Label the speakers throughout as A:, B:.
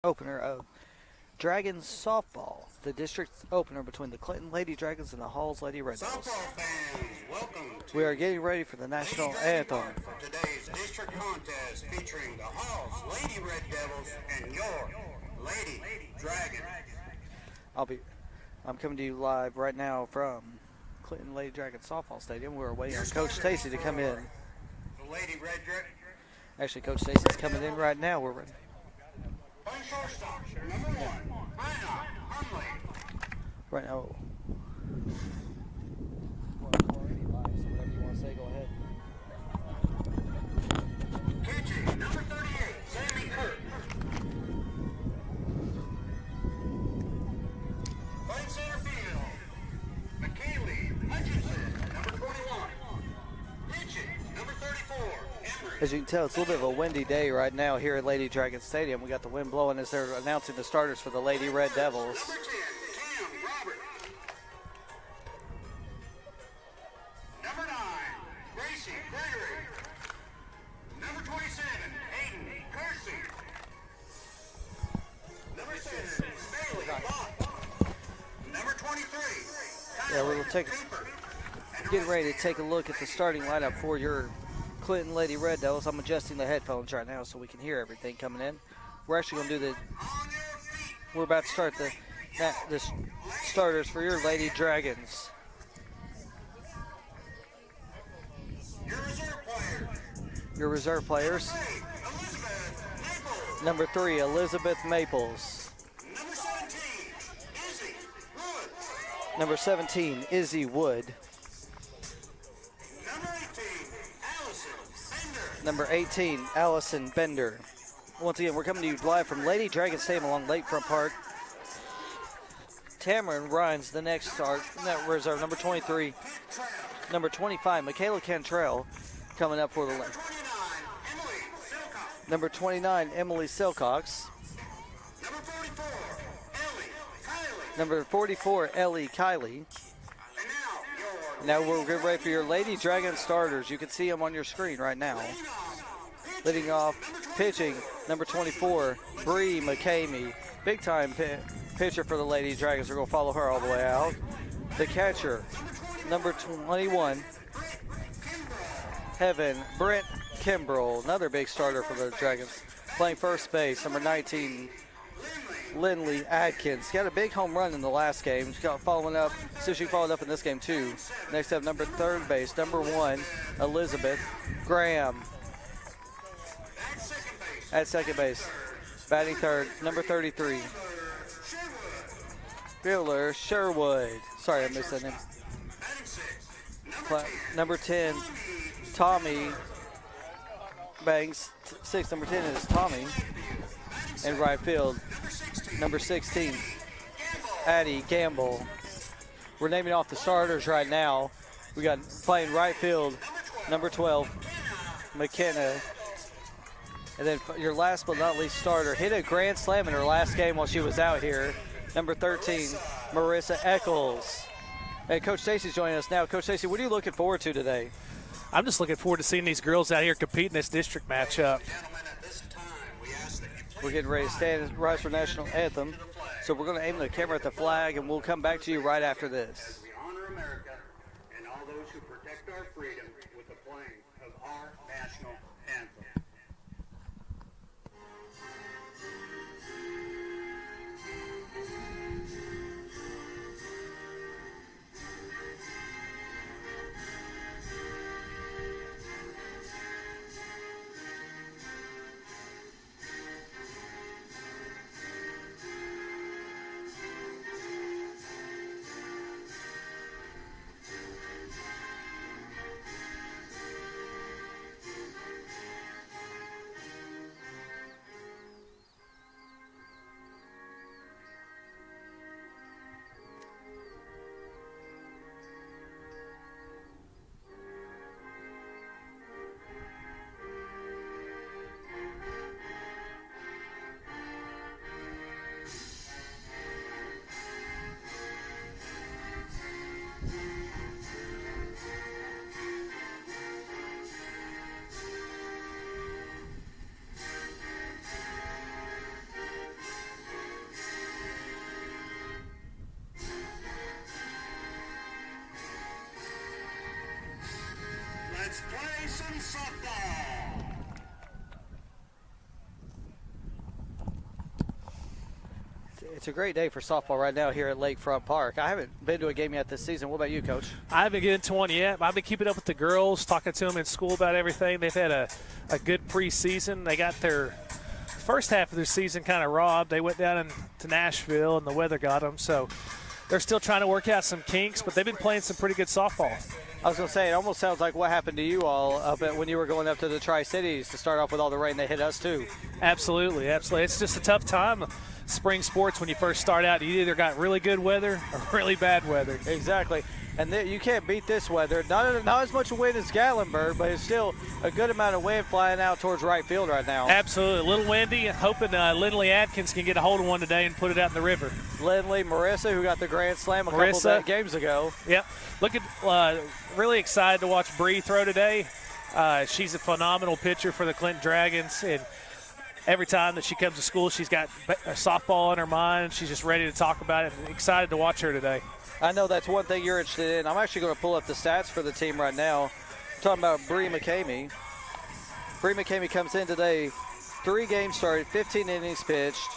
A: Opener. Dragons softball, the district opener between the Clinton Lady Dragons and the Halls Lady Red Devils.
B: Softball fans, welcome to
A: We are getting ready for the national
B: Lady Dragon
A: anthem.
B: Park for today's district contest featuring the Halls Lady Red Devils and your Lady Dragons.
A: I'm coming to you live right now from Clinton Lady Dragons softball stadium. We're waiting on Coach Stacy to come in.
B: The Lady Red Dragon.
A: Actually, Coach Stacy's coming in right now. We're ready.
B: Playing shortstop, number 1, Brenna Hunley.
A: Right now. Whatever you want to say, go ahead.
B: Catching, number 38, Sammy Kirk. Playing center field, McKaylee Hutchinson, number 21. Pitching, number 34, Emery.
A: As you can tell, it's a little bit of a windy day right now here at Lady Dragon Stadium. We got the wind blowing as they're announcing the starters for the Lady Red Devils.
B: Number 10, Cam Robert. Number 9, Gracie Gregory. Number 27, Hayden Kersey. Number 7, Bailey Lott. Number 23,
A: Yeah, we'll take
B: Cooper. And
A: getting ready to take a look at the starting lineup for your Clinton Lady Red Devils. I'm adjusting the headphones right now so we can hear everything coming in. We're actually going to do
B: on your feet,
A: we're about to start the starters for your Lady Dragons.
B: your reserve players.
A: Your reserve players.
B: 8, Elizabeth Maple.
A: Number 3, Elizabeth Maples.
B: Number 17, Izzy Woods.
A: Number 17, Izzy Wood.
B: Number 18, Allison Bender.
A: Number 18, Allison Bender. Once again, we're coming to you live from Lady Dragon Stadium along Lakefront Park. Tamarin Rhines, the next start, net reserve. Number 23, number 25, Michaela Cantrell, coming up for the left.
B: 29, Emily Silcock.
A: Number 29, Emily Silcox.
B: Number 44, Ellie Kylie.
A: Number 44, Ellie Kiley.
B: And now your
A: Now we're getting ready for your Lady Dragon starters. You can see them on your screen right now. Leading off, pitching, number 24, Bree McCamey. Big time pitcher for the Lady Dragons. We're going to follow her all the way out. The catcher, number 21, Heaven Brent Kimbrell. Another big starter for the Dragons. Playing first base, number 19, Lindley Adkins. Got a big home run in the last game. She got following up. So she followed up in this game too. Next up, number third base, number 1, Elizabeth Graham. At second base, batting third, number 33, fielder Sherwood. Sorry, I missed that name. Number 10, Tommy Banks. 6, number 10 is Tommy. And right field, number 16, Addie Gamble. We're naming off the starters right now. We got playing right field, number 12, McKenna. And then your last but not least starter hit a grand slam in her last game while she was out here. Number 13, Marissa Eccles. And Coach Stacy's joining us now. Coach Stacy, what are you looking forward to today?
C: I'm just looking forward to seeing these girls out here compete in this district matchup.
B: gentlemen, at this time, we ask that you
A: We're getting ready to stand and rise for national anthem. So we're going to aim the camera at the flag, and we'll come back to you right after this.
B: we honor America and all those who protect our freedom with the playing of our national anthem.
A: It's a great day for softball right now here at Lakefront Park. I haven't been to a game yet this season. What about you, Coach?
C: I haven't getting to one yet. I've been keeping up with the girls, talking to them in school about everything. They've had a good preseason. They got their first half of their season kind of robbed. They went down to Nashville, and the weather got them. So they're still trying to work out some kinks, but they've been playing some pretty good softball.
A: I was going to say, it almost sounds like what happened to you all when you were going up to the Tri-Cities to start off with all the rain. They hit us, too.
C: Absolutely, absolutely. It's just a tough time. Spring sports, when you first start out, you either got really good weather or really bad weather.
A: Exactly. And you can't beat this weather. Not as much wind as Gatlinburg, but it's still a good amount of wind flying out towards right field right now.
C: Absolutely. A little windy. Hoping Lindley Atkins can get a hold of one today and put it out in the river.
A: Lindley, Marissa, who got the grand slam a couple of games ago.
C: Yep. Really excited to watch Bree throw today. She's a phenomenal pitcher for the Clinton Dragons, and every time that she comes to school, she's got a softball in her mind. She's just ready to talk about it. Excited to watch her today.
A: I know that's one thing you're interested in. I'm actually going to pull up the stats for the team right now. I'm talking about Bree McCamey. Bree McCamey comes in today, 3 games started, 15 innings pitched.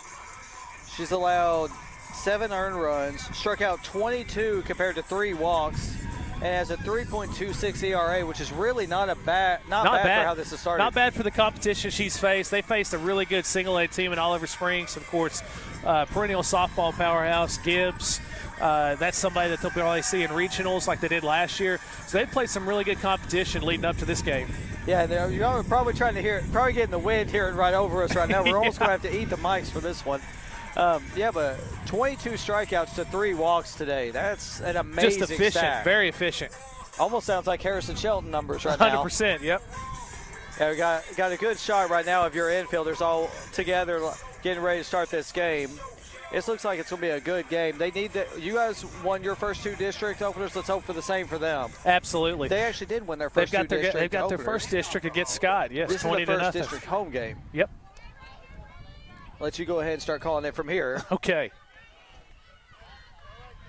A: She's allowed 7 earned runs, struck out 22 compared to 3 walks, and has a 3.26 ERA, which is really not bad for how this has started.
C: Not bad for the competition she's faced. They faced a really good single-A team in Oliver Springs. Of course, perennial softball powerhouse, Gibbs. That's somebody that they'll probably see in regionals like they did last year. So they played some really good competition leading up to this game.
A: Yeah, you're probably probably getting the wind hearing right over us right now. We're almost going to have to eat the mics for this one. But 22 strikeouts to 3 walks today. That's an amazing
C: Just efficient,
A: stat.
C: very efficient.
A: Almost sounds like Harrison Shelton numbers right now.
C: 100%, yep.
A: Yeah, we got a good shot right now of your infielders all together getting ready to start this game. It looks like it's going to be a good game. You guys won your first 2 district openers. Let's hope for the same for them.
C: Absolutely.
A: They actually did win their first 2 district
C: They've got their
A: openers.
C: first district against Scott, yes,
A: This
C: 20
A: is the
C: to
A: first
C: nothing.
A: district home game.
C: Yep.
A: Let you go ahead and start calling it from here.
C: Okay.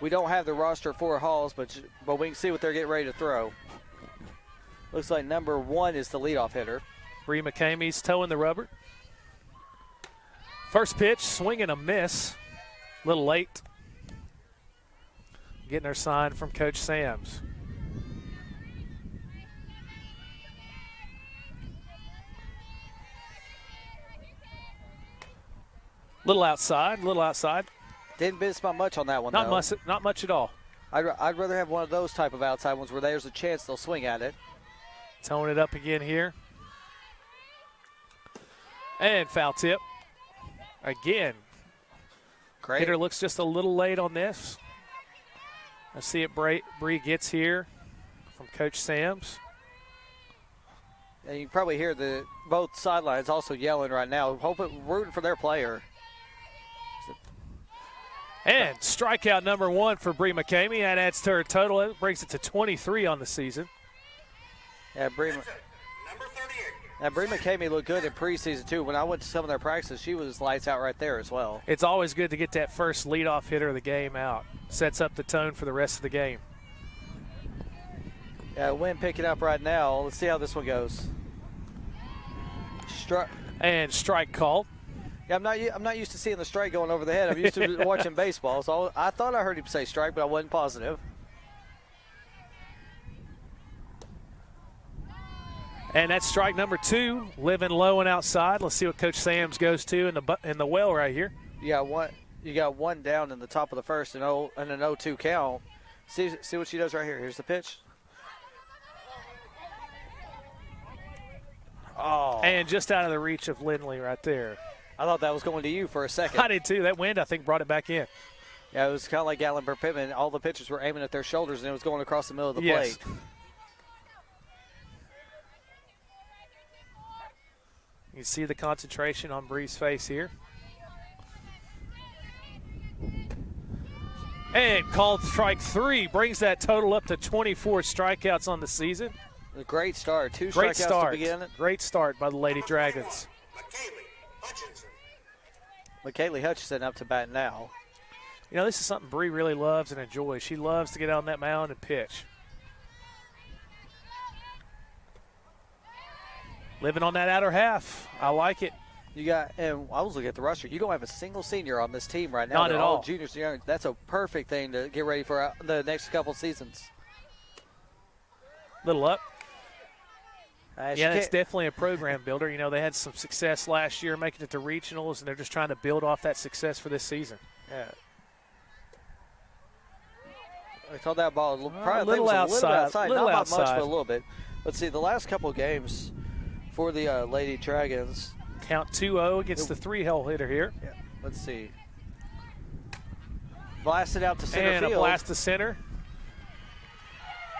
A: We don't have the roster for Halls, but we can see what they're getting ready to throw. Looks like number 1 is the leadoff hitter.
C: Bree McCamey's toeing the rubber. First pitch, swing and a miss. A little late. Getting her sign from Coach Sams. Little outside.
A: Didn't miss by much on that one,
C: Not
A: though.
C: Not much at all.
A: I'd rather have one of those type of outside ones where there's a chance they'll swing at it.
C: Towing it up again here. And foul tip. Again.
A: Great.
C: Hitter looks just a little late on this. I see it Bree gets here from Coach Sams.
A: And you can probably hear both sidelines also yelling right now, rooting for their player.
C: And strikeout number 1 for Bree McCamey. That adds to her total. It brings it to 23 on the season.
A: Yeah, Bree
B: Number 38.
A: Now, Bree McCamey looked good in preseason, too. When I went to some of their practices, she was lights out right there as well.
C: It's always good to get that first leadoff hitter of the game out. Sets up the tone for the rest of the game.
A: Yeah, wind picking up right now. Let's see how this one goes.
C: And strike called.
A: Yeah, I'm not used to seeing the strike going over the head. I'm used to watching baseball, so I thought I heard him say strike, but I wasn't positive.
C: And that's strike number 2, living low and outside. Let's see what Coach Sams goes to in the well right here.
A: You got one down in the top of the first and an 0-2 count. See what she does right here. Here's the pitch. Oh.
C: And just out of the reach of Lindley right there.
A: I thought that was going to you for a second.
C: I did too. That wind, I think, brought it back in.
A: Yeah, it was kind of like Gatlinburg Pittman. All the pitchers were aiming at their shoulders, and it was going across the middle of the plate.
C: You see the concentration on Bree's face here. And called strike 3, brings that total up to 24 strikeouts on the season.
A: A great start. 2
C: Great
A: strikeouts
C: start.
A: to begin it.
C: Great start by the Lady Dragons.
A: McKaylee Hutchinson up to bat now.
C: You know, this is something Bree really loves and enjoys. She loves to get on that mound and pitch. Living on that outer half. I like it.
A: You got, and I was looking at the roster. You don't have a single senior on this team right now.
C: Not
A: They're
C: at all.
A: all juniors and young. That's a perfect thing to get ready for the next couple seasons.
C: Little up.
A: She
C: Yeah, that's
A: can't-
C: definitely a program builder. You know, they had some success last year making it to regionals, and they're just trying to build off that success for this season.
A: Yeah. I thought that ball probably
C: a little
A: was
C: outside.
A: Not by much,
C: outside.
A: but a little bit. Let's see, the last couple games for the Lady Dragons.
C: Count 2-0 against the 3-hole hitter here.
A: Yeah, let's see. Blasted out to center
C: And
A: field.
C: a blast to center.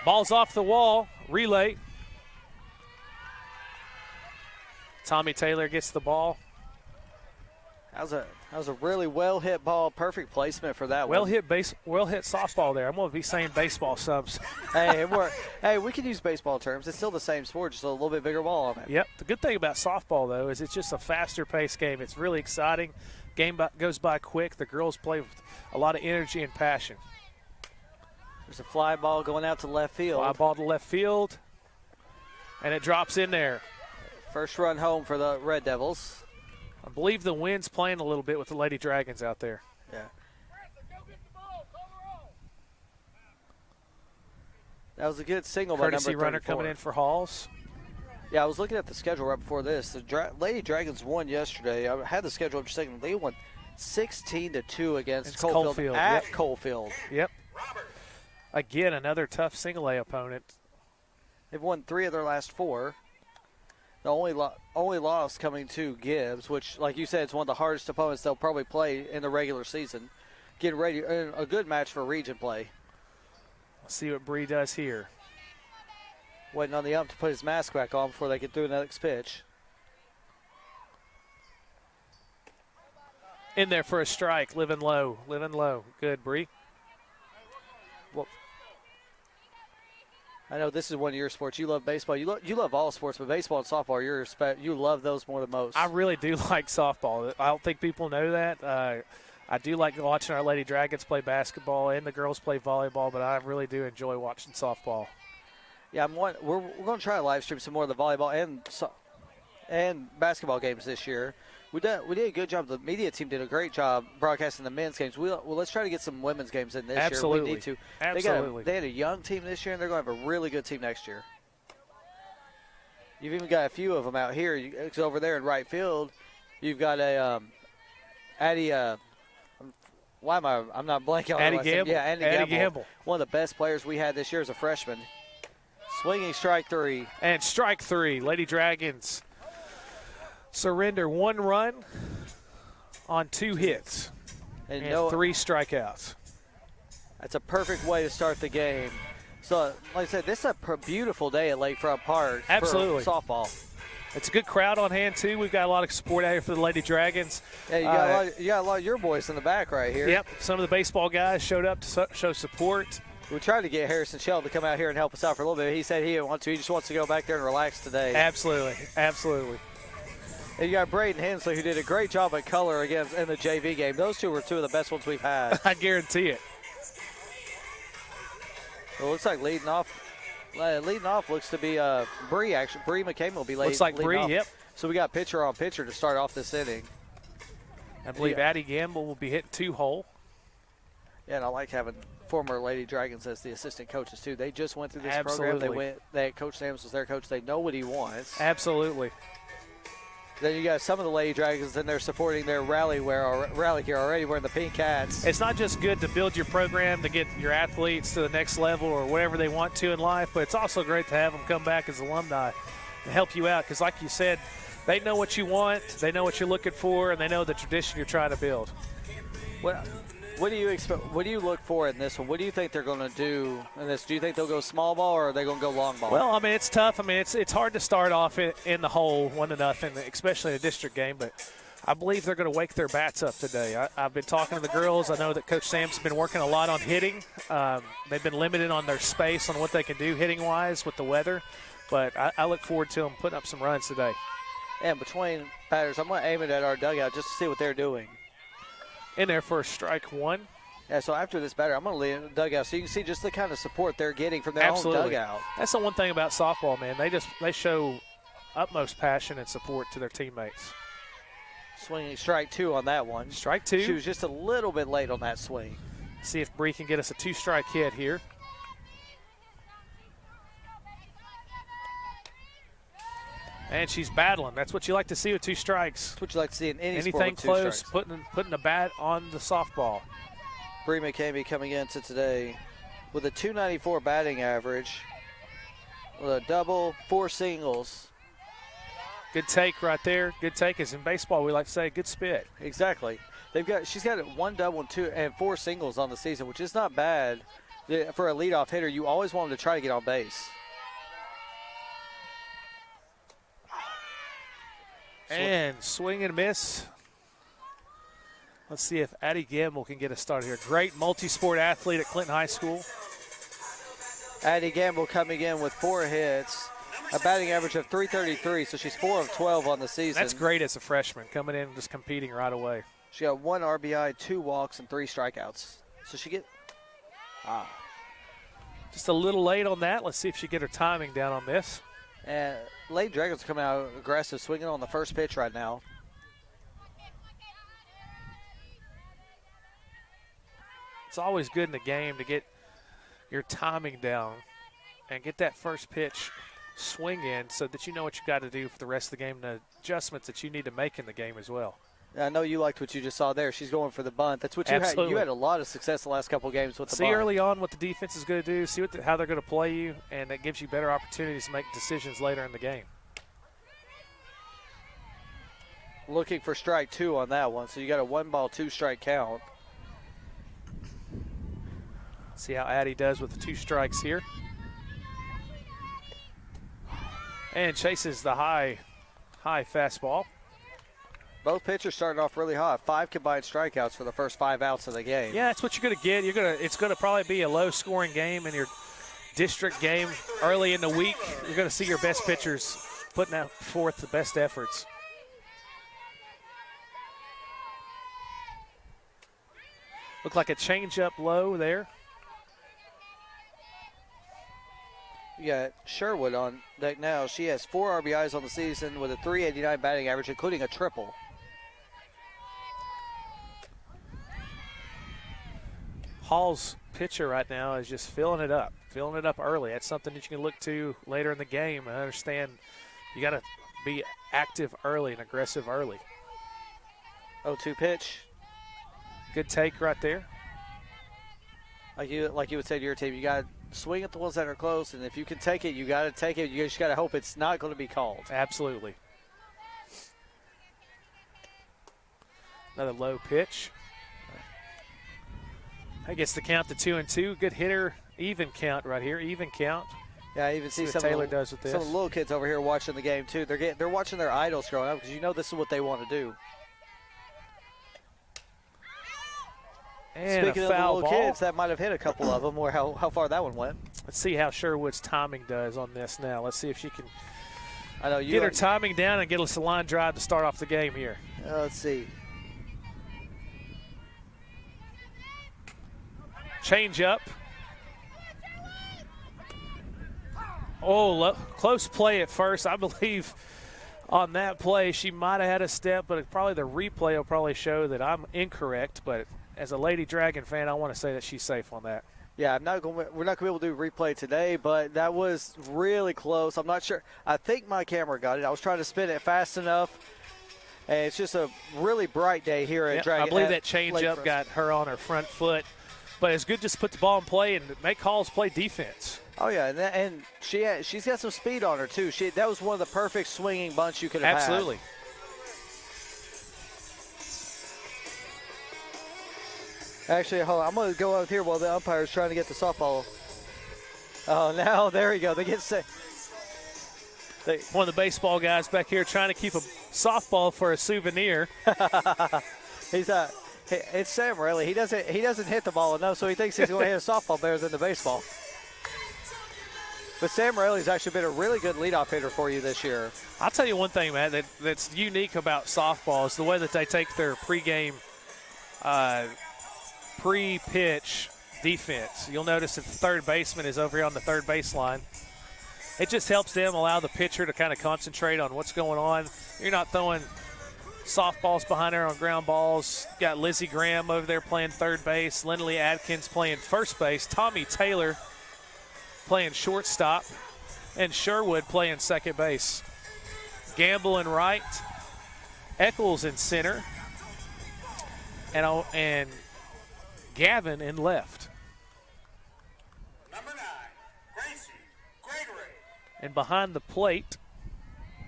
C: Ball's off the wall. Relay. Tommy Taylor gets the ball.
A: That was a really well hit ball. Perfect placement for that
C: Well
A: one.
C: hit softball there. I'm going to be saying baseball subs.
A: Hey, we can use baseball terms. It's still the same sport, just a little bit bigger ball on it.
C: Yep. The good thing about softball, though, is it's just a faster paced game. It's really exciting. Game goes by quick. The girls play with a lot of energy and passion.
A: There's a fly ball going out to left field.
C: Fly ball to left field. And it drops in there.
A: First run home for the Red Devils.
C: I believe the wind's playing a little bit with the Lady Dragons out there.
A: Yeah. That was a good single by
C: Courtesy
A: number 34.
C: runner coming in for Halls.
A: Yeah, I was looking at the schedule right before this. The Lady Dragons won yesterday. I had the schedule up just a second. They won 16-2 against
C: It's
A: Coalfield
C: Coalfield,
A: at
C: yep.
A: Coalfield.
C: Yep. Again, another tough single A opponent.
A: They've won 3 of their last 4. The only loss coming to Gibbs, which, like you said, it's one of the hardest opponents they'll probably play in the regular season. Getting ready, a good match for region play.
C: Let's see what Bree does here.
A: Waiting on the ump to put his mask back on before they get through the next pitch.
C: In there for a strike, living low. Good, Bree.
A: Well, I know this is one of your sports. You love baseball. You love all sports, but baseball and softball, you love those more than most.
C: I really do like softball. I don't think people know that. I do like watching our Lady Dragons play basketball and the girls play volleyball, but I really do enjoy watching softball.
A: Yeah, we're going to try to live stream some more of the volleyball and basketball games this year. We did a good job. The media team did a great job broadcasting the men's games. Well, let's try to get some women's games in this
C: Absolutely.
A: year. We need to.
C: Absolutely.
A: They had a young team this year, and they're going to have a really good team next year. You've even got a few of them out here. It's over there in right field. You've got a Addie. Why am I'm not blanking on
C: Addie
A: what I said.
C: Gamble.
A: Yeah,
C: Addie Gamble.
A: One of the best players we had this year as a freshman. Swinging strike 3.
C: And strike 3. Lady Dragons surrender 1 run on 2 hits and 3 strikeouts.
A: That's a perfect way to start the game. So, like I said, this is a beautiful day at Lakefront Park.
C: Absolutely.
A: For softball.
C: It's a good crowd on hand, too. We've got a lot of support out here for the Lady Dragons.
A: Yeah, you got a lot of your boys in the back right here.
C: Yep. Some of the baseball guys showed up to show support.
A: We tried to get Harrison Shell to come out here and help us out for a little bit. He said he didn't want to. He just wants to go back there and relax today.
C: Absolutely.
A: And you got Braden Hensley, who did a great job at color against in the JV game. Those two were 2 of the best ones we've had.
C: I guarantee it.
A: It looks like leading off looks to be Bree, actually. Bree McCain will be leading
C: Looks like Bree,
A: off.
C: yep.
A: So we got pitcher on pitcher to start off this inning.
C: I believe Addie Gamble will be hitting 2-hole.
A: Yeah, and I like having former Lady Dragons as the assistant coaches, too. They just went through this
C: Absolutely.
A: program. Coach Sams was their coach. They know what he wants.
C: Absolutely.
A: Then you got some of the Lady Dragons, and they're supporting their rally gear already wearing the pink hats.
C: It's not just good to build your program to get your athletes to the next level or whatever they want to in life, but it's also great to have them come back as alumni and help you out because, like you said, they know what you want, they know what you're looking for, and they know the tradition you're trying to build.
A: What do you expect? What do you look for in this one? What do you think they're going to do in this? Do you think they'll go small ball or are they going to go long ball?
C: Well, I mean, it's tough. I mean, it's hard to start off in the hole 1-0, especially in a district game, but I believe they're going to wake their bats up today. I've been talking to the girls. I know that Coach Sam's been working a lot on hitting. They've been limited on their space on what they can do hitting-wise with the weather, but I look forward to them putting up some runs today.
A: And between batters, I'm going to aim it at our dugout just to see what they're doing.
C: In there for strike 1.
A: Yeah, so after this batter, I'm going to leave in the dugout so you can see just the kind of support they're getting from their own dugout.
C: That's the one thing about softball, man. They show utmost passion and support to their teammates.
A: Swinging strike 2 on that one.
C: Strike 2.
A: She was just a little bit late on that swing.
C: See if Bree can get us a 2-strike hit here. And she's battling. That's what you like to see with 2 strikes.
A: That's what you like to see in any sport
C: Anything
A: with 2
C: close,
A: strikes.
C: putting the bat on the softball.
A: Bree McCamey coming into today with a .294 batting average, with a double, 4 singles.
C: Good take right there. Good take, as in baseball we like to say, good spit.
A: Exactly. She's got 1 double and 4 singles on the season, which is not bad for a leadoff hitter. You always want them to try to get on base.
C: And swing and miss. Let's see if Addie Gamble can get a start here. Great multi-sport athlete at Clinton High School.
A: Addie Gamble coming in with 4 hits, a batting average of .333, so she's 4 of 12 on the season.
C: That's great as a freshman, coming in and just competing right away.
A: She got 1 RBI, 2 walks, and 3 strikeouts. So she get
C: just a little late on that. Let's see if she get her timing down on this.
A: And Lady Dragons coming out aggressive, swinging on the first pitch right now.
C: It's always good in the game to get your timing down and get that first pitch swing in so that you know what you got to do for the rest of the game and the adjustments that you need to make in the game as well.
A: I know you liked what you just saw there. She's going for the bunt. That's what you had. You had a lot of success the last couple of games with the bunt.
C: See early on what the defense is going to do, see how they're going to play you, and that gives you better opportunities to make decisions later in the game.
A: Looking for strike 2 on that one, so you got a 1-ball, 2-strike count.
C: See how Addie does with the 2 strikes here. And chases the high fastball.
A: Both pitchers starting off really hot. 5 combined strikeouts for the first 5 outs of the game.
C: Yeah, that's what you're going to get. It's going to probably be a low-scoring game in your district game early in the week. You're going to see your best pitchers putting out forth the best efforts. Look like a changeup low there.
A: You got Sherwood on deck now. She has 4 RBIs on the season with a .389 batting average, including a triple.
C: Hall's pitcher right now is just filling it up early. That's something that you can look to later in the game. I understand you got to be active early and aggressive early.
A: 0-2 pitch.
C: Good take right there.
A: Like you would say to your team, you got to swing at the ones that are close, and if you can take it, you got to take it. You just got to hope it's not going to be called.
C: Absolutely. Another low pitch. That gets the count to 2-2. Good hitter, even count right here, even count.
A: Yeah, I even see
C: what
A: some
C: Taylor
A: of
C: does with this.
A: Some of the little kids over here watching the game too. They're watching their idols growing up because you know this is what they want to do.
C: And
A: speaking
C: a
A: of the
C: foul
A: little
C: ball.
A: kids, that might have hit a couple of them, or how far that one went.
C: Let's see how Sherwood's timing does on this now. Let's see if she can
A: I know you
C: get her timing down and get us a line drive to start off the game here.
A: Let's see.
C: Change up. Oh, close play at first. I believe on that play she might have had a step, but probably the replay will probably show that I'm incorrect. But as a Lady Dragon fan, I want to say that she's safe on that.
A: Yeah, we're not going to be able to do replay today, but that was really close. I'm not sure. I think my camera got it. I was trying to spin it fast enough. And it's just a really bright day here at Dragon.
C: I believe that change-up got her on her front foot. But it's good just to put the ball in play and make Halls play defense.
A: Oh, yeah, and she's got some speed on her, too. That was one of the perfect swinging bunts you could have
C: Absolutely.
A: had. Actually, hold on. I'm going to go out here while the umpire's trying to get the softball. Oh, now, there you go. They get set.
C: One of the baseball guys back here trying to keep a softball for a souvenir.
A: It's Sam Riley. He doesn't hit the ball enough, so he thinks he's going to hit a softball better than the baseball. But Sam Riley's actually been a really good leadoff hitter for you this year.
C: I'll tell you one thing, Matt, that's unique about softball is the way that they take their pregame, pre-pitch defense. You'll notice that the third baseman is over here on the third baseline. It just helps them allow the pitcher to kind of concentrate on what's going on. You're not throwing softballs behind her on ground balls. Got Lizzie Graham over there playing third base. Lindley Adkins playing first base. Tommy Taylor playing shortstop. And Sherwood playing second base. Gamble in right. Eccles in center. And Gavin in left.
B: Number 9, Gracie Gregory.
C: And behind the plate,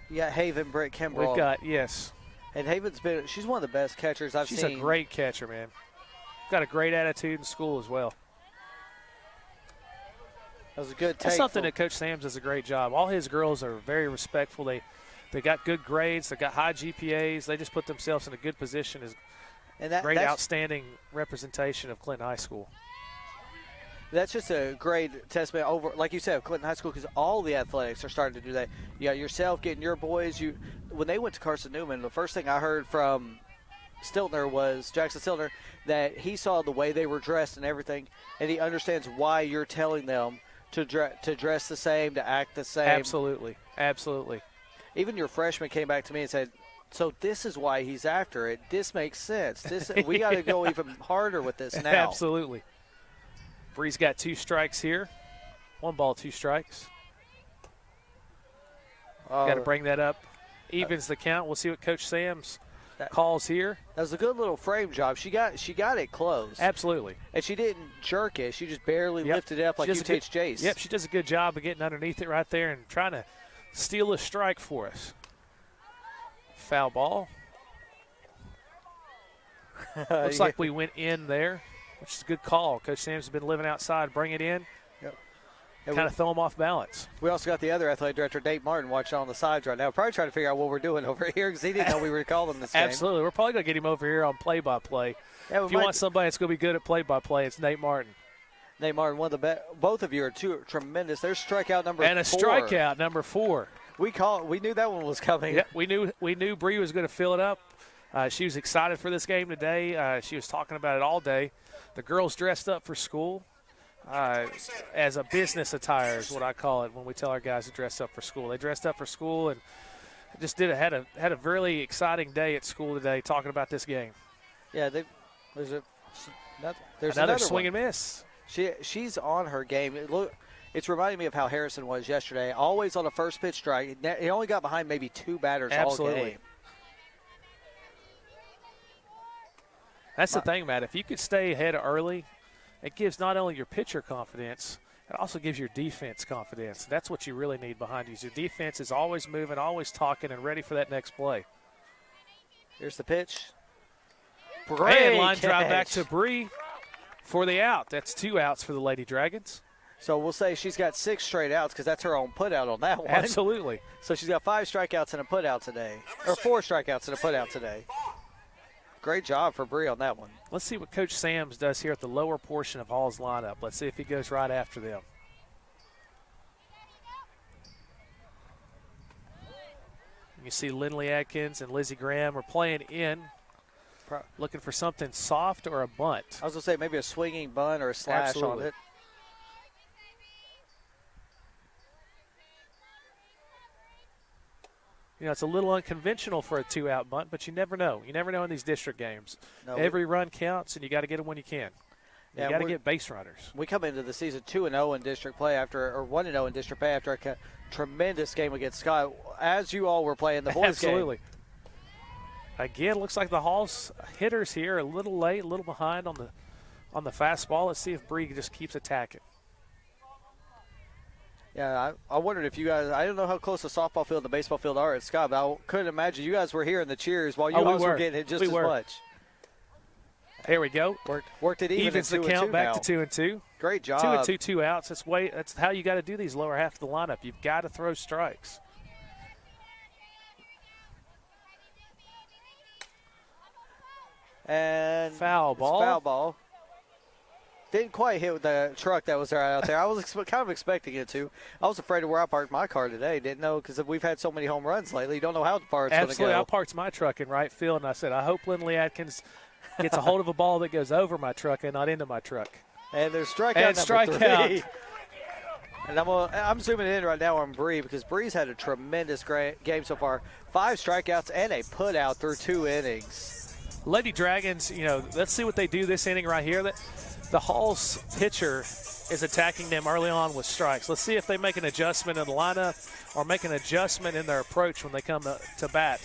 A: You got Haven Britt Kimbrell.
C: we've got, yes,
A: And Haven's she's one of the best catchers I've
C: she's
A: seen.
C: a great catcher, man. Got a great attitude in school as well.
A: That was a good take.
C: That's something that Coach Sams does a great job. All his girls are very respectful. They got good grades. They got high GPAs. They just put themselves in a good position as great, outstanding representation of Clinton High School.
A: That's just a great testament over, like you said, Clinton High School, because all the athletics are starting to do that. You got yourself getting your boys. When they went to Carson Newman, the first thing I heard from Jackson Stiltner, that he saw the way they were dressed and everything, and he understands why you're telling them to dress the same, to act the same.
C: Absolutely, absolutely.
A: Even your freshman came back to me and said, so this is why he's after it. This makes sense. We got to go even harder with this now.
C: Absolutely. Bree's got 2 strikes here. 1 ball, 2 strikes. Got to bring that up. Evens the count. We'll see what Coach Sams calls here.
A: That was a good little frame job. She got it close.
C: Absolutely.
A: And she didn't jerk it. She just barely lifted it up like you teach Jace.
C: Yep, she does a good job of getting underneath it right there and trying to steal a strike for us. Foul ball. Looks like we went in there, which is a good call. Coach Sams has been living outside. Bring it in.
A: Yep.
C: Kind of throw them off balance.
A: We also got the other athletic director, Nate Martin, watching on the sides right now. Probably trying to figure out what we're doing over here because he didn't know we were calling this game.
C: Absolutely. We're probably going to get him over here on play-by-play.
A: Yeah,
C: if you want somebody that's going to be good at play-by-play, it's Nate Martin.
A: Nate Martin, one of the best. Both of you are tremendous. There's strikeout number 4.
C: And a strikeout number 4.
A: We knew that one was coming.
C: Yeah, we knew Bree was going to fill it up. She was excited for this game today. She was talking about it all day. The girls dressed up for school as a business attire is what I call it when we tell our guys to dress up for school. They dressed up for school and just had a really exciting day at school today talking about this game.
A: Yeah, there's
C: another swing and miss.
A: She's on her game. It's reminding me of how Harrison was yesterday. Always on a first pitch strike. He only got behind maybe 2 batters all game.
C: That's the thing, Matt. If you could stay ahead early, it gives not only your pitcher confidence, it also gives your defense confidence. That's what you really need behind you. Your defense is always moving, always talking, and ready for that next play.
A: Here's the pitch.
C: And line drive back to Bree for the out. That's 2 outs for the Lady Dragons.
A: So we'll say she's got 6 straight outs because that's her own putout on that one.
C: Absolutely.
A: So she's got 5 strikeouts and a putout today, or 4 strikeouts and a putout today. Great job for Bree on that one.
C: Let's see what Coach Sams does here at the lower portion of Hall's lineup. Let's see if he goes right after them. You see Lindley Adkins and Lizzie Graham are playing in, looking for something soft or a bunt.
A: I was going to say maybe a swinging bunt or a slash on it.
C: You know, it's a little unconventional for a 2-out bunt, but you never know. You never know in these district games.
A: No,
C: every run counts, and you got to get them when you can. You got to get base runners.
A: We come into the season 2-0 in district play or 1-0 in district play after a tremendous game against Scott, as you all were playing the boys'
C: Absolutely.
A: game.
C: Again, looks like the Hall's hitters here a little late, a little behind on the fastball. Let's see if Bree just keeps attacking.
A: Yeah, I wondered if you guys – I don't know how close the softball field and the baseball field are at Scott, but I couldn't imagine you guys were hearing the cheers while you guys were getting it just as much.
C: Here we go.
A: Worked it even.
C: Evens the count back to 2-2.
A: Great job.
C: 2-2, 2 outs. That's how you got to do these lower half of the lineup. You've got to throw strikes.
A: And
C: foul ball.
A: Foul ball. Didn't quite hit the truck that was out there. I was kind of expecting it to. I was afraid of where I parked my car today. Didn't know because we've had so many home runs lately. You don't know how far it's going to go.
C: Absolutely. I parked my truck in right field, and I said, I hope Lindley Adkins gets a hold of a ball that goes over my truck and not into my truck.
A: And there's strikeout number 3. And I'm zooming in right now on Bree because Bree's had a tremendous game so far. 5 strikeouts and a put out through 2 innings.
C: Lady Dragons, let's see what they do this inning right here. The Halls pitcher is attacking them early on with strikes. Let's see if they make an adjustment in the lineup or make an adjustment in their approach when they come to bat.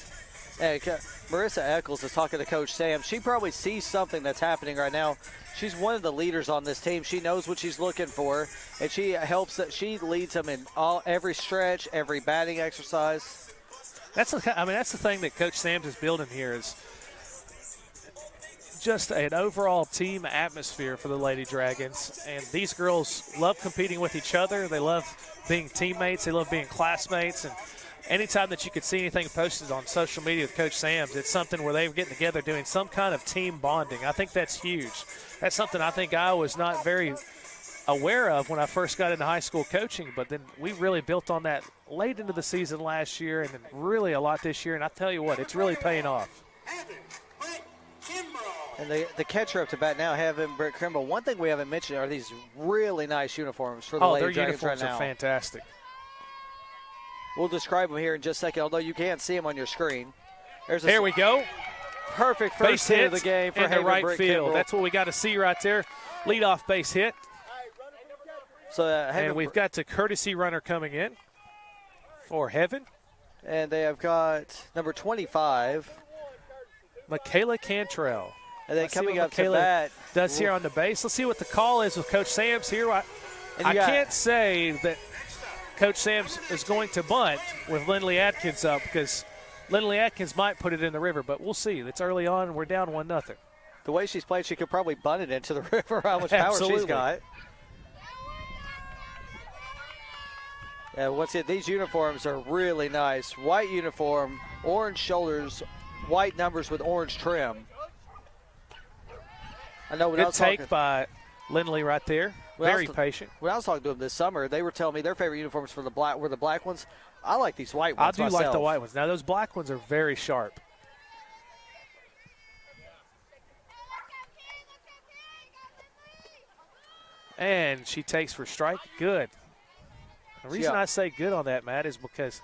A: Hey, Marissa Eccles is talking to Coach Sam. She probably sees something that's happening right now. She's one of the leaders on this team. She knows what she's looking for, and she leads them in every stretch, every batting exercise.
C: That's the thing that Coach Sam's is building here is just an overall team atmosphere for the Lady Dragons. And these girls love competing with each other. They love being teammates. They love being classmates. And anytime that you could see anything posted on social media with Coach Sam's, it's something where they're getting together doing some kind of team bonding. I think that's huge. That's something I think I was not very aware of when I first got into high school coaching, but then we really built on that late into the season last year and then really a lot this year. And I tell you what, it's really paying off.
A: And the catcher up to bat now, Heaven Britt Kimball. One thing we haven't mentioned are these really nice uniforms for the Lady Dragons right now.
C: Their uniforms are fantastic.
A: We'll describe them here in just a second, although you can't see them on your screen.
C: There we go.
A: Perfect first hit of the game for
C: Haven right
A: Britt
C: field.
A: Kimball.
C: That's what we got to see right there. Leadoff base hit.
A: So
C: and we've got the courtesy runner coming in for Heaven.
A: And they have got number 25.
C: Michaela Cantrell.
A: And then coming up to bat.
C: Does here on the base. Let's see what the call is with Coach Sam's here. I can't say that Coach Sam's is going to bunt with Lindley Atkins up because Lindley Atkins might put it in the river, but we'll see. It's early on, and we're down 1-0.
A: The way she's played, she could probably bunt it into the river, how much power she's got. And once again, these uniforms are really nice. White uniform, orange shoulders, white numbers with orange trim. I know when
C: Good take by Lindley right there. Very patient.
A: When I was talking to them this summer, they were telling me their favorite uniforms were the black ones. I like these white ones myself.
C: Like the white ones. Now, those black ones are very sharp. And she takes for strike. Good. The reason I say good on that, Matt, is because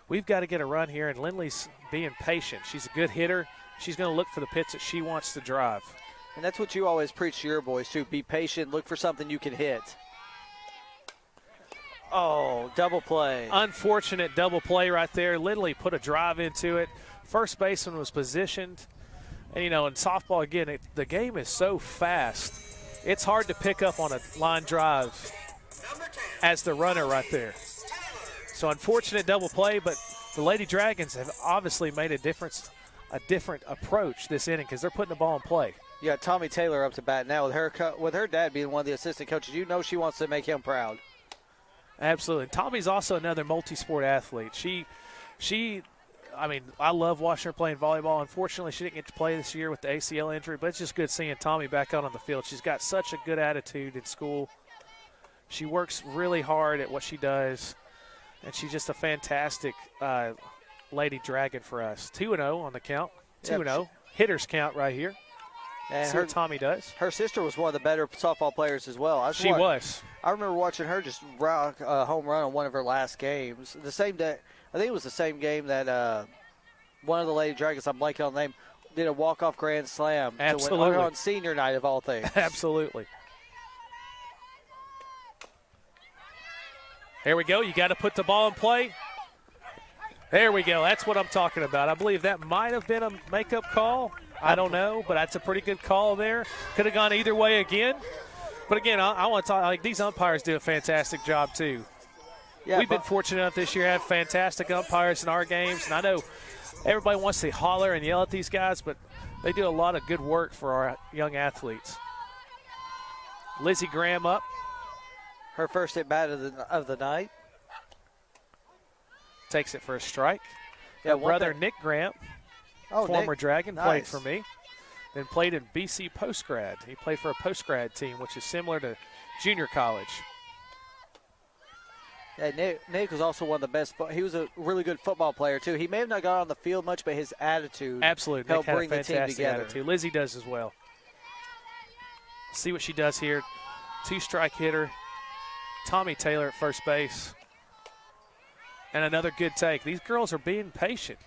C: we've got to get a run here, and Lindley's being patient. She's a good hitter. She's going to look for the pitch that she wants to drive.
A: And that's what you always preach to your boys, too. Be patient. Look for something you can hit. Oh, double play.
C: Unfortunate double play right there. Lindley put a drive into it. First baseman was positioned. And, in softball, again, the game is so fast. It's hard to pick up on a line drive as the runner right there. So unfortunate double play, but the Lady Dragons have obviously made a different approach this inning because they're putting the ball in play.
A: You got Tommy Taylor up to bat now with her dad being one of the assistant coaches. You know she wants to make him proud.
C: Absolutely. Tommy's also another multi-sport athlete. I love watching her playing volleyball. Unfortunately, she didn't get to play this year with the ACL injury, but it's just good seeing Tommy back out on the field. She's got such a good attitude in school. She works really hard at what she does, and she's just a fantastic Lady Dragon for us. 2-0 on the count. 2-0. Hitters count right here.
A: And
C: see what Tommy does.
A: Her sister was one of the better softball players as well.
C: She was.
A: I remember watching her just rock a home run on one of her last games. The same day, I think it was the same game that one of the Lady Dragons, I'm blanking on the name, did a walk-off grand slam.
C: Absolutely.
A: To win, on senior night of all things.
C: Absolutely. Here we go. You got to put the ball in play. There we go. That's what I'm talking about. I believe that might have been a makeup call. I don't know, but that's a pretty good call there. Could have gone either way again. But, again, I want to talk, these umpires do a fantastic job, too. Yeah, We've been fortunate enough this year to have fantastic umpires in our games. And I know everybody wants to holler and yell at these guys, but they do a lot of good work for our young athletes. Lizzie Graham up.
A: Her first at bat of the night.
C: Takes it for a strike.
A: Yeah,
C: brother Nick Graham. Former
A: Nick.
C: Dragon,
A: Nice.
C: played for me. Then played in BC Postgrad. He played for a Postgrad team, which is similar to junior college.
A: Yeah, Nick was also one of the best. He was a really good football player, too. He may have not got on the field much, but his attitude
C: absolutely
A: helped bring the team together.
C: Attitude. Lizzie does as well. See what she does here. 2-strike hitter. Tommy Taylor at first base. And another good take. These girls are being patient.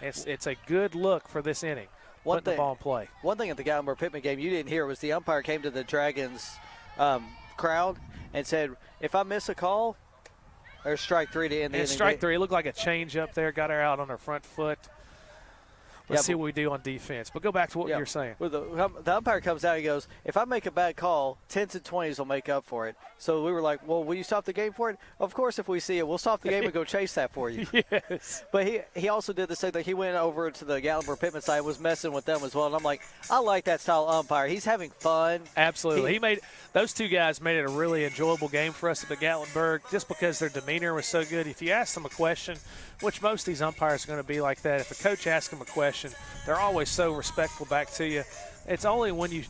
C: It's a good look for this inning. Putting the ball in play.
A: One thing at the Gatlinburg-Pittman game you didn't hear was the umpire came to the Dragons crowd and said, if I miss a call, there's strike 3 to end the inning.
C: Strike 3. It looked like a change up there. Got her out on her front foot. Let's see what we do on defense. But go back to what you were saying.
A: Well, the umpire comes out and goes, if I make a bad call, 10s and 20s will make up for it. So we were like, well, will you stop the game for it? Of course, if we see it, we'll stop the game and go chase that for you.
C: Yes.
A: But he also did the same thing. He went over to the Gatlinburg-Pittman side, was messing with them as well. And I'm like, I like that style of umpire. He's having fun.
C: Absolutely. Those two guys made it a really enjoyable game for us at the Gatlinburg just because their demeanor was so good. If you ask them a question, which most of these umpires are going to be like that, if a coach asks them a question, they're always so respectful back to you. It's only when you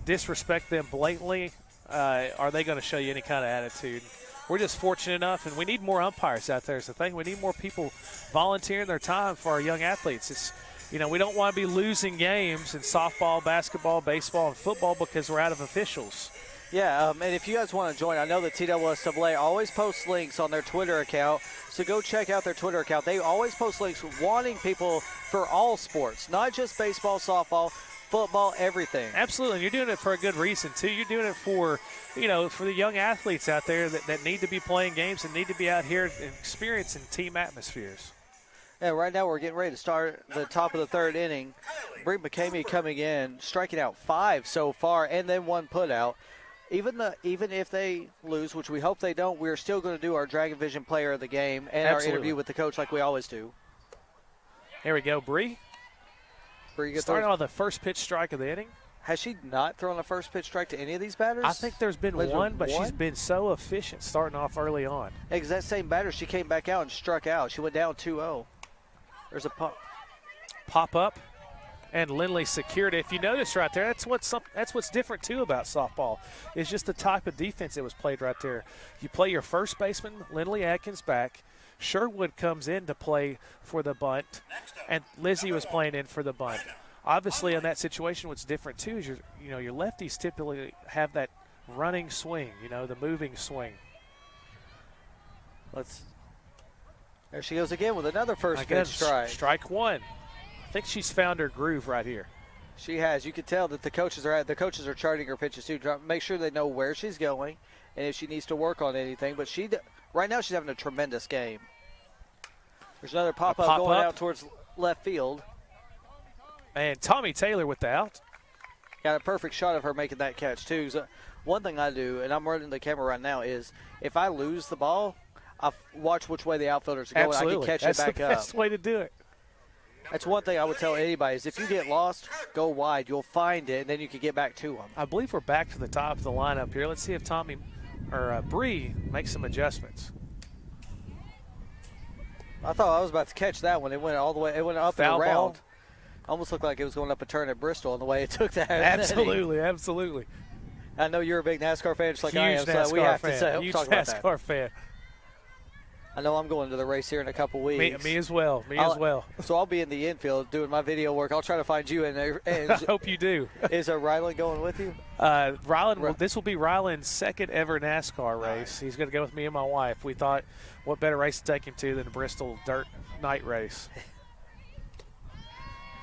C: disrespect them blatantly are they going to show you any kind of attitude. We're just fortunate enough, and we need more umpires out there is the thing. We need more people volunteering their time for our young athletes. We don't want to be losing games in softball, basketball, baseball, and football because we're out of officials.
A: Yeah, and if you guys want to join, I know the TSSAA always posts links on their Twitter account, so go check out their Twitter account. They always post links wanting people for all sports, not just baseball, softball, football, everything.
C: Absolutely, and you're doing it for a good reason, too. You're doing it for, for the young athletes out there that need to be playing games and need to be out here and experiencing team atmospheres.
A: Yeah, right now we're getting ready to start the top of the third inning. Bree McCamey coming in, striking out 5 so far, and then 1 putout. Even if they lose, which we hope they don't, we're still going to do our Dragon Vision Player of the Game and our interview with the coach like we always do.
C: Here we go, Bree. Starting on the first pitch strike of the inning.
A: Has she not thrown a first pitch strike to any of these batters?
C: I think there's been one, but she's been so efficient starting off early on.
A: Because that same batter, she came back out and struck out. She went down 2-0. There's a
C: pop up. And Lindley secured it. If you notice right there, that's what's different too about softball. It's just the type of defense that was played right there. You play your first baseman, Lindley Atkins, back. Sherwood comes in to play for the bunt, and Lizzie was playing in for the bunt. Obviously, in that situation, what's different too is your lefties typically have that running swing, the moving swing.
A: There she goes again with another first pitch strike.
C: Strike 1. I think she's found her groove right here.
A: She has. You can tell that the coaches are charting her pitches too. Make sure they know where she's going and if she needs to work on anything. But right now she's having a tremendous game. There's another pop-up going out towards left field.
C: And Tommy Taylor with the out.
A: Got a perfect shot of her making that catch too. So one thing I do, and I'm running the camera right now, is if I lose the ball, I watch which way the outfielders are going.
C: Absolutely.
A: I can catch it back up.
C: That's the best way to do it.
A: That's one thing I would tell anybody is if you get lost, go wide. You'll find it, and then you can get back to them.
C: I believe we're back to the top of the lineup here. Let's see if Bree makes some adjustments.
A: I thought I was about to catch that one. It went all the way. It went up and around. Almost looked like it was going up a turn at Bristol in the way it took that.
C: Absolutely, absolutely.
A: I know you're a big NASCAR fan, just like
C: Huge
A: I am.
C: NASCAR
A: so we have
C: fan.
A: to say,
C: Huge
A: talk about
C: NASCAR
A: that.
C: fan.
A: I know I'm going to the race here in a couple weeks.
C: Me as well. As well.
A: So I'll be in the infield doing my video work. I'll try to find you in there.
C: I hope you do.
A: Is Ryland going with you?
C: This will be Ryland's second ever NASCAR race. He's going to go with me and my wife. We thought, what better race to take him to than the Bristol Dirt Night Race?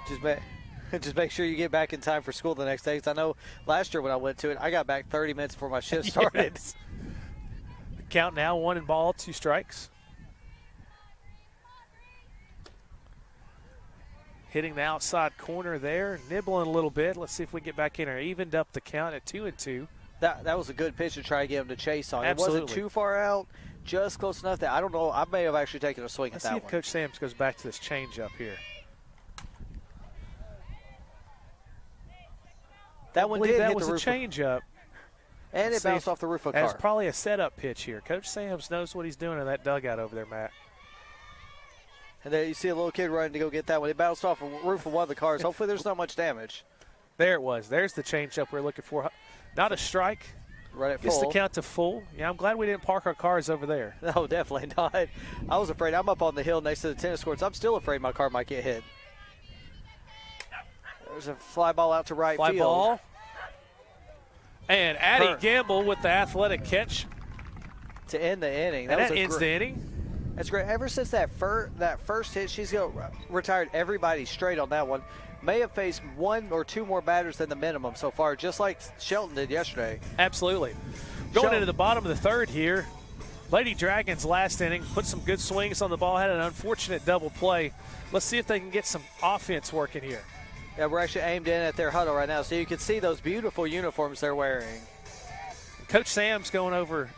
A: Just make sure you get back in time for school the next day. 'Cause I know last year when I went to it, I got back 30 minutes before my shift started.
C: Yes. Count now, 1 ball, 2 strikes. Hitting the outside corner there, nibbling a little bit. Let's see if we get back in there. Evened up the count at 2-2.
A: That was a good pitch to try to get him to chase on.
C: Absolutely.
A: It wasn't too far out, just close enough that I don't know. I may have actually taken a swing
C: Let's
A: at that
C: see if
A: one.
C: Coach Sams goes back to this changeup here.
A: That one did
C: that
A: hit
C: was
A: the
C: a
A: roof.
C: Changeup.
A: And it bounced off the roof of a car.
C: That's probably a setup pitch here. Coach Sams knows what he's doing in that dugout over there, Matt.
A: And then you see a little kid running to go get that one. It bounced off the roof of one of the cars. Hopefully there's not much damage.
C: There it was. There's the changeup we're looking for. Not a strike.
A: Right at full.
C: Gets the count to full. Yeah, I'm glad we didn't park our cars over there.
A: No, definitely not. I was afraid. I'm up on the hill next to the tennis courts. I'm still afraid my car might get hit. There's a fly ball out to right
C: field. Fly ball. And Addie Gamble with the athletic catch.
A: to end the inning.
C: And
A: was
C: that
A: a
C: ends the inning.
A: That's great. Ever since that first hit, she's retired everybody straight on that one. May have faced one or two more batters than the minimum so far, just like Shelton did yesterday.
C: Absolutely. Going into the bottom of the third here, Lady Dragons last inning put some good swings on the ball, had an unfortunate double play. Let's see if they can get some offense working here.
A: Yeah, we're actually aimed in at their huddle right now, so you can see those beautiful uniforms they're wearing.
C: Coach Sam's going over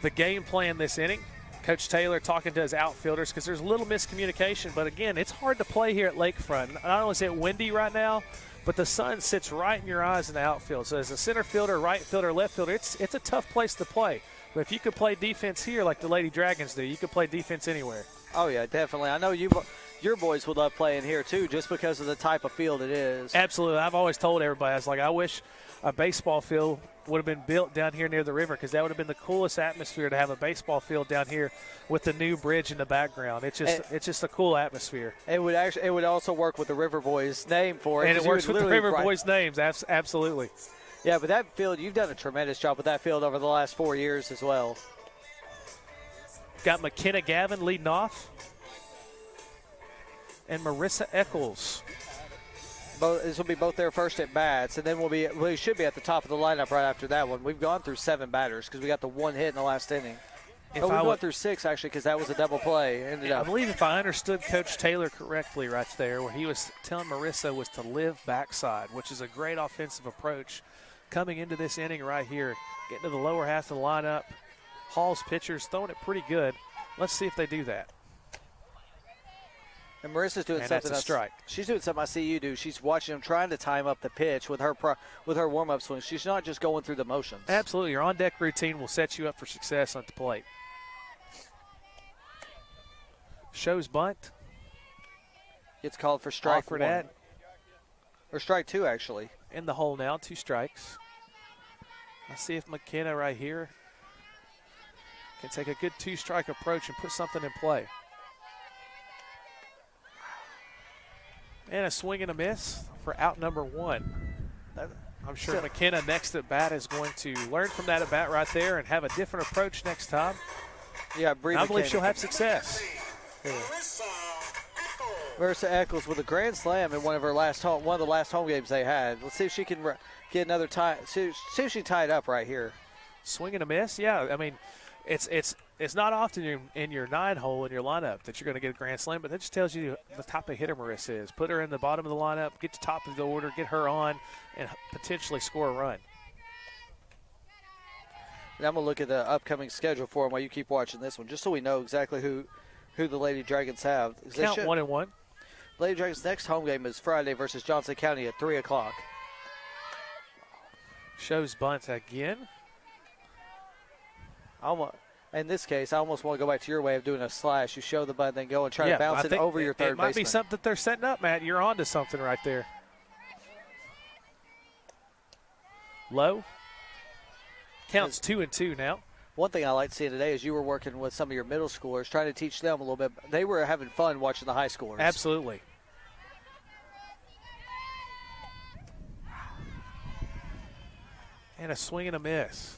C: the game plan this inning. Coach Taylor talking to his outfielders because there's a little miscommunication. But, again, it's hard to play here at Lakefront. Not only is it windy right now, but the sun sits right in your eyes in the outfield. So as a center fielder, right fielder, left fielder, it's a tough place to play. But if you could play defense here like the Lady Dragons do, you could play defense anywhere.
A: Oh, yeah, definitely. I know your boys would love playing here, too, just because of the type of field it is.
C: Absolutely. I've always told everybody, I was like, I wish a baseball field would have been built down here near the river because that would have been the coolest atmosphere to have a baseball field down here with the new bridge in the background. It's just a cool atmosphere.
A: It would also work with the River Boys name for it.
C: And it works with the River Boys names, absolutely.
A: Yeah, but that field, you've done a tremendous job with that field over the last 4 years as well.
C: Got McKenna Gavin leading off. And Marissa Eccles.
A: This will be both their first at bats, and then we should be at the top of the lineup right after that one. We've gone through 7 batters because we got the one hit in the last inning. We've gone through 6 actually because that was a double play.
C: I believe if I understood Coach Taylor correctly right there, where he was telling Marissa was to live backside, which is a great offensive approach coming into this inning right here, getting to the lower half of the lineup. Hall's pitchers throwing it pretty good. Let's see if they do that.
A: And Marissa's doing something.
C: That's a strike.
A: She's doing something I see you do. She's watching them trying to time up the pitch with her warm-up swing. She's not just going through the motions.
C: Absolutely. Your on-deck routine will set you up for success at the plate. Shows bunt.
A: Gets called for strike
C: Offered
A: one.
C: at.
A: Or strike 2, actually.
C: In the hole now, 2 strikes. Let's see if McKenna right here can take a good 2-strike approach and put something in play. And a swing and a miss for out number 1. I'm sure McKenna next at bat is going to learn from that at bat right there and have a different approach next time.
A: Yeah,
C: I believe she'll have success.
A: Marissa Eccles with a grand slam in one of the last home games they had. Let's see if she can get another tie. See if she tied up right here.
C: Swing and a miss. Yeah, I mean, it's not often in your 9-hole in your lineup that you're going to get a grand slam, but that just tells you the type of hitter Marissa is. Put her in the bottom of the lineup, get to top of the order, get her on, and potentially score a run.
A: And I'm going to look at the upcoming schedule for them while you keep watching this one, just so we know exactly who the Lady Dragons have.
C: Count 1-1.
A: Lady Dragons' next home game is Friday versus Johnson County at 3 o'clock.
C: Shows bunt again.
A: In this case, I almost want to go back to your way of doing a slash. You show the bunt, then go and try to bounce it over your third baseman.
C: It might be something that they're setting up, Matt. You're on to something right there. Low. Counts 2-2 now.
A: One thing I like seeing today is you were working with some of your middle schoolers, trying to teach them a little bit. They were having fun watching the high schoolers.
C: Absolutely. And a swing and a miss.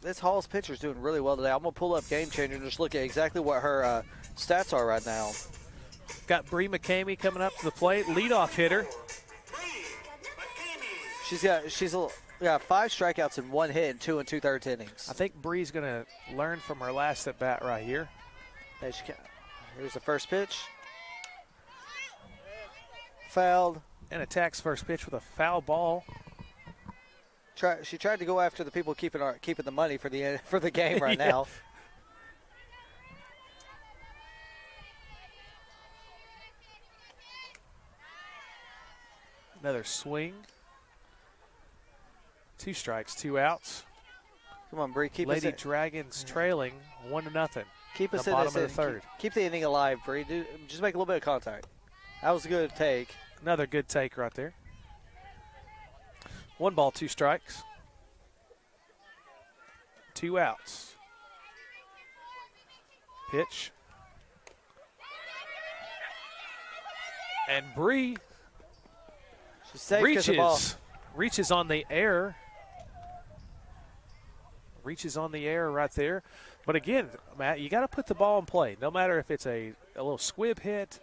A: This Hall's pitcher's doing really well today. I'm going to pull up Game Changer and just look at exactly what her stats are right now.
C: Got Bree McCamey coming up to the plate, leadoff hitter.
A: She's got 5 strikeouts and 1 hit in 2 2/3 innings.
C: I think Bree's going to learn from her last at bat right here.
A: Here's the first pitch. Fouled.
C: And attacks first pitch with a foul ball.
A: She tried to go after the people keeping the money for the game right now.
C: Another swing. 2 strikes, 2 outs.
A: Come on, Bree.
C: Lady Dragons trailing 1-0.
A: Keep us in
C: bottom of the third.
A: Keep the inning alive, Bree. Just make a little bit of contact. That was a good take.
C: Another good take right there. 1 ball, 2 strikes. 2 outs. Pitch. And Bree reaches on the air. reaches on the air right there. But again, Matt, you got to put the ball in play. No matter if it's a little squib hit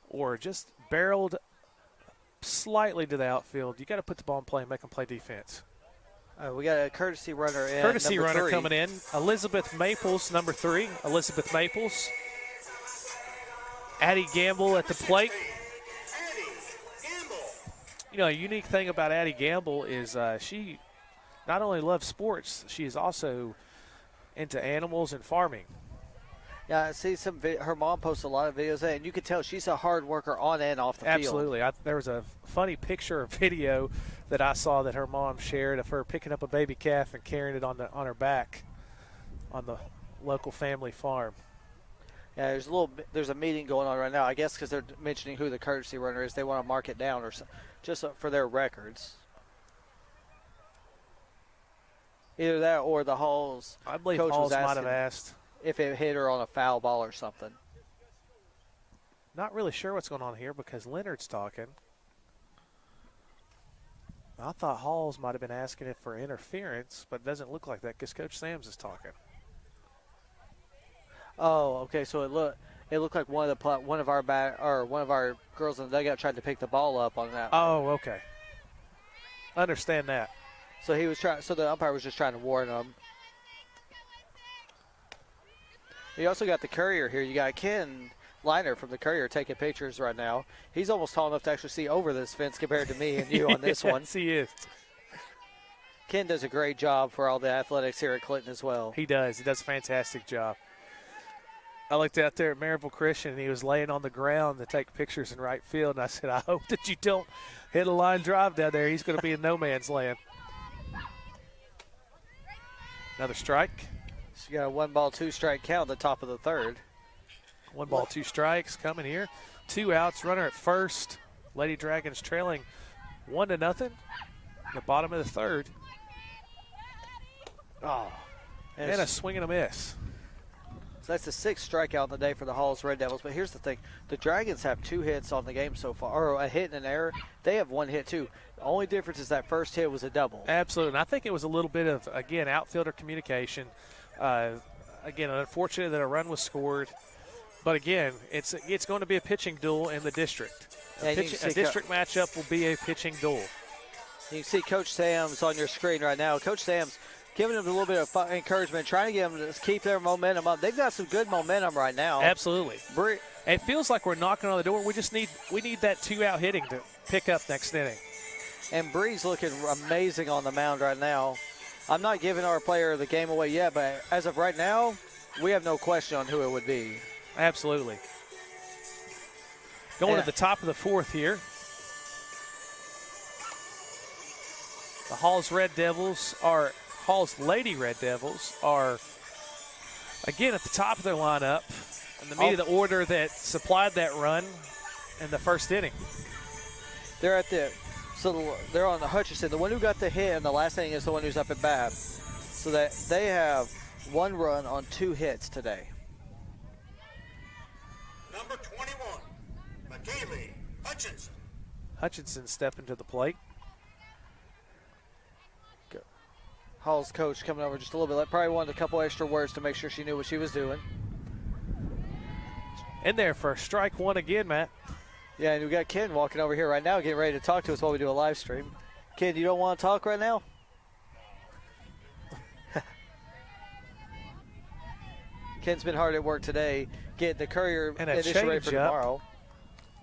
C: or just barreled slightly to the outfield, you got to put the ball in play and make them play defense.
A: We got a courtesy runner in.
C: Courtesy
A: number
C: runner
A: 3.
C: coming in. Elizabeth Maples, number 3. Elizabeth Maples. Addie Gamble at the plate. You know, a unique thing about Addie Gamble is she not only loves sports, she is also into animals and farming.
A: Yeah, I see her mom posts a lot of videos, and you can tell she's a hard worker on and off the field.
C: Absolutely. There was a funny picture or video that I saw that her mom shared of her picking up a baby calf and carrying it on her back on the local family farm.
A: Yeah, there's a meeting going on right now. I guess because they're mentioning who the courtesy runner is, they want to mark it down or just for their records. Either that or the Halls.
C: I believe
A: coach
C: Halls
A: was
C: might have asked.
A: If it hit her on a foul ball or something.
C: Not really sure what's going on here because Leonard's talking. I thought Halls might have been asking it for interference, but it doesn't look like that because Coach Sams is talking.
A: Oh, okay. So it looked like one of our girls in the dugout tried to pick the ball up on that.
C: Oh, okay. Understand that.
A: So he was trying. So the umpire was just trying to warn him. You also got the Courier here. You got Ken Liner from the Courier taking pictures right now. He's almost tall enough to actually see over this fence compared to me and you on this one.
C: Yes, he is.
A: Ken does a great job for all the athletics here at Clinton as well.
C: He does. He does a fantastic job. I looked out there at Maryville Christian, and he was laying on the ground to take pictures in right field, and I said, I hope that you don't hit a line drive down there. He's going to be in no man's land. Another strike.
A: So you got a 1-ball, 2-strike count at the top of the third.
C: 1 ball, 2 strikes coming here. 2 outs, runner at first. Lady Dragons trailing 1-0 in the bottom of the third.
A: Oh.
C: And a swing and a miss.
A: So that's the 6th strikeout in the day for the Halls Red Devils. But here's the thing. The Dragons have 2 hits on the game so far, or a hit and an error. They have 1 hit, too. The only difference is that first hit was a double.
C: Absolutely. And I think it was a little bit of, again, outfielder communication. Again, unfortunate that a run was scored. But, again, it's going to be a pitching duel in the district. A district matchup will be a pitching duel.
A: You can see Coach Sams on your screen right now. Coach Sams giving them a little bit of encouragement, trying to get them to keep their momentum up. They've got some good momentum right now.
C: Absolutely. It feels like we're knocking on the door. We need that 2-out hitting to pick up next inning.
A: And Bree's looking amazing on the mound right now. I'm not giving our player the game away yet, but as of right now, we have no question on who it would be.
C: Absolutely. Going to the top of the 4th here. The Halls Lady Red Devils are, again, at the top of their lineup in the meat of the order that supplied that run in the first inning.
A: They're on the Hutchinson. The one who got the hit in the last inning is the one who's up at bat. So that they have 1 run on 2 hits today.
B: Number 21, McKaylee Hutchinson.
C: Hutchinson stepping to the plate.
A: Hall's coach coming over just a little bit. Probably wanted a couple extra words to make sure she knew what she was doing.
C: In there for strike 1 again, Matt.
A: Yeah, and we got Ken walking over here right now getting ready to talk to us while we do a live stream. Ken, you don't want to talk right now? Ken's been hard at work today getting the Courier
C: and a
A: edition ready for tomorrow.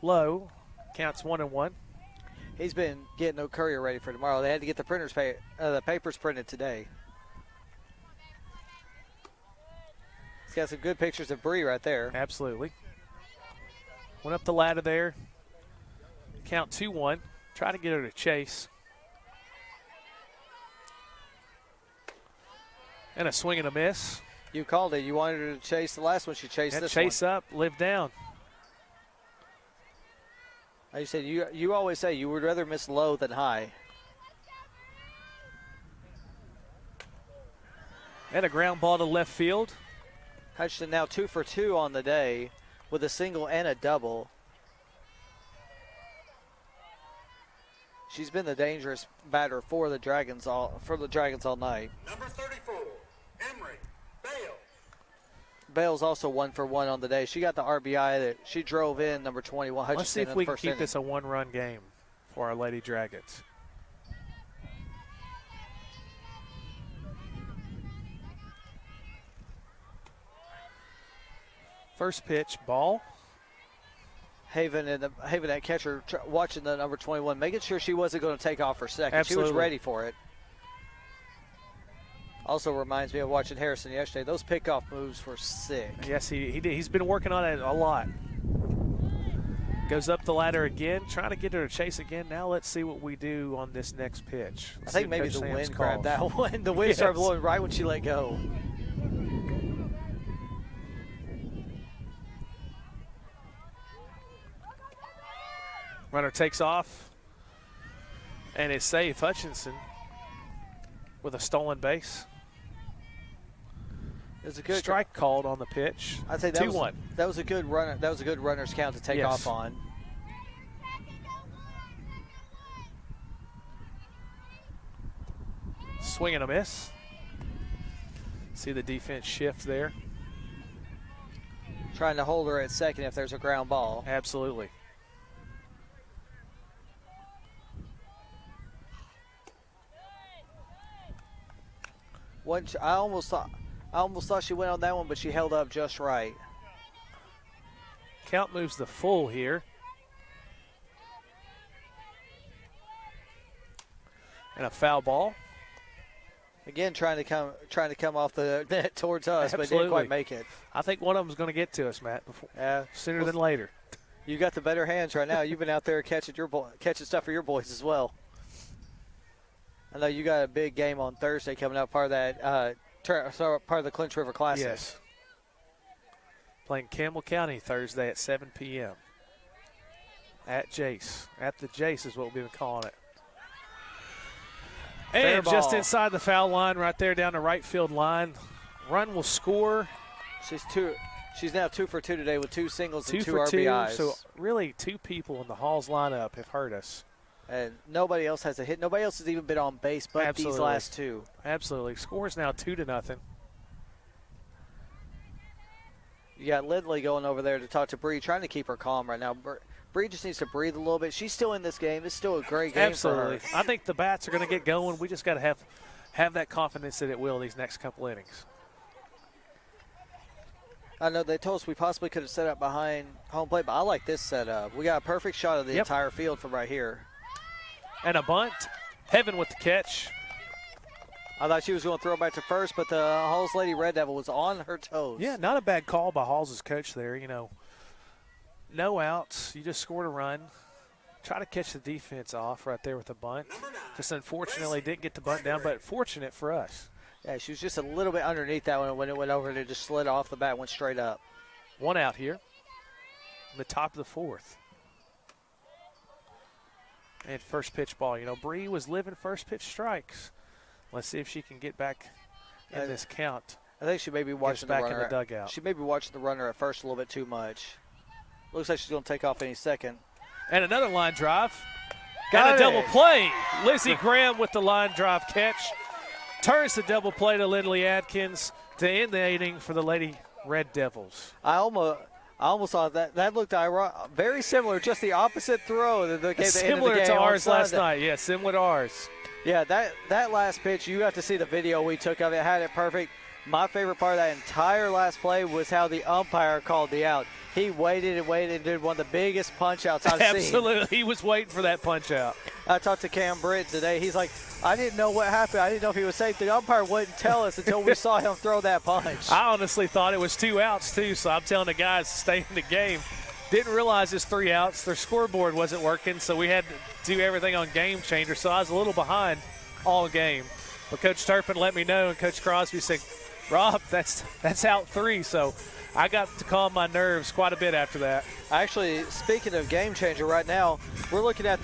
C: Low, counts 1-1.
A: He's been getting the Courier ready for tomorrow. They had to get the papers printed today. He's got some good pictures of Bree right there.
C: Absolutely. Went up the ladder there. Count 2-1. Try to get her to chase. And a swing and a miss.
A: You called it. You wanted her to chase the last one. She chased this one.
C: Chase up, live down.
A: Like you said, you always say you would rather miss low than high.
C: And a ground ball to left field.
A: Hutchinson now 2 for 2 on the day with a single and a double. She's been the dangerous batter for the Dragons all night.
B: Number 34,
A: Bales also 1 for 1 on the day. She got the RBI that she drove in, number 21. Hutchinson.
C: Let's see if we can keep this a one-run game for our Lady Dragons. First pitch, ball.
A: Haven at catcher watching the number 21, making sure she wasn't going to take off for second.
C: Absolutely.
A: She was ready for it. Also reminds me of watching Harrison yesterday. Those pickoff moves were sick.
C: Yes, he did. He's been working on it a lot. Goes up the ladder again, trying to get her to chase again. Now let's see what we do on this next pitch.
A: I think maybe the wind grabbed that one. The wind started blowing right when she let go.
C: Runner takes off and is safe. Hutchinson with a stolen base.
A: It's a good
C: strike called on the pitch.
A: I'd say that
C: 2-1.
A: That was a good runner. That was a good runner's count to take off on.
C: Swing and a miss. See the defense shift there.
A: Trying to hold her at second if there's a ground ball.
C: Absolutely.
A: I almost thought she went on that one, but she held up just right.
C: Count moves the full here. And a foul ball.
A: Again, trying to come off the net towards us,
C: Absolutely.
A: but didn't quite make it.
C: I think one of them's going to get to us, Matt, sooner than later.
A: You got the better hands right now. You've been out there catching stuff for your boys as well. I know you got a big game on Thursday coming up, part of that, part of the Clinch River Classic.
C: Yes. Playing Campbell County Thursday at 7 p.m. at Jace. At the Jace is what we've been calling it. And just inside the foul line, right there down the right field line. Run will score.
A: She's now 2 for 2 today with 2 singles and 2
C: RBIs.
A: RBIs.
C: So really 2 people in the Halls lineup have hurt us.
A: And nobody else has a hit. Nobody else has even been on base but these last 2.
C: Absolutely. Score's now 2-0.
A: You got Lindley going over there to talk to Bree, trying to keep her calm right now. Bree just needs to breathe a little bit. She's still in this game. It's still a great game for her.
C: I think the bats are going to get going. We just got to have that confidence that it will these next couple innings.
A: I know they told us we possibly could have set up behind home plate, but I like this setup. We got a perfect shot of the entire field from right here.
C: And a bunt. Heaven with the catch.
A: I thought she was going to throw back to first, but the Halls Lady Red Devil was on her toes.
C: Yeah, not a bad call by Halls' coach there. You know, no outs. You just scored a run. Try to catch the defense off right there with a bunt. Just unfortunately didn't get the bunt down, but fortunate for us.
A: Yeah, she was just a little bit underneath that one when it went over and it just slid off the bat, went straight up.
C: 1 out here in the top of the 4th. And first pitch ball. You know, Bree was living first pitch strikes. Let's see if she can get back in this count.
A: I think she may be watching the runner.
C: In the dugout.
A: She may be watching the runner at first a little bit too much. Looks like she's going to take off any second.
C: And another line drive. Got a double play. Lizzie Graham with the line drive catch. Turns the double play to Lindley Adkins to end the inning for the Lady Red Devils.
A: I almost saw that. That looked very similar, just the opposite throw.
C: Similar to ours last night. Yeah, similar to ours.
A: Yeah, that last pitch, you got to see the video we took of it. Had it perfect. My favorite part of that entire last play was how the umpire called the out. He waited and waited and did one of the biggest punch-outs I've seen.
C: Absolutely. He was waiting for that punch-out.
A: I talked to Cam Britton today. He's like, I didn't know what happened. I didn't know if he was safe. The umpire wouldn't tell us until we saw him throw that punch.
C: I honestly thought it was 2 outs, too, so I'm telling the guys to stay in the game. Didn't realize it's 3 outs. Their scoreboard wasn't working, so we had to do everything on Game Changer, so I was a little behind all game. But Coach Turpin let me know, and Coach Crosby said, Rob, that's out 3, so I got to calm my nerves quite a bit after that.
A: Actually, speaking of Game Changer right now, we're looking at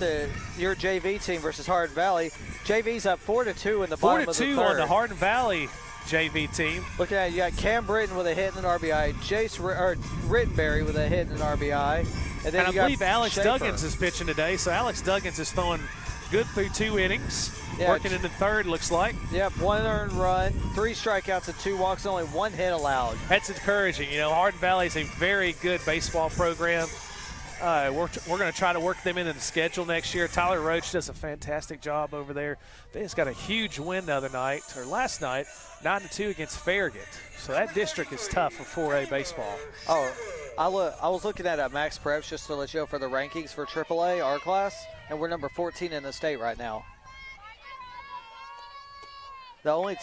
A: your JV team versus Hardin Valley. JV's up 4-2 in the bottom of the
C: 4-2
A: third.
C: on the Hardin Valley JV team.
A: Looking at it, you got Cam Britton with a hit and an RBI, Rittenberry with a hit and an RBI. And then
C: I believe Alex
A: Schaefer.
C: Duggins is pitching today, so Alex Duggins is throwing good through 2 innings.
A: Yeah,
C: Working into third, looks like.
A: Yep, 1 earned run, 3 strikeouts and 2 walks, only 1 hit allowed.
C: That's encouraging. You know, Hardin Valley is a very good baseball program. We're going to try to work them into the schedule next year. Tyler Roach does a fantastic job over there. They just got a huge win the other night, or last night, 9-2 against Farragut. So that district is tough for 4A baseball.
A: Oh, I was looking at Max Preps just to let you know for the rankings for AAA, our class, and we're number 14 in the state right now. The only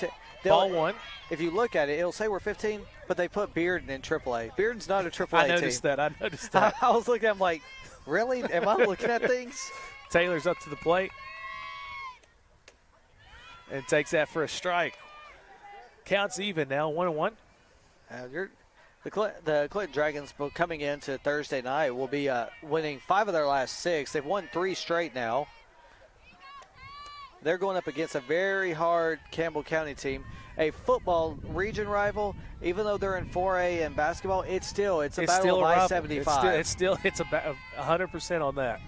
C: Ball 1.
A: If you look at it, it'll say we're 15, but they put Bearden in AAA. Bearden's not a AAA
C: I noticed
A: team.
C: that. I noticed that.
A: I was looking, I'm like, really? Am I looking at things?
C: Taylor's up to the plate and takes that for a strike. Counts even now, 1-1.
A: The Clinton Dragons coming into Thursday night will be winning 5 of their last 6. They've won 3 straight now. They're going up against a very hard Campbell County team, a football region rival. Even though they're in 4A and basketball, it's a battle of I-75.
C: It's about 100% on that.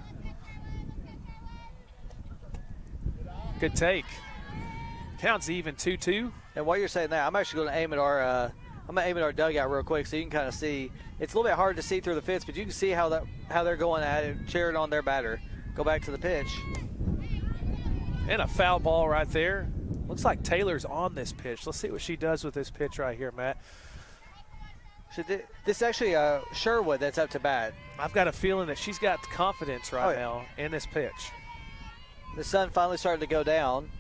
C: Good take. Counts even 2-2.
A: And while you're saying that, I'm actually going to aim at our dugout real quick so you can kind of see. It's a little bit hard to see through the fence, but you can see how they're going at it, cheering on their batter. Go back to the pitch.
C: And a foul ball right there. Looks like Taylor's on this pitch. Let's see what she does with this pitch right here, Matt.
A: This is actually Sherwood that's up to bat.
C: I've got a feeling that she's got confidence right now in this pitch.
A: The sun finally started to go down.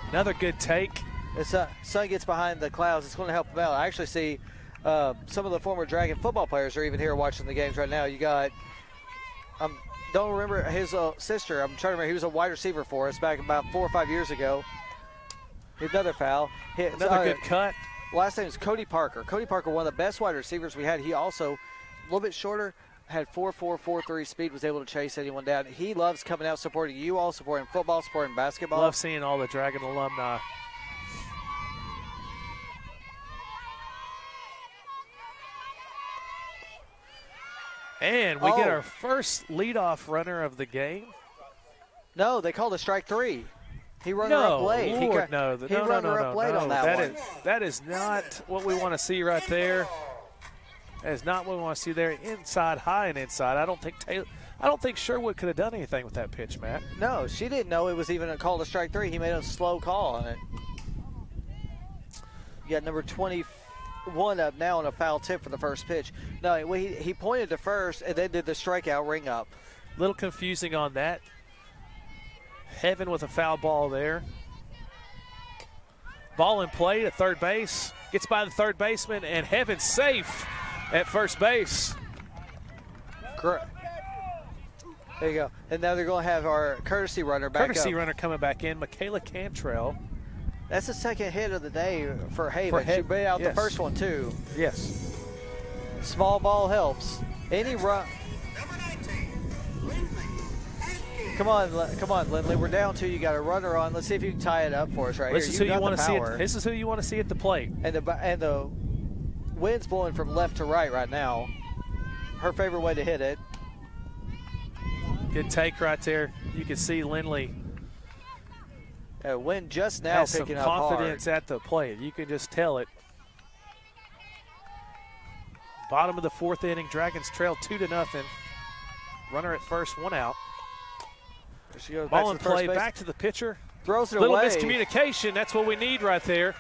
C: Another good take.
A: The sun gets behind the clouds. It's going to help them out. I actually see some of the former Dragon football players are even here watching the games right now. You got don't remember his sister. I'm trying to remember. He was a wide receiver for us back about 4 or 5 years ago. Another foul.
C: Another good cut.
A: Last name is Cody Parker. Cody Parker, one of the best wide receivers we had. He also, a little bit shorter, had 4.4, 4.3 speed, was able to chase anyone down. He loves coming out supporting you all, supporting football, supporting basketball.
C: Love seeing all the Dragon alumni. And we get our first leadoff runner of the game.
A: No, they called a strike 3. He run her up late.
C: Lord,
A: he run her up late on that one.
C: That is not what we want to see right there. That is not what we want to see there. Inside, high and inside. I don't think Sherwood could have done anything with that pitch, Matt.
A: No, she didn't know it was even called a strike 3. He made a slow call on it. You got number 21 up now on a foul tip for the first pitch. No, he pointed to first and then did the strikeout ring up.
C: A little confusing on that. Heaven with a foul ball there. Ball in play at third base. Gets by the third baseman, and Heaven's safe at first base.
A: Correct. There you go. And now they're going to have our courtesy runner back
C: Courtesy runner coming back in, Michaela Cantrell.
A: That's the second hit of the day for Haven. She beat out the first one, too.
C: Yes.
A: Small ball helps. Any run. Come on, Lindley. We're down 2. You got a runner on. Let's see if you can tie it up for us right here.
C: This is who you want to see. This is who you want to see at the plate.
A: And the wind's blowing from left to right now. Her favorite way to hit it.
C: Good take right there. You can see Lindley
A: wind just now
C: has
A: picking
C: some
A: up
C: confidence
A: hard.
C: at the plate. You can just tell it. Bottom of the 4th inning, Dragons trail 2-0. Runner at first, 1 out.
A: There she goes.
C: Ball in play, back to the pitcher.
A: Throws it
C: Little
A: away.
C: miscommunication. That's what we need right there.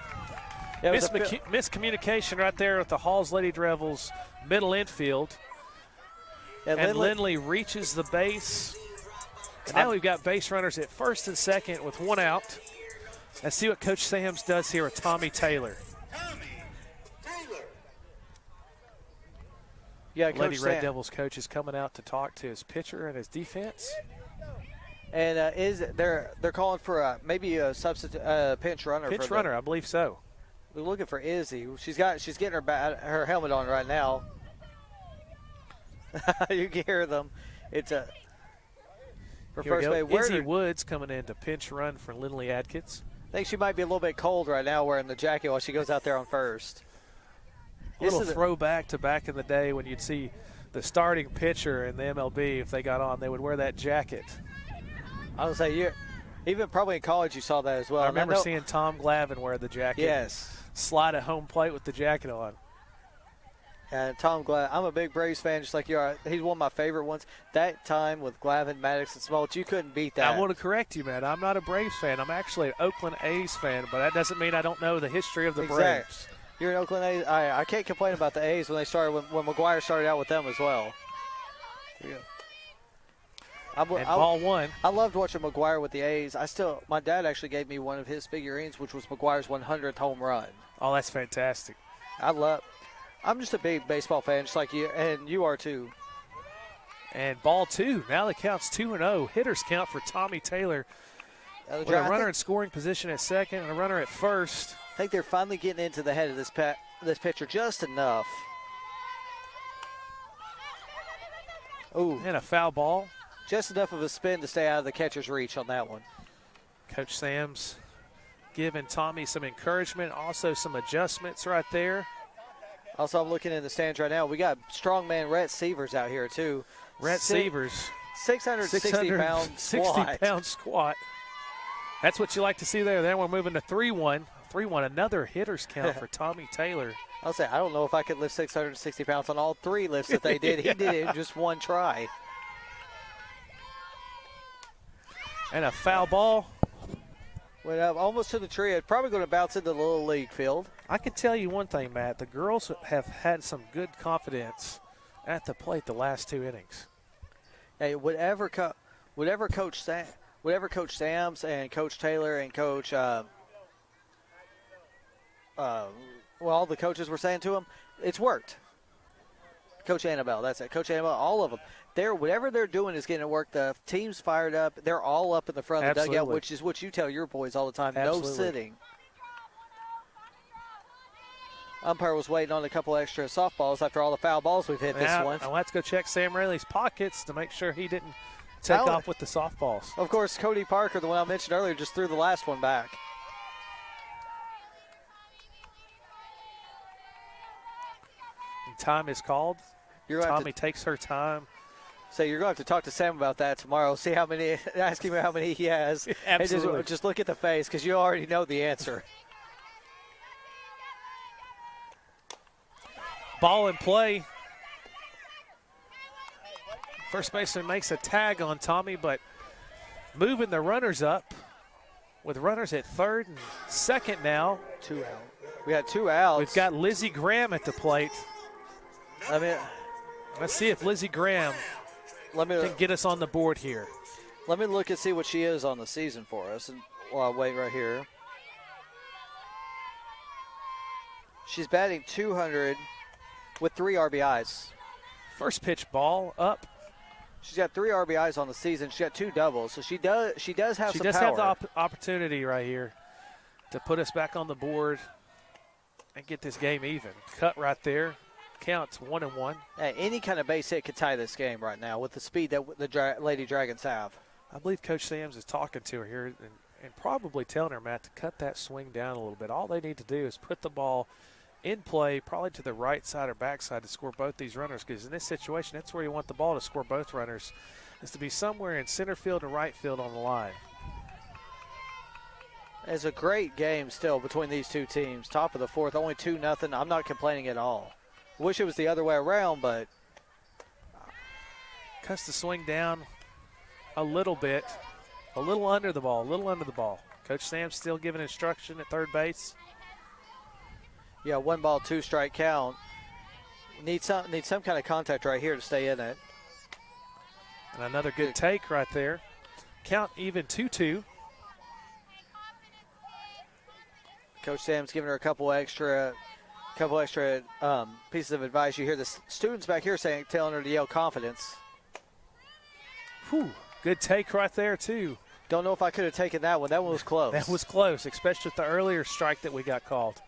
A: Yeah,
C: Miscommunication right there with the Halls Lady Devils middle infield.
A: Yeah,
C: And Lindley reaches the base. And now we've got base runners at first and second with 1 out. Let's see what Coach Sams does here with Tommy Taylor.
A: Yeah,
C: Lady Red Devils coach is coming out to talk to his pitcher and his defense.
A: And they're calling for maybe a substitute pinch runner.
C: Pinch runner, I believe so.
A: We're looking for Izzy. She's getting her helmet on right now. You can hear them. It's a for
C: Here
A: first base.
C: Izzy Woods coming in to pinch run for Lindley Adkins.
A: I think she might be a little bit cold right now wearing the jacket while she goes out there on first.
C: A little throwback to back in the day when you'd see the starting pitcher in the MLB, if they got on, they would wear that jacket.
A: I would say even probably in college you saw that as well.
C: I
A: And
C: remember
A: know-
C: seeing Tom Glavine wear the jacket.
A: Yes.
C: Slide at home plate with the jacket on.
A: And Tom Glavine, I'm a big Braves fan just like you are. He's one of my favorite ones. That time with Glavine, Maddox, and Smoltz, you couldn't beat that.
C: I want to correct you, man. I'm not a Braves fan. I'm actually an Oakland A's fan, but that doesn't mean I don't know the history of the Braves.
A: You're an Oakland A's. I can't complain about the A's when they started when McGuire started out with them as well. Yeah.
C: Ball one.
A: I loved watching McGuire with the A's. My dad actually gave me one of his figurines, which was McGuire's 100th home run.
C: Oh, that's fantastic.
A: I'm just a big baseball fan, just like you, and you are too.
C: And ball two. Now the count's 2-0. Hitters count for Tommy Taylor. With a runner in scoring position at second and a runner at first.
A: I think they're finally getting into the head of this pitcher just enough. Ooh.
C: And a foul ball.
A: Just enough of a spin to stay out of the catcher's reach on that one.
C: Coach Sam's giving Tommy some encouragement, also some adjustments right there.
A: Also, I'm looking in the stands right now. We got strongman Rhett Severs out here, too.
C: Rhett Severs.
A: 660-pound squat.
C: 60-pound squat. That's what you like to see there. Then we're moving to 3-1. 3-1, another hitter's count for Tommy Taylor.
A: I'll say, I don't know if I could lift 660 pounds on all three lifts that they did. He did it in just one try.
C: And a foul ball.
A: Went up almost to the tree. It's probably going to bounce into the Little League field.
C: I can tell you one thing, Matt. The girls have had some good confidence at the plate the last two innings.
A: Hey, whatever Coach Sams and Coach Taylor and Coach, all the coaches were saying to him, it's worked. Coach Annabelle, that's it. Coach Annabelle, all of them. Whatever they're doing is getting it work. The team's fired up. They're all up in the front of the dugout, which is what you tell your boys all the time.
C: Absolutely.
A: No sitting. Umpire was waiting on a couple extra softballs after all the foul balls we've hit this one.
C: Now let's go check Sam Rayleigh's pockets to make sure he didn't take off with the softballs.
A: Of course, Cody Parker, the one I mentioned earlier, just threw the last one back.
C: And time is called. Tommy takes her time.
A: So you're going to have to talk to Sam about that tomorrow. See ask him how many he has.
C: Absolutely.
A: And just look at the face because you already know the answer.
C: Ball in play. First baseman makes a tag on Tommy, but moving the runners up with runners at third and second now.
A: 2 out. We got 2 outs.
C: We've got Lizzie Graham at the plate. Let's see if Lizzie Graham can get us on the board here.
A: Let me look and see what she is on the season for us. And while I wait right here. She's batting 200 with 3 RBIs.
C: First pitch ball up.
A: She's got 3 RBIs on the season. She got 2 doubles, so she does have some power.
C: She does have the opportunity right here to put us back on the board and get this game even. Cut right there. Counts 1-1.
A: Hey, any kind of base hit could tie this game right now with the speed that the Lady Dragons have.
C: I believe Coach Sams is talking to her here and probably telling her, Matt, to cut that swing down a little bit. All they need to do is put the ball in play, probably to the right side or back side to score both these runners, because in this situation, that's where you want the ball to score both runners, is to be somewhere in center field or right field on the line.
A: It's a great game still between these two teams. Top of the fourth, only 2-0. I'm not complaining at all. Wish it was the other way around, but.
C: Cuts the swing down a little bit, a little under the ball, Coach Sam's still giving instruction at third base.
A: Yeah, 1 ball, 2 strike count. Need some kind of contact right here to stay in it.
C: And another good take right there. Count even 2-2.
A: Coach Sam's giving her a couple extra pieces of advice. You hear the students back here telling her to yell confidence.
C: Whew, good take right there too.
A: Don't know if I could have taken that one. That one was close.
C: That was close, especially with the earlier strike that we got called.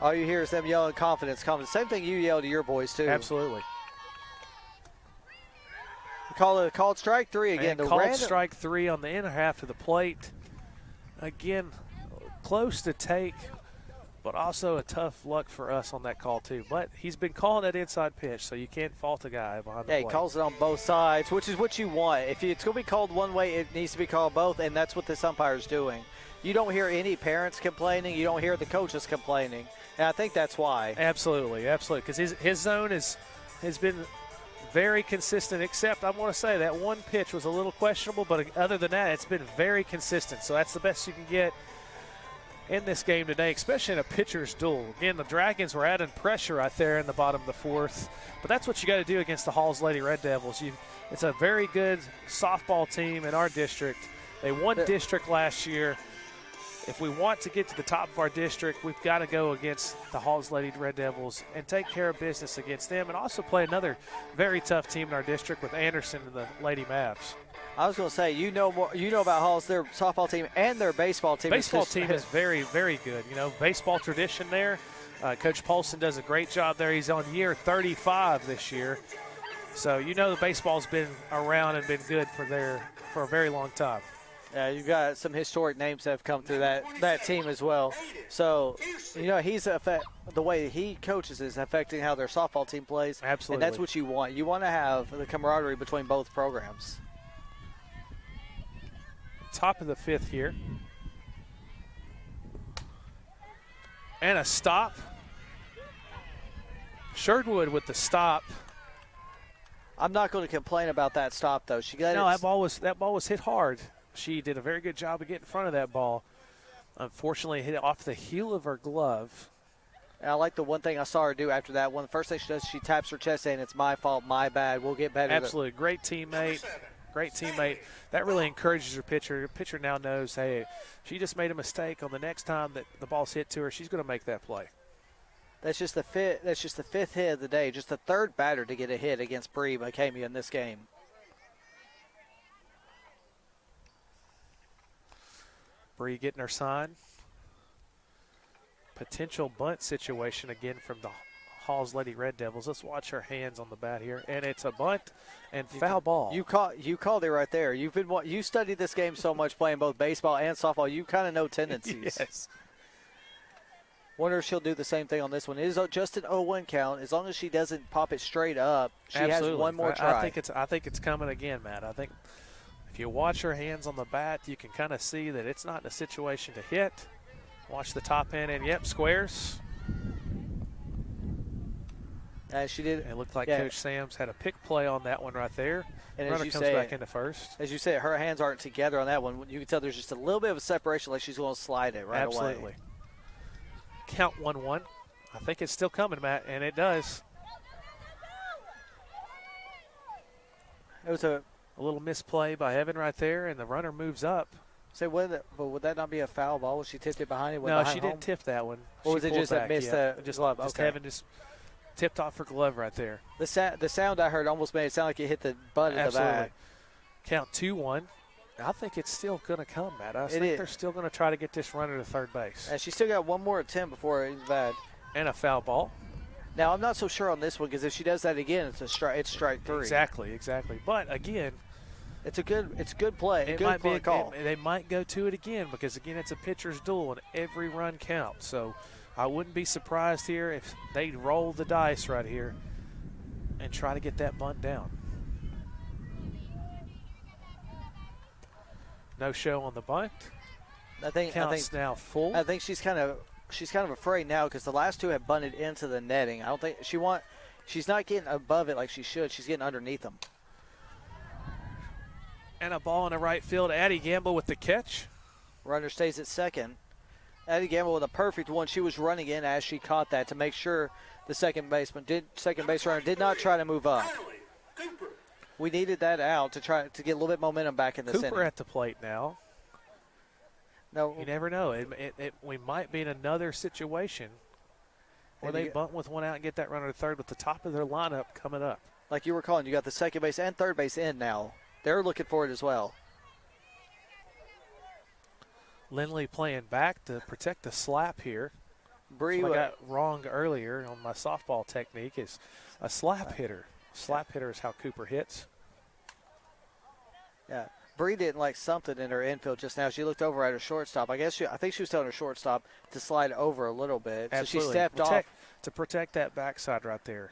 A: All you hear is them yelling confidence. Same thing you yell to your boys too.
C: Absolutely.
A: Called strike 3 again.
C: And called strike 3 on the inner half of the plate. Again, close to take but also a tough luck for us on that call too. But he's been calling that inside pitch, so you can't fault a guy behind the
A: Yeah, he
C: plate.
A: calls it on both sides, which is what you want. If it's going to be called one way, it needs to be called both, and that's what this umpire's doing. You don't hear any parents complaining. You don't hear the coaches complaining, and I think that's why.
C: Absolutely, absolutely, because his zone has been very consistent, except I want to say that one pitch was a little questionable, but other than that, it's been very consistent. So that's the best you can get in this game today, especially in a pitcher's duel. Again, the Dragons were adding pressure right there in the bottom of the fourth, but that's what you got to do against the Halls Lady Red Devils. It's a very good softball team in our district. They won district last year. If we want to get to the top of our district, we've got to go against the Halls Lady Red Devils and take care of business against them, and also play another very tough team in our district with Anderson and the Lady Mavs.
A: I was going to say, you know about Halls, their softball team and their baseball team.
C: Baseball team is very, very good. You know, baseball tradition there. Coach Paulson does a great job there. He's on year 35 this year. So you know the baseball's been around and been good for a very long time.
A: Yeah, you've got some historic names that have come through that team as well. So, you know, the way he coaches is affecting how their softball team plays.
C: Absolutely.
A: And that's what you want. You want to have the camaraderie between both programs.
C: Top of the fifth here. And a stop. Sherwood with the stop.
A: I'm not going to complain about that stop, though.
C: That ball was hit hard. She did a very good job of getting in front of that ball. Unfortunately, it hit it off the heel of her glove.
A: And I like the one thing I saw her do after that one. The first thing she does, she taps her chest saying, "It's my fault, my bad. We'll get better."
C: Absolutely. Great teammate. Great teammate. That really encourages her pitcher. Her pitcher now knows, hey, she just made a mistake. On the next time that the ball's hit to her, she's going to make that play.
A: That's just the fifth hit of the day. Just the third batter to get a hit against Bree McCamey in this game.
C: Bree getting her sign. Potential bunt situation again from the Halls Lady Red Devils. Let's watch her hands on the bat here, and it's a bunt and foul ball.
A: You called it right there. You studied this game so much playing both baseball and softball. You kind of know tendencies.
C: Yes.
A: Wonder if she'll do the same thing on this one. It is just an 0-1 count. As long as she doesn't pop it straight up, she
C: Absolutely.
A: has one more try.
C: I think it's coming again, Matt. I think if you watch her hands on the bat, you can kind of see that it's not in a situation to hit. Watch the top end, and yep, squares.
A: She did.
C: It looked like
A: yeah.
C: Coach Sams had a pick play on that one right there.
A: And
C: Runner
A: as you
C: comes
A: say,
C: back into first.
A: As you said, her hands aren't together on that one. You can tell there's just a little bit of a separation, like she's going to slide it right
C: Absolutely.
A: away.
C: Count 1-1. I think it's still coming, Matt, and it does.
A: It was a
C: little misplay by Evan right there, and the runner moves up.
A: Say, but would that not be a foul ball? Was she tipped it behind it?
C: No, she didn't tip that one.
A: Or was it just a missed glove?
C: Just
A: Okay.
C: Evan just tipped off her glove right there.
A: The sound I heard almost made it sound like it hit the butt of the bat.
C: Count 2-1. I think it's still going to come, Matt. I think they're still going to try to get this runner to third base.
A: And she's still got one more attempt before it's bad.
C: And a foul ball.
A: Now, I'm not so sure on this one because if she does that again, it's strike three.
C: Exactly. But, again,
A: it's a good play.
C: It might be a call. They might go to it again because, again, it's a pitcher's duel and every run counts. So I wouldn't be surprised here if they roll the dice right here and try to get that bunt down. No show on the bunt.
A: I think
C: now full.
A: I think she's kind of afraid now because the last two have bunted into the netting. I don't think she's not getting above it like she should. She's getting underneath them.
C: And a ball in the right field. Addie Gamble with the catch.
A: Runner stays at second. Addie Gamble with a perfect one. She was running in as she caught that to make sure the second base runner did not try to move up. We needed that out to try to get a little bit momentum back in the center.
C: Cooper at the plate now.
A: No,
C: you never know. We might be in another situation where they bunt with one out and get that runner to third with the top of their lineup coming up.
A: Like you were calling, you got the second base and third base in now. They're looking for it as well.
C: Lindley playing back to protect the slap here.
A: Bree,
C: what I got wrong earlier on my softball technique is a slap hitter. Slap hitter is how Cooper hits.
A: Yeah. Bree didn't like something in her infield just now. She looked over at her shortstop. I think she was telling her shortstop to slide over a little bit.
C: Absolutely.
A: So she stepped off.
C: To protect that backside right there.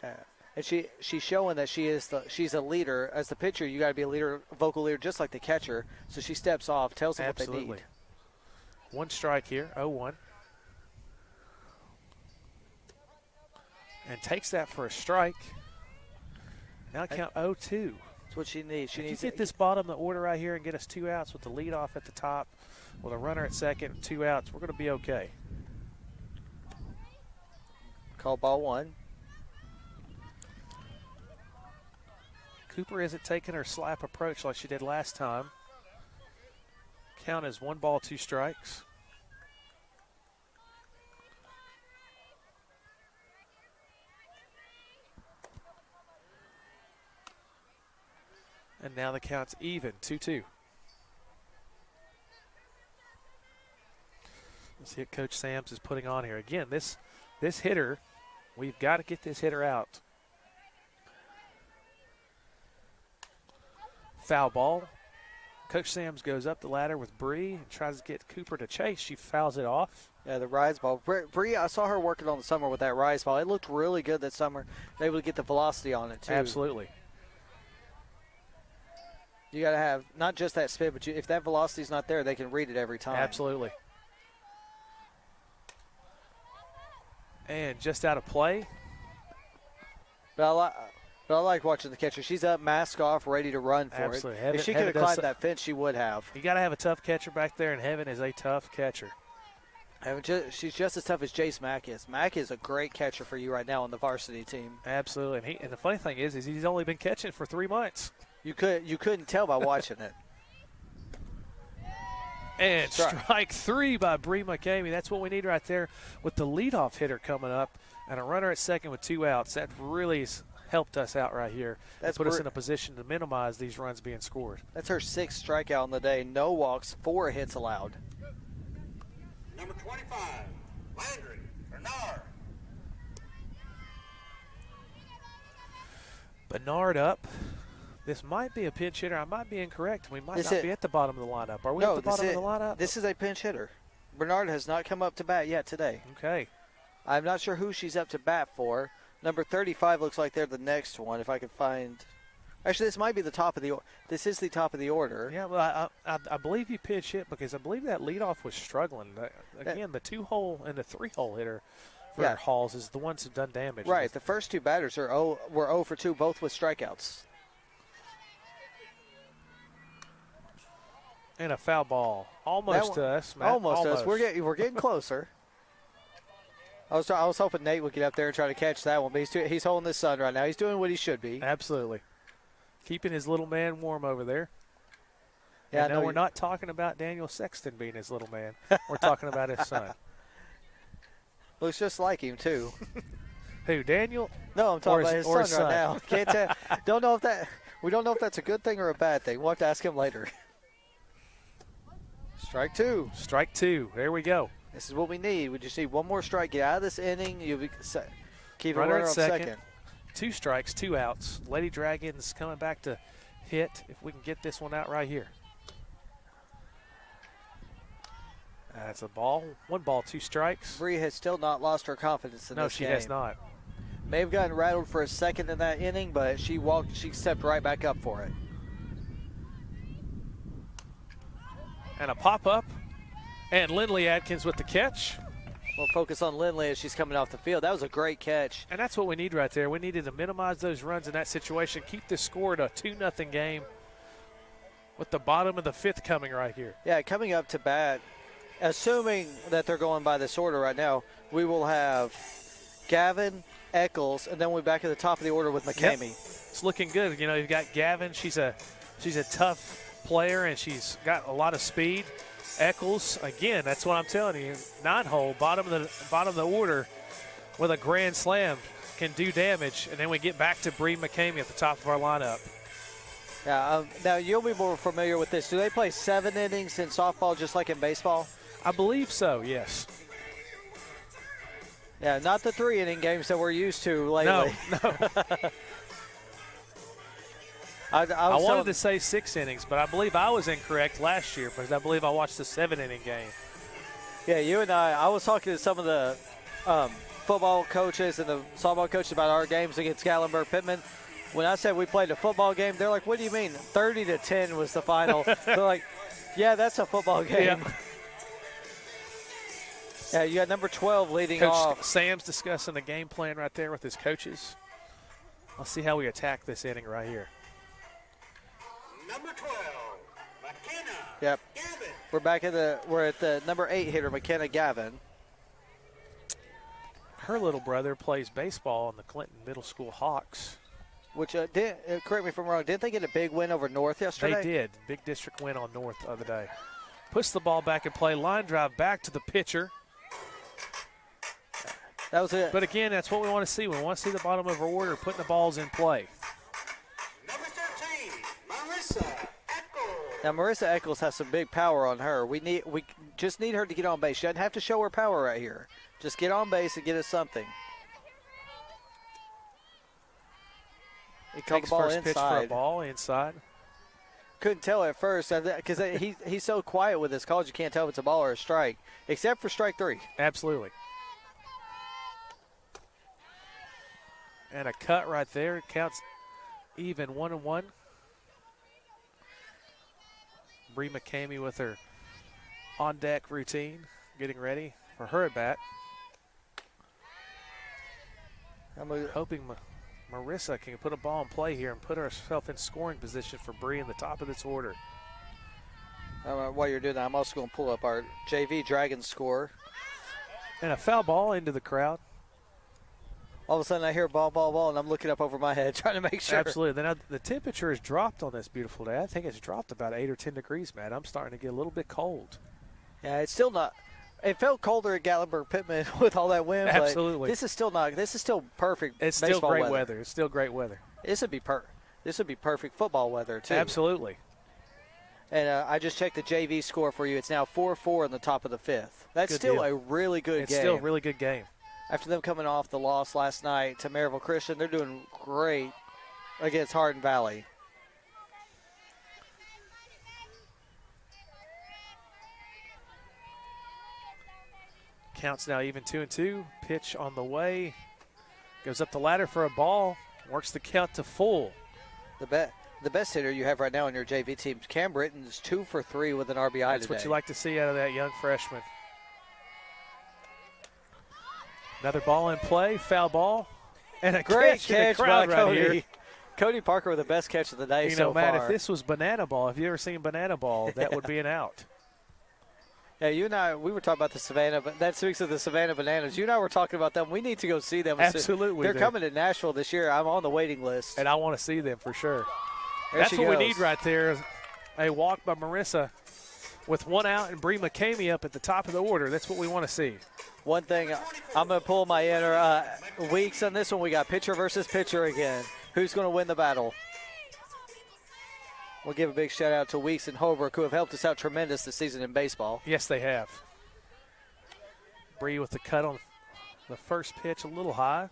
A: And she's showing that she's a leader. As the pitcher, you got to be a leader, vocal leader, just like the catcher. So she steps off, tells them what they need.
C: One strike here, 0-1. And takes that for a strike. Now count 0-2.
A: That's what she needs. She needs
C: to get this bottom of the order right here and get us 2 outs with the leadoff at the top, with a runner at second and 2 outs. We're going to be okay.
A: Call ball 1.
C: Cooper isn't taking her slap approach like she did last time. Count is 1 ball, 2 strikes. And now the count's even, 2-2. Let's see what Coach Sams is putting on here. Again, this hitter, we've got to get this hitter out. Foul ball. Coach Sams goes up the ladder with Bree and tries to get Cooper to chase. She fouls it off.
A: Yeah, the rise ball. Bree, I saw her working on the summer with that rise ball. It looked really good that summer. Able to get the velocity on it, too.
C: Absolutely.
A: You got to have not just that spin, but if that velocity's not there, they can read it every time.
C: Absolutely. And just out of play.
A: But I like watching the catcher. She's up, mask off, ready to run for
C: Absolutely.
A: it. If she could have climbed that fence, she would have.
C: You got to have a tough catcher back there, and Heaven is a tough catcher.
A: She's just as tough as Jace Mack is. Mack is a great catcher for you right now on the varsity team.
C: Absolutely. And the funny thing is he's only been catching for 3 months.
A: You couldn't tell by watching it.
C: And strike 3 by Bree McCamey. That's what we need right there with the leadoff hitter coming up and a runner at second with 2 outs. That really helped us out right here. That's put us in a position to minimize these runs being scored.
A: That's her 6th strikeout on the day. No walks, 4 hits allowed.
B: Number 25, Landry Bernard.
C: Bernard up. This might be a pinch hitter. I might be incorrect. We might not be at the bottom of the lineup. Are we at the bottom of the lineup?
A: This is a pinch hitter. Bernard has not come up to bat yet today.
C: Okay.
A: I'm not sure who she's up to bat for. Number 35 looks like they're the next one, if I could find. Actually, this might be the top of the order. This is the top of the order.
C: Yeah, well, I believe you pitch hit because I believe that leadoff was struggling. Again, the 2-hole and the 3-hole hitter for Halls is the ones who've done damage.
A: Right. The first 2 batters were 0 for 2, both with strikeouts.
C: And a foul ball, almost to us, Matt.
A: Almost to us. We're getting closer. I was hoping Nate would get up there and try to catch that one, but he's holding his son right now. He's doing what he should be.
C: Absolutely, keeping his little man warm over there.
A: Yeah,
C: no, we're not talking about Daniel Sexton being his little man. We're talking about his son.
A: Looks just like him too.
C: Who, Daniel?
A: No, I'm talking about his son right now. Can't tell. We don't know if that's a good thing or a bad thing. We'll have to ask him later. Strike 2.
C: Strike 2. There we go.
A: This is what we need. We just need one more strike. Get out of this inning. You'll be keep
C: runner
A: on second.
C: 2 strikes, 2 outs. Lady Dragons coming back to hit if we can get this one out right here. That's a ball. 1 ball, 2 strikes.
A: Bree has still not lost her confidence in this game.
C: No, she has not.
A: May have gotten rattled for a second in that inning, but she stepped right back up for it.
C: And a pop-up. And Lindley Atkins with the catch.
A: We'll focus on Lindley as she's coming off the field. That was a great catch.
C: And that's what we need right there. We needed to minimize those runs in that situation, keep the score at a 2-0 game with the bottom of the 5th coming right here.
A: Yeah, coming up to bat, assuming that they're going by this order right now, we will have Gavin, Eccles, and then we'll be back at the top of the order with McCamey.
C: Yep. It's looking good. You know, you've got Gavin. She's a tough player, and she's got a lot of speed. Eccles, again, that's what I'm telling you. 9-hole, bottom of the order with a grand slam can do damage. And then we get back to Bree McCamey at the top of our lineup.
A: Yeah, now you'll be more familiar with this. Do they play 7 innings in softball just like in baseball?
C: I believe so, yes.
A: Yeah, not the 3-inning games that we're used to lately.
C: No.
A: I
C: I
A: was
C: wanted
A: telling-
C: to say 6 innings, but I believe I was incorrect last year because I believe I watched the 7-inning game.
A: Yeah, you and I was talking to some of the football coaches and the softball coaches about our games against Gatlinburg Pittman. When I said we played a football game, they're like, what do you mean? 30-10 was the final. They're like, yeah, that's a football game.
C: Yeah.
A: Yeah, you got number 12 leading
C: Coach
A: off.
C: Sam's discussing the game plan right there with his coaches. Let's see how we attack this inning right here.
B: Number 12, McKenna.
A: Yep.
B: Gavin.
A: We're at the number 8 hitter, McKenna Gavin.
C: Her little brother plays baseball on the Clinton Middle School Hawks.
A: Which, correct me if I'm wrong, didn't they get a big win over North yesterday?
C: They did. Big district win on North the other day. Puts the ball back in play. Line drive back to the pitcher.
A: That was it.
C: But again, that's what we want to see. We want to see the bottom of our order putting the balls in play.
B: Number 13, Marissa Eccles.
A: Now, Marissa Eccles has some big power on her. We just need her to get on base. She doesn't have to show her power right here. Just get on base and get us something. He called
C: Takes
A: the ball
C: first pitch for a
A: inside.
C: ball inside.
A: Couldn't tell at first because he's so quiet with his calls. You can't tell if it's a ball or a strike, except for strike 3.
C: Absolutely. And a cut right there. It counts even 1-1. Bree McCamey with her on-deck routine, getting ready for her at-bat. Hoping Marissa can put a ball in play here and put herself in scoring position for Bree in the top of this order.
A: While you're doing that, I'm also going to pull up our JV Dragons score.
C: And a foul ball into the crowd.
A: All of a sudden, I hear ball, and I'm looking up over my head trying to make sure.
C: Absolutely. Then the temperature has dropped on this beautiful day. I think it's dropped about 8 or 10 degrees, Matt. I'm starting to get a little bit cold.
A: Yeah, it's still not. It felt colder at Gatlinburg Pittman with all that wind.
C: Absolutely.
A: But this is still not. This is still perfect.
C: It's still
A: baseball
C: great weather. It's still great weather.
A: This would be perfect football weather too.
C: Absolutely.
A: And I just checked the JV score for you. It's now 4-4 in the top of the 5th. That's
C: Good
A: still
C: deal.
A: a really good
C: It's
A: game.
C: still a really good game.
A: After them coming off the loss last night to Maryville Christian, they're doing great against Hardin Valley.
C: Counts now even 2-2. Pitch on the way. Goes up the ladder for a ball. Works the count to full.
A: The best hitter you have right now on your JV team, Cam Britton's 2 for 3 with an RBI
C: That's
A: today.
C: what you like to see out of that young freshman. Another ball in play. Foul ball. And a
A: Great
C: catch in the
A: catch
C: crowd
A: by
C: right
A: Cody.
C: here.
A: Cody Parker with the best catch of the day
C: You
A: so
C: know, Matt,
A: far.
C: if this was banana ball, if you ever seen banana ball, that would be an out.
A: Yeah, you and I, we were talking about the Savannah, but that speaks of the Savannah Bananas. You and I were talking about them. We need to go see them.
C: Absolutely.
A: They're coming to Nashville this year. I'm on the waiting list.
C: And I want to see them for sure.
A: There
C: That's
A: she
C: what we
A: goes.
C: need right there. A walk by Marissa with 1 out and Bree McCamey up at the top of the order. That's what we want to see.
A: One thing, I'm going to pull my inner Weeks on this one. We got pitcher versus pitcher again. Who's going to win the battle? We'll give a big shout out to Weeks and Holbrook, who have helped us out tremendous this season in baseball.
C: Yes, they have. Bree with the cut on the first pitch, a little high.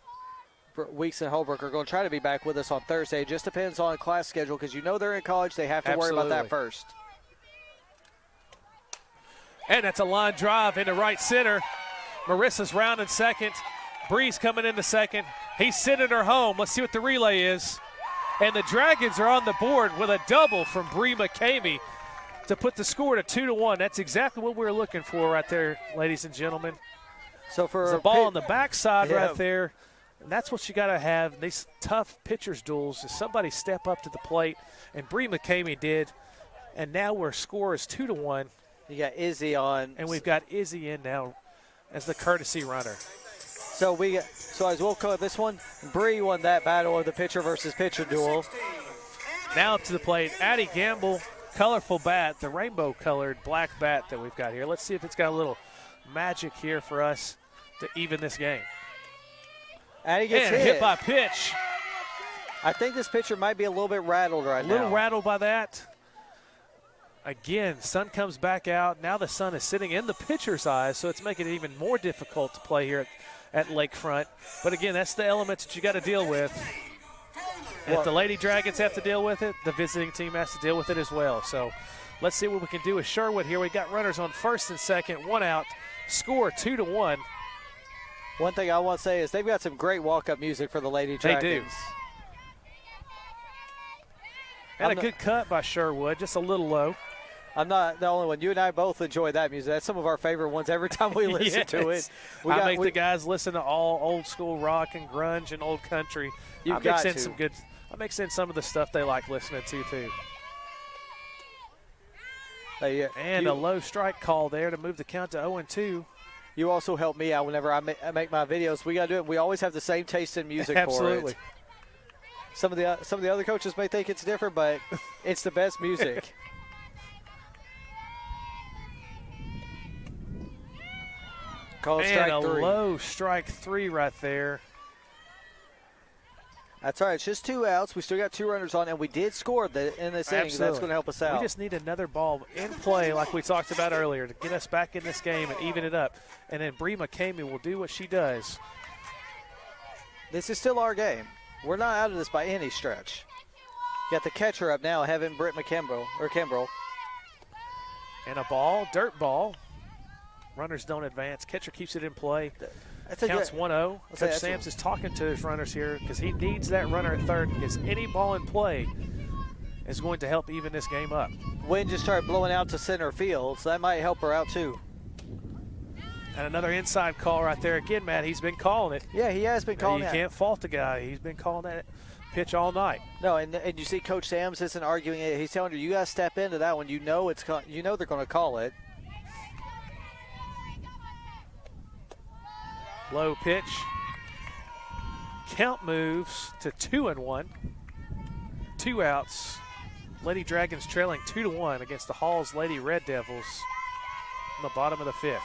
A: Weeks and Holbrook are going to try to be back with us on Thursday. It just depends on class schedule because you know they're in college. They have to worry about that
C: Absolutely.
A: first.
C: And that's a line drive into right center. Marissa's rounding second. Bree's coming into second. He's sending her home. Let's see what the relay is. And the Dragons are on the board with a double from Bree McCamey to put the score to 2-1. That's exactly what we were looking for right there, ladies and gentlemen.
A: So for
C: There's a ball on the backside
A: Yeah.
C: right there. And that's what you got to have. These tough pitchers' duels is somebody step up to the plate, and Bree McCamey did. And now our score is 2-1,
A: you got Izzy on.
C: and we've got Izzy in now as the courtesy runner.
A: So as we'll call this one, Bree won that battle of the pitcher versus pitcher duel.
C: Now up to the plate, Addie Gamble, colorful bat, the rainbow-colored black bat that we've got here. Let's see if it's got a little magic here for us to even this game.
A: Addie gets
C: And a hit by pitch.
A: I think this pitcher might be a little bit rattled right
C: A
A: now.
C: little rattled by that. Again, sun comes back out. Now the sun is sitting in the pitcher's eyes, so it's making it even more difficult to play here at Lakefront. But again, that's the elements that you got to deal with. And if the Lady Dragons have to deal with it, the visiting team has to deal with it as well. So let's see what we can do with Sherwood here. We got runners on first and second, one out. Score 2-1.
A: One thing I want to say is they've got some great walk-up music for the Lady Dragons.
C: They do. And a good cut by Sherwood, just a little low.
A: I'm not the only one. You and I both enjoy that music. That's some of our favorite ones every time we listen to it.
C: I make the guys listen to all old school rock and grunge and old country. I mix in some of the stuff they like listening to too. And a low strike call there to move the count to 0-2.
A: You also help me out whenever I make my videos. We got to do it. We always have the same taste in music
C: Absolutely.
A: for it. Some of the other coaches may think it's different, but it's the best music. Call strike
C: and a
A: 3.
C: Low strike 3 right there.
A: That's all right. It's just 2 outs. We still got 2 runners on, and we did score in this inning. That's going to help us out.
C: We just need another ball in play like we talked about earlier to get us back in this game and even it up. And then Bree McCamey will do what she does.
A: This is still our game. We're not out of this by any stretch. Got the catcher up now, having Britt Kimbrell.
C: And a ball, dirt ball. Runners don't advance. Catcher keeps it in play. Counts 1-0. Coach Sams is talking to his runners here because he needs that runner at third because any ball in play is going to help even this game up.
A: Wind just started blowing out to center field, so that might help her out too.
C: And another inside call right there again, Matt. He's been calling it.
A: Yeah, he has been calling it.
C: You can't fault the guy. He's been calling that pitch all night.
A: No, and you see Coach Sams isn't arguing it. He's telling her, you got to step into that one. You know they're going to call it.
C: Low pitch. Count moves to 2-1. 2 outs. Lady Dragons trailing 2-1 against the Halls Lady Red Devils in the bottom of the 5th.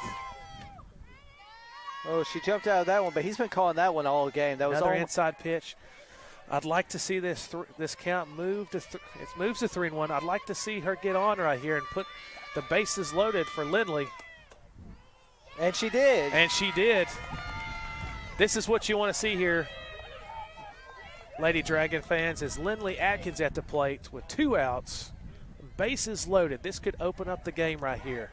A: Oh, she jumped out of that one, but he's been calling that one all game. That was
C: another inside pitch. I'd like to see this count move to it moves to 3-1. I'd like to see her get on right here and put the bases loaded for Lindley.
A: And she did.
C: And she did. This is what you want to see here, Lady Dragon fans, is Lindley Atkins at the plate with 2 outs, bases loaded. This could open up the game right here.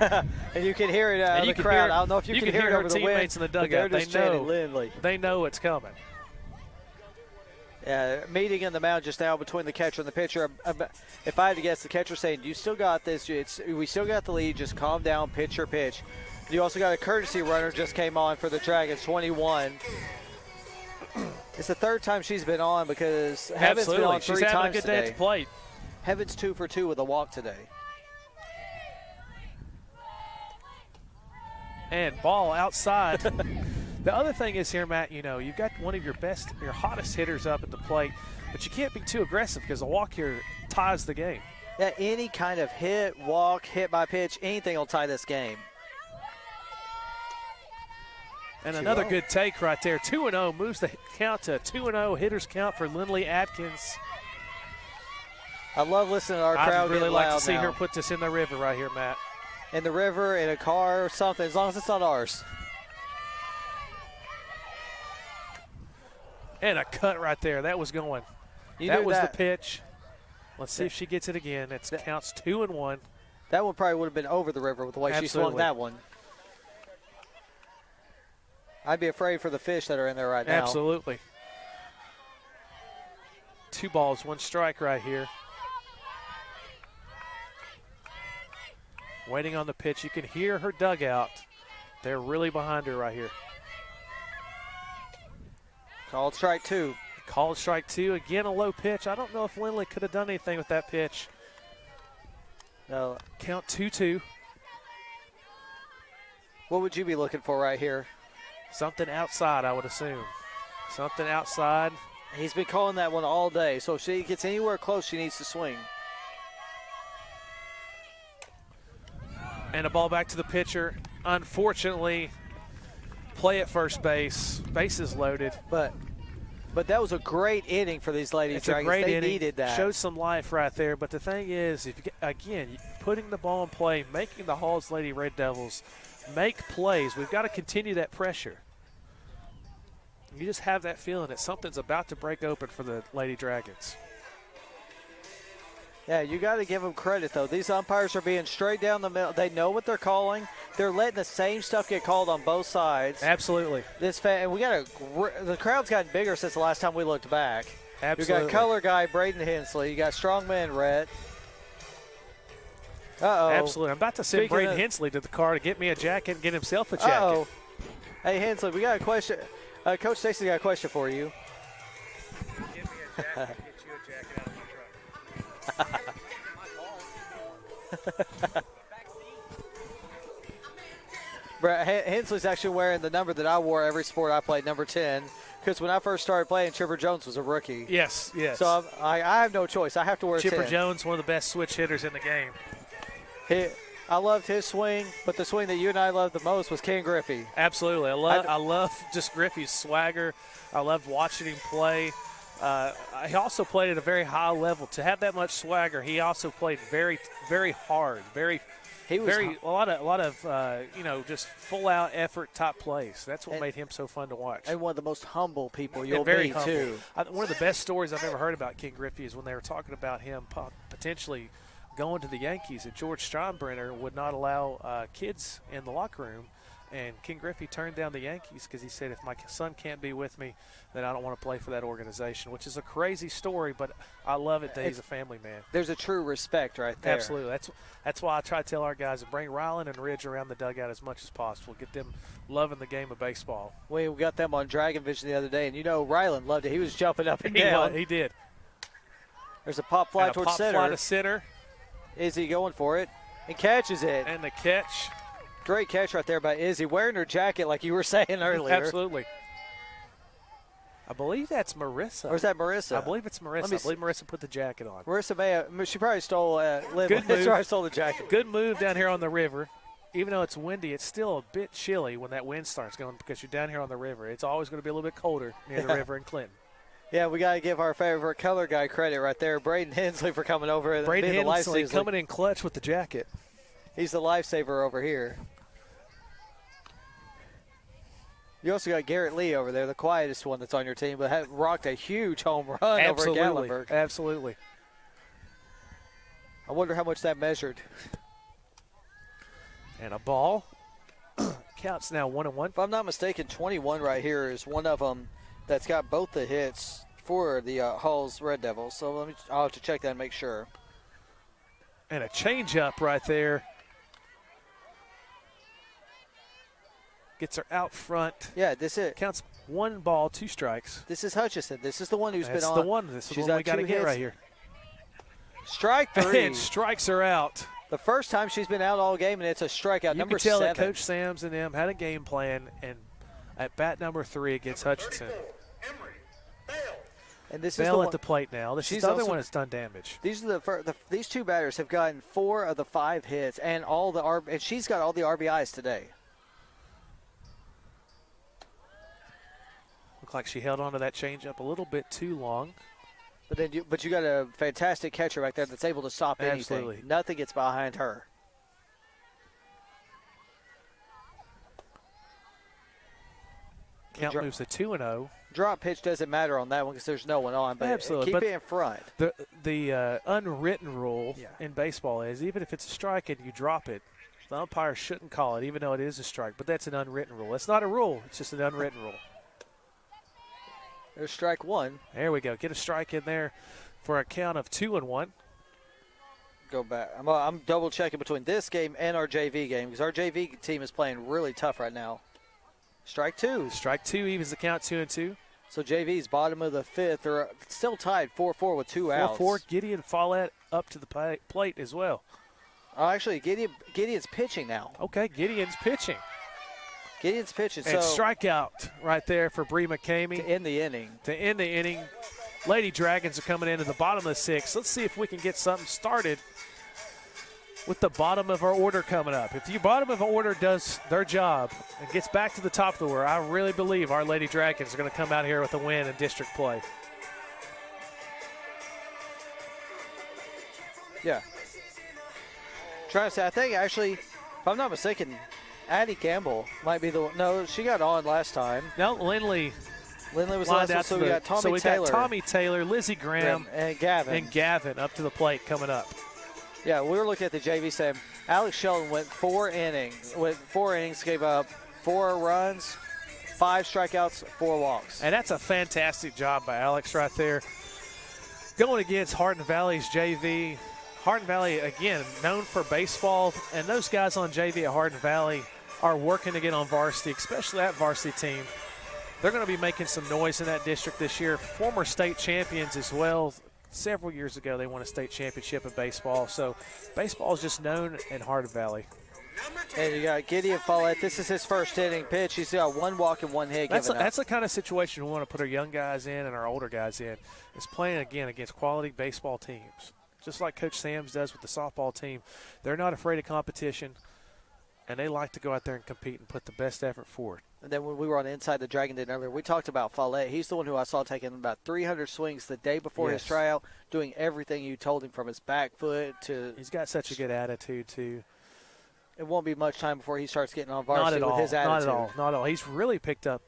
A: And you can hear it in the crowd. I don't know if you can hear it over the wind.
C: Teammates in the dugout. They know it's coming.
A: Meeting in the mound just now between the catcher and the pitcher. If I had to guess, the catcher saying, you still got this. We still got the lead. Just calm down, pitch your pitch. You also got a courtesy runner just came on for the Dragons, 21. It's the 3rd time she's been on because Heaven's been on 3 times today.
C: She's having a good day at the plate.
A: Heaven's 2 for 2 with a walk today.
C: And ball outside. The other thing is here, Matt, you've got one of your hottest hitters up at the plate, but you can't be too aggressive because a walk here ties the game.
A: Yeah, any kind of hit, walk, hit by pitch, anything will tie this game.
C: And another good take right there. 2-0 moves the count to 2-0 hitters count for Lindley Atkins.
A: I love listening to our crowd.
C: I'd really like to see
A: now.
C: her put this in the river right here, Matt.
A: In the river, in a car, or something, as long as it's not ours.
C: And a cut right there. That was going. That was the pitch. Let's see if she gets it again. It counts 2-1.
A: That one probably would have been over the river with the way she swung that one. I'd be afraid for the fish that are in there right now.
C: Absolutely. 2 balls, 1 strike right here. Waiting on the pitch. You can hear her dugout. They're really behind her right here.
A: Called strike 2.
C: Called strike 2. Again, a low pitch. I don't know if Lindley could have done anything with that pitch.
A: No.
C: Count 2-2.
A: What would you be looking for right here?
C: Something outside, I would assume. Something outside.
A: He's been calling that one all day, so if she gets anywhere close, she needs to swing.
C: And a ball back to the pitcher. Unfortunately, play at first base. Bases loaded.
A: But that was a great inning for these Lady Dragons.
C: It's a great
A: they
C: inning.
A: Needed that.
C: Showed some life right there. But the thing is, if you get, again, putting the ball in play, making the Halls Lady Red Devils make plays. We've got to continue that pressure. You just have that feeling that something's about to break open for the Lady Dragons.
A: Yeah, you got to give them credit, though. These umpires are being straight down the middle. They know what they're calling. They're letting the same stuff get called on both sides.
C: Absolutely.
A: And the crowd's gotten bigger since the last time we looked back.
C: Absolutely.
A: You got color guy Braden Hensley. You got strongman Rhett. Uh-oh.
C: Absolutely. I'm about to send
A: Speaking
C: Braden
A: of-
C: Hensley to the car to get me a jacket and get himself a jacket.
A: Uh-oh. Hey, Hensley, we got a question. Coach Stacy got a question for you.
C: Give me a jacket, get you a jacket out of my truck.
A: Hensley's actually wearing the number that I wore every sport I played, number 10, because when I first started playing, Chipper Jones was a rookie.
C: Yes, yes.
A: So I have no choice. I have to wear
C: Chipper
A: 10.
C: Jones, one of the best switch hitters in the game.
A: I loved his swing, but the swing that you and I loved the most was Ken Griffey.
C: Absolutely. I love just Griffey's swagger. I loved watching him play. He also played at a very high level. To have that much swagger, he also played very, very hard. A lot of just full out effort top plays. That's what made him so fun to watch.
A: And one of the most humble people you'll
C: very
A: meet,
C: humble.
A: too.
C: One of the best stories I've ever heard about Ken Griffey is when they were talking about him potentially going to the Yankees, and George Steinbrenner would not allow kids in the locker room. And Ken Griffey turned down the Yankees because he said, if my son can't be with me, then I don't want to play for that organization, which is a crazy story, but I love it that he's a family man.
A: There's a true respect right there.
C: Absolutely. That's why I try to tell our guys to bring Ryland and Ridge around the dugout as much as possible. Get them loving the game of baseball.
A: We got them on Dragon Vision the other day, and Ryland loved it. He was jumping up and down.
C: He did.
A: There's a pop fly towards center.
C: Fly to center.
A: Izzy going for it and catches it.
C: And the catch.
A: Great catch right there by Izzy, wearing her jacket like you were saying earlier.
C: Absolutely. I believe that's Marissa.
A: Or is that Marissa?
C: I believe it's Marissa. I believe Marissa put the jacket on.
A: Marissa she probably stole
C: Good move.
A: probably stole the jacket.
C: Good move down here on the river. Even though it's windy, it's still a bit chilly when that wind starts going because you're down here on the river. It's always going to be a little bit colder near the river in Clinton.
A: Yeah, we got to give our favorite color guy credit right there, Braden Hensley, for coming over and being the
C: Hensley
A: lifesaver.
C: coming in clutch with the jacket.
A: He's the lifesaver over here. You also got Garrett Lee over there, the quietest one that's on your team, but rocked a huge home run over at Gatlinburg.
C: Absolutely.
A: I wonder how much that measured.
C: And a ball. Counts now 1-1.
A: If I'm not mistaken, 21 right here is one of them that's got both the hits for the Halls Red Devils. So I'll have to check that and make sure.
C: And a changeup right there. Gets her out front.
A: Yeah, this is
C: Counts 1 ball, 2 strikes.
A: This is Hutchison. This is the one who's
C: That's
A: been on.
C: the one. This is the one we got to get right here.
A: Strike 3.
C: And strikes her out.
A: The first time she's been out all game, and it's a strikeout.
C: You
A: Number
C: can tell
A: 7.
C: that Coach Sams and them had a game plan, and at bat number 3 against Hutchinson.
A: And this
C: Bell
A: is
C: at the plate now. This is
A: She's
C: the other
A: also-
C: one that's done damage.
A: These are these two batters have gotten 4 of the 5 hits, and and she's got all the RBIs today.
C: Looked like she held on to that changeup a little bit too long.
A: But you got a fantastic catcher back there that's able to stop anything.
C: Absolutely.
A: Nothing gets behind her.
C: Count moves to 2-0.
A: Drop pitch doesn't matter on that one because there's no one on, but
C: Absolutely.
A: keep it in front.
C: The unwritten rule
A: Yeah.
C: in baseball is even if it's a strike and you drop it, the umpire shouldn't call it, even though it is a strike. But that's an unwritten rule. It's not a rule. It's just an unwritten rule.
A: There's strike 1.
C: There we go. Get a strike in there for a count of 2-1.
A: Go back. I'm double checking between this game and our JV game because our JV team is playing really tough right now. Strike 2.
C: Strike 2 evens the count 2-2.
A: So JV's bottom of the 5th. They're still tied 4-4 with 2 outs.
C: 4-4. Gideon Follett up to the plate as well.
A: Oh, actually, Gideon's pitching now.
C: Okay, Gideon's pitching.
A: Gideon's pitching.
C: And
A: so
C: strikeout right there for Bree McCamey.
A: to end the inning.
C: To end the inning, Lady Dragons are coming into the bottom of the 6th. Let's see if we can get something started with the bottom of our order coming up. If the bottom of our order does their job and gets back to the top of the order, I really believe our Lady Dragons are going to come out here with a win in district play.
A: Yeah. Trying to say, I think actually, if I'm not mistaken, Addie Campbell might be the one. No, she got on last time.
C: Now, Lindley
A: Lindley was
C: lined
A: last one,
C: out
A: so
C: to
A: we
C: the,
A: got Tommy
C: so we
A: Taylor.
C: got Tommy Taylor, Lizzie Graham,
A: and Gavin.
C: and Gavin up to the plate coming up.
A: Yeah, we were looking at the JV saying Alex Shelton went 4 innings, gave up 4 runs, 5 strikeouts, 4 walks.
C: And that's a fantastic job by Alex right there. Going against Hardin Valley's JV. Hardin Valley, again, known for baseball, and those guys on JV at Hardin Valley are working to get on varsity, especially that varsity team. They're going to be making some noise in that district this year. Former state champions as well. Several years ago, they won a state championship in baseball. So baseball is just known in Hardin Valley.
A: And you got Gideon Follett. This is his first inning pitch. He's got 1 walk and 1 hit.
C: That's the kind of situation we want to put our young guys in and our older guys in, is playing, again, against quality baseball teams. Just like Coach Sams does with the softball team. They're not afraid of competition, and they like to go out there and compete and put the best effort forward.
A: And then when we were on Inside the Dragon Den earlier, we talked about Follett. He's the one who I saw taking about 300 swings the day before his tryout, doing everything you told him from his back foot to –
C: He's got such a good attitude, too.
A: It won't be much time before he starts getting on varsity with his attitude.
C: Not at all. He's really picked up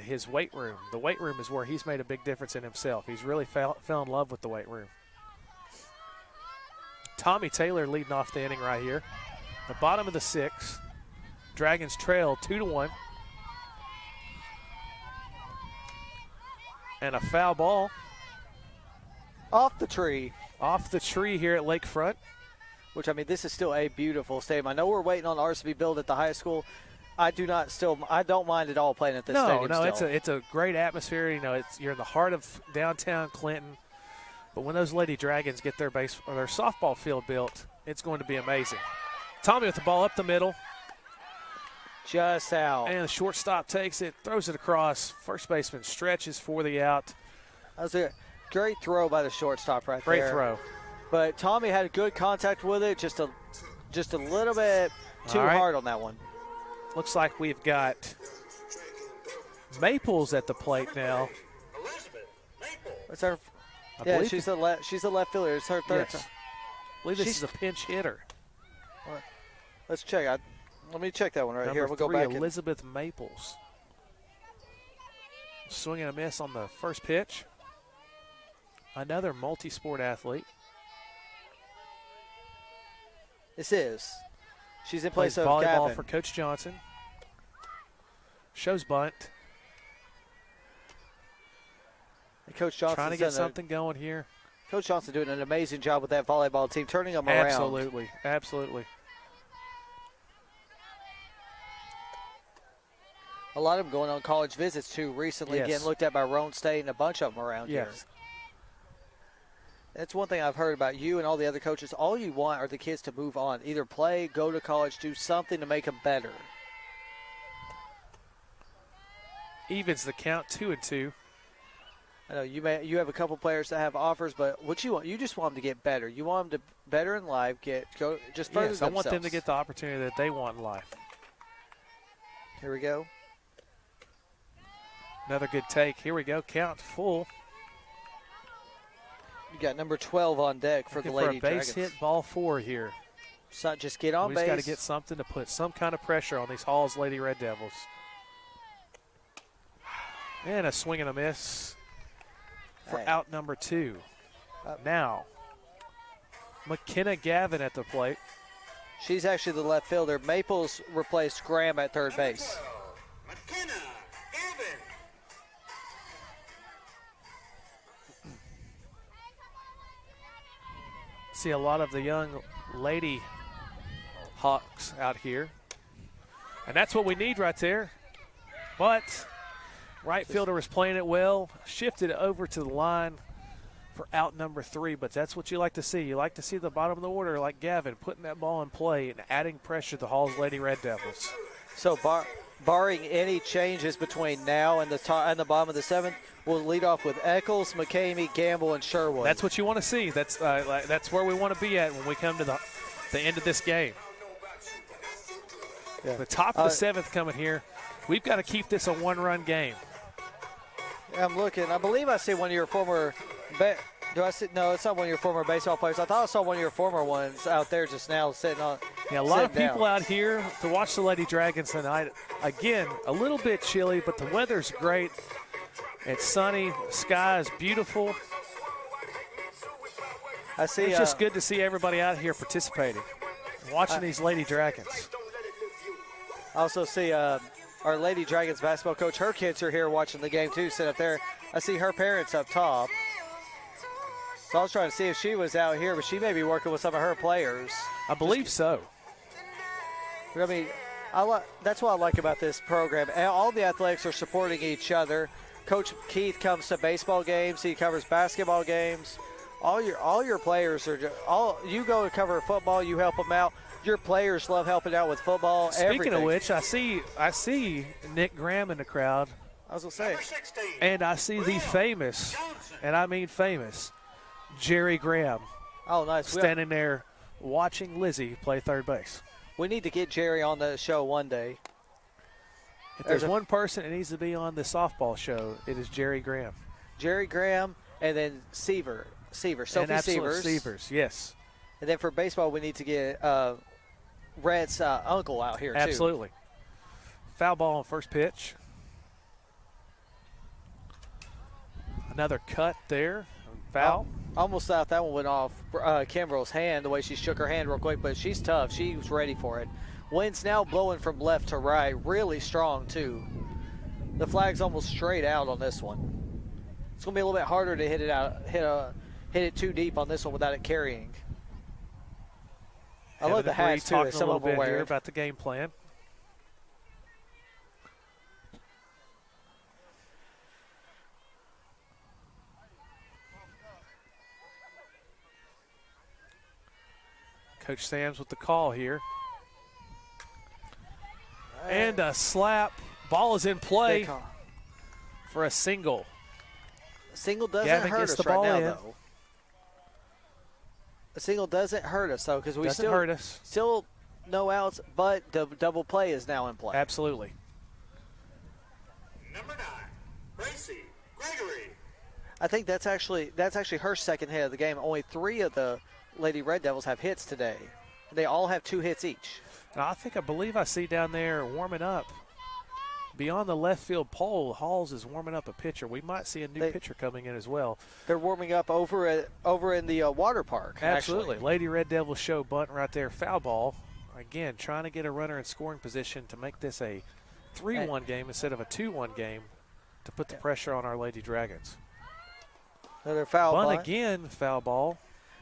C: his weight room. The weight room is where he's made a big difference in himself. He's really fell in love with the weight room. Tommy Taylor leading off the inning right here. The bottom of the 6th. Dragons trail 2-1. And a foul ball.
A: Off the tree.
C: Off the tree here at Lakefront.
A: Which, I mean, this is still a beautiful stadium. I know we're waiting on ours to be built at the high school. I don't mind at all playing at this stadium.
C: No, it's a great atmosphere. You know, you're in the heart of downtown Clinton. But when those Lady Dragons get their softball field built, it's going to be amazing. Tommy with the ball up the middle.
A: Just out.
C: And the shortstop takes it, throws it across. First baseman stretches for the out.
A: That was a great throw by the shortstop right there.
C: Great throw.
A: But Tommy had good contact with it, just a little bit too hard on that one.
C: Looks like we've got Maples at the plate now.
A: It's her. Yeah, she's a left fielder. It's her third time.
C: I believe this is a pinch hitter.
A: Let's check. Let me check that one right here.
C: Number
A: We'll go back.
C: Elizabeth Maples. Swing and a miss on the first pitch. Another multi-sport athlete.
A: This is. She's in place of
C: volleyball
A: Gavin.
C: for Coach Johnson. Shows bunt.
A: And Coach Johnson
C: trying to get something going here.
A: Coach Johnson doing an amazing job with that volleyball team, turning them around.
C: Absolutely, absolutely.
A: A lot of them going on college visits too recently, getting looked at by Roan State and a bunch of them around here. That's one thing I've heard about you and all the other coaches. All you want are the kids to move on, either play, go to college, do something to make them better.
C: Evens the count, 2-2.
A: I know you have a couple players that have offers, but what you want, you just want them to get better. You want them to better in life, just further themselves.
C: I want them to get the opportunity that they want in life.
A: Here we go.
C: Another good take. Here we go. Count full.
A: You got number 12 on deck for the Lady
C: Dragons.
A: Dragons.
C: Hit, ball 4 here.
A: So just get on base.
C: We just got to get something to put some kind of pressure on these Halls Lady Red Devils. And a swing and a miss for out number 2. Now, McKenna Gavin at the plate.
A: She's actually the left fielder. Maples replaced Graham at third base.
B: McKenna Gavin.
C: See a lot of the young Lady Hawks out here. And that's what we need right there. But right fielder was playing it well, shifted over to the line for out number 3, but that's what you like to see. You like to see the bottom of the order like Gavin putting that ball in play and adding pressure to the Halls Lady Red Devils.
A: So barring any changes between now and the top and the bottom of the 7th, we'll lead off with Eccles, McCamey, Gamble, and Sherwood.
C: That's what you want to see. That's where we want to be at when we come to the end of this game.
A: Yeah.
C: The top of the 7th coming here. We've got to keep this a 1-run game.
A: I'm looking. I believe I see one of your former do I see? No, it's not one of your former baseball players. I thought I saw one of your former ones out there just now sitting on.
C: Yeah, a lot of people out here to watch the Lady Dragons tonight. Again, a little bit chilly, but the weather's great. It's sunny. Sky is beautiful.
A: I see.
C: It's just good to see everybody out here participating, watching these Lady Dragons.
A: I also see our Lady Dragons basketball coach. Her kids are here watching the game too. Sit up there. I see her parents up top. So I was trying to see if she was out here, but she may be working with some of her players.
C: I believe so.
A: I mean, that's what I like about this program. All the athletics are supporting each other. Coach Keith comes to baseball games. He covers basketball games. All your players are you go to cover football. You help them out. Your players love helping out with football.
C: Speaking
A: everything.
C: of which, I see Nick Graham in the crowd,
A: I was gonna say,
C: and I see the famous, and I mean famous, Jerry Graham
A: oh nice,
C: standing there watching Lizzie play third base.
A: we need to get Jerry on the show one day.
C: If there's one person that needs to be on the softball show, it is Jerry Graham.
A: Jerry Graham, and then Sophie
C: and absolute
A: Severs.
C: yes.
A: And then for baseball, we need to get Red's uncle out here, too.
C: Absolutely. Foul ball on first pitch. Another cut there. Foul.
A: Almost thought that one went off Kimbrell's hand, the way she shook her hand real quick, but she's tough. She was ready for it. Wind's now blowing from left to right, really strong, too. The flag's almost straight out on this one. It's going to be a little bit harder to hit it too deep on this one without it carrying. I love the hats, too,
C: talking
A: that some
C: a
A: of
C: little
A: them
C: bit here
A: wear.
C: about the game plan. Coach Sam's with the call here. And a slap. Ball is in play for a single.
A: A single doesn't
C: Gavin
A: hurt
C: gets
A: us
C: the
A: right
C: ball
A: now,
C: in.
A: though. A single doesn't hurt us, though, because we
C: Doesn't hurt us.
A: still no outs, but double play is now in play.
C: Absolutely.
B: Number 9, Gracie Gregory.
A: I think that's actually her second hit of the game. Only 3 of the Lady Red Devils have hits today. They all have 2 hits each.
C: And I believe I see down there warming up. Beyond the left field pole, Halls is warming up a pitcher. We might see a new pitcher coming in as well.
A: They're warming up over in the water park.
C: Absolutely.
A: Actually.
C: Lady Red Devils show bunt right there. Foul ball. Again, trying to get a runner in scoring position to make this a 3-1 game instead of a 2-1 game to put the pressure on our Lady Dragons.
A: Another foul
C: Bunt
A: ball.
C: again, foul ball.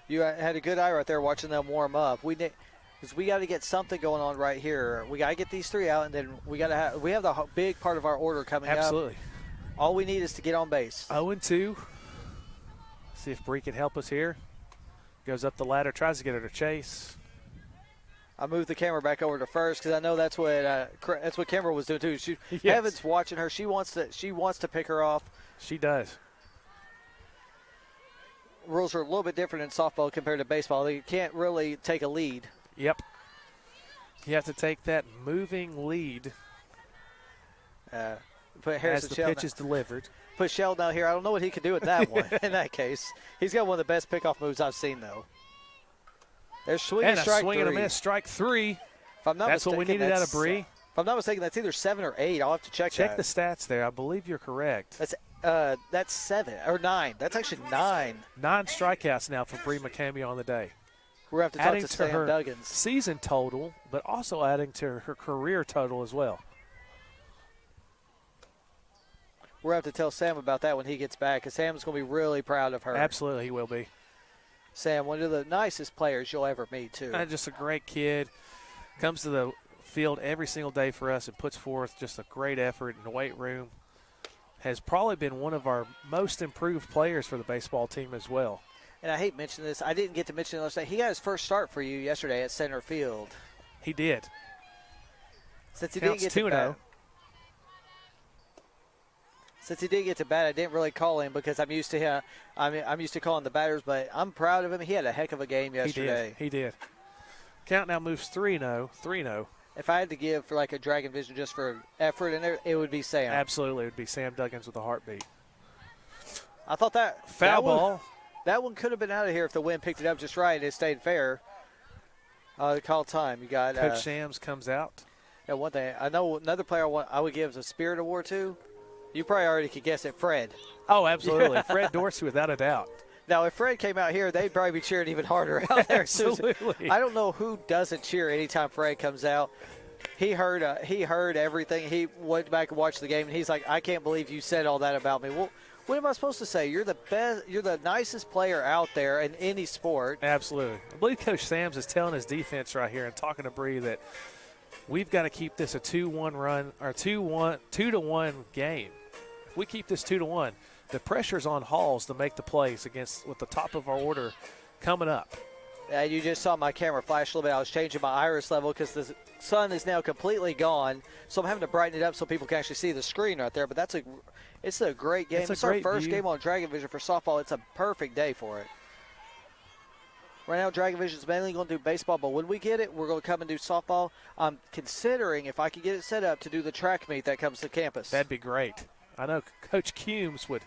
A: You had a good eye right there watching them warm up. Because we got to get something going on right here. We got to get these 3 out, and then we have the big part of our order coming up.
C: Absolutely.
A: All we need is to get on base.
C: 0-2. See if Bree can help us here. Goes up the ladder, tries to get her to chase.
A: I moved the camera back over to first because I know that's what Kimber was doing too.
C: Yes.
A: Heaven's watching her. She wants to pick her off.
C: She does.
A: Rules are a little bit different in softball compared to baseball. They can't really take a lead.
C: Yep. You have to take that moving lead
A: Put
C: as
A: Harrison
C: the
A: Sheldon.
C: pitch is delivered.
A: Put Sheldon out here. I don't know what he could do with that one. In that case, he's got one of the best pickoff moves I've seen though. There's swing
C: And a
A: strike
C: swing
A: 3.
C: and a miss, strike 3.
A: If I'm not
C: That's what we
A: mistaken,
C: needed out of
A: that's,
C: Bree.
A: If I'm not mistaken, that's either 7 or 8. I'll have to check
C: Check
A: that.
C: the stats there. I believe you're correct.
A: That's 7 or 9. That's actually 9.
C: 9 strikeouts now for Bree McCamey on the day.
A: We're going to have to
C: Adding
A: talk to
C: to
A: Sam
C: her
A: Duggins.
C: season total, but also adding to her career total as well.
A: We're going to have to tell Sam about that when he gets back, because Sam's going to be really proud of her.
C: Absolutely, he will be.
A: Sam, one of the nicest players you'll ever meet, too.
C: Just a great kid. Comes to the field every single day for us and puts forth just a great effort in the weight room. Has probably been one of our most improved players for the baseball team as well.
A: And I hate mentioning this. I didn't get to mention it last night. He got his first start for you yesterday at center field.
C: He did.
A: Since he
C: Counts
A: didn't get to
C: 2-0.
A: bat. Since he did get to bat, I didn't really call him because I'm used to him. I'm used to calling the batters, but I'm proud of him. He had a heck of a game yesterday.
C: He did. Count now moves 3-0. 3-0.
A: If I had to give for like a Dragon Vision just for effort in there, it would be Sam.
C: Absolutely, it would be Sam Duggins with a heartbeat.
A: I thought that
C: Foul ball.
A: That one could have been out of here if the wind picked it up just right and it stayed fair. Call time. You got
C: Coach Shams comes out.
A: Yeah, one thing I know. Another player I would give the Spirit Award to You probably already could guess it, Fred.
C: Oh, absolutely. Fred Dorsey, without a doubt.
A: Now, if Fred came out here, they'd probably be cheering even harder out there.
C: Absolutely.
A: I don't know who doesn't cheer anytime Fred comes out. He heard everything. He went back and watched the game, and he's like, I can't believe you said all that about me. Well, what am I supposed to say? You're the best. You're the nicest player out there in any sport.
C: Absolutely. I believe Coach Sams is telling his defense right here and talking to Bree that we've got to keep this a 2-1 run or 2-1 game. If we keep this 2-1, the pressure's on Halls to make the plays with the top of our order coming up.
A: And you just saw my camera flash a little bit. I was changing my iris level because the sun is now completely gone, so I'm having to brighten it up so people can actually see the screen right there. But it's a great game. It's our first game on Dragon Vision for softball. It's a perfect day for it. Right now, Dragon Vision is mainly going to do baseball, but when we get it, we're going to come and do softball. I'm considering, if I could get it set up, to do the track meet that comes to campus.
C: That'd be great. I know Coach Cumes would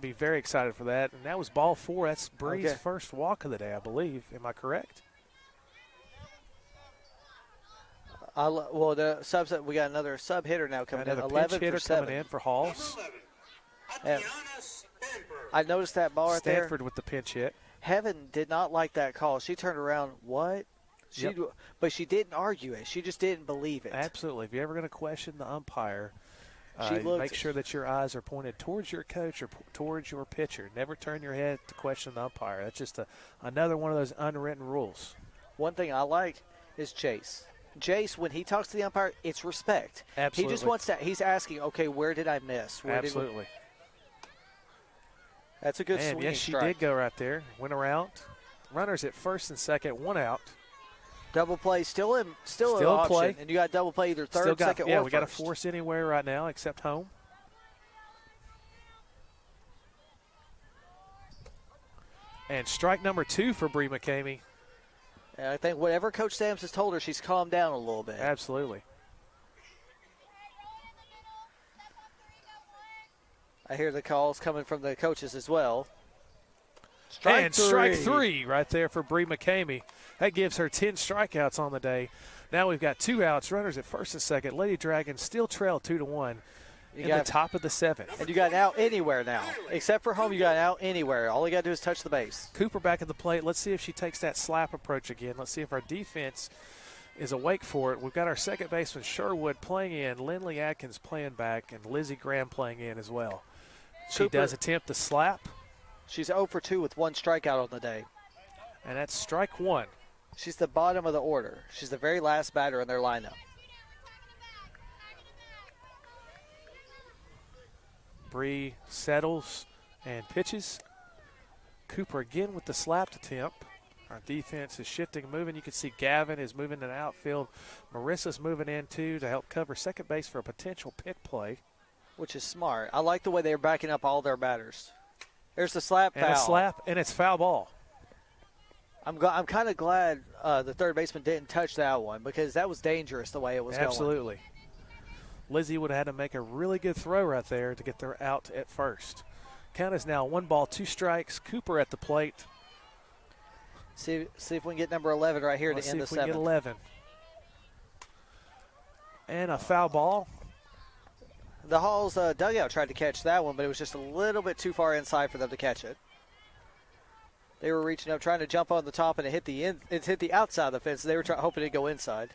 C: be very excited for that. And that was ball 4. That's Bree's first walk of the day, I believe. Am I correct?
A: Well, the subs, we got another sub hitter now coming in. 11
C: hitter
A: for 7.
C: coming in for Halls.
A: I noticed that ball right there.
C: Stanford with the pinch hit.
A: Heaven did not like that call. She turned around. What? But she didn't argue it. She just didn't believe it.
C: Absolutely. If you're ever going to question the umpire, make sure that your eyes are pointed towards your coach or towards your pitcher. Never turn your head to question the umpire. That's just another one of those unwritten rules.
A: One thing I like is Jace. Jace, when he talks to the umpire, it's respect.
C: Absolutely.
A: He just wants to. He's asking, okay, where did I miss?
C: Absolutely.
A: That's a good
C: swing.
A: swinging
C: Yes, she
A: strike.
C: did go right there. Went around. Runners at first and second, 1 out.
A: Double play still an
C: in
A: option.
C: play.
A: And you got double play either third, second, or
C: we
A: first.
C: got to force anywhere right now except home. And strike number 2 for Bree McCamey.
A: And I think whatever Coach Sams has told her, she's calmed down a little bit.
C: Absolutely.
A: I hear the calls coming from the coaches as well.
C: Strike 3 right there for Bree McCamey. That gives her 10 strikeouts on the day. Now we've got 2 outs, runners at first and second. Lady Dragons still trail 2-1 in the top of the 7th.
A: And you got an out anywhere now. Except for home, you got an out anywhere. All you got to do is touch the base.
C: Cooper back at the plate. Let's see if she takes that slap approach again. Let's see if our defense is awake for it. We've got our second baseman Sherwood playing in, Lindley Atkins playing back, and Lizzie Graham playing in as well. She does attempt the slap.
A: She's 0 for 2 with 1 strikeout on the day.
C: And that's strike 1.
A: She's the bottom of the order. She's the very last batter in their lineup.
C: Bree settles and pitches. Cooper again with the slap attempt. Our defense is shifting, moving. You can see Gavin is moving in the outfield. Marissa's moving in, too, to help cover second base for a potential pick play.
A: Which is smart. I like the way they're backing up all their batters. There's the slap foul.
C: And a slap, and it's foul ball.
A: I'm kind of glad the third baseman didn't touch that one because that was dangerous the way it was going.
C: Absolutely. Lizzie would have had to make a really good throw right there to get their out at first. Count is now 1 ball, 2 strikes. Cooper at the plate.
A: See if we can get number 11 right here to end the 7th.
C: Let's see if we can get 11. And a foul ball.
A: The Halls dugout tried to catch that one, but it was just a little bit too far inside for them to catch it. They were reaching up, trying to jump on the top, and it hit the outside of the fence. They were hoping it'd go inside.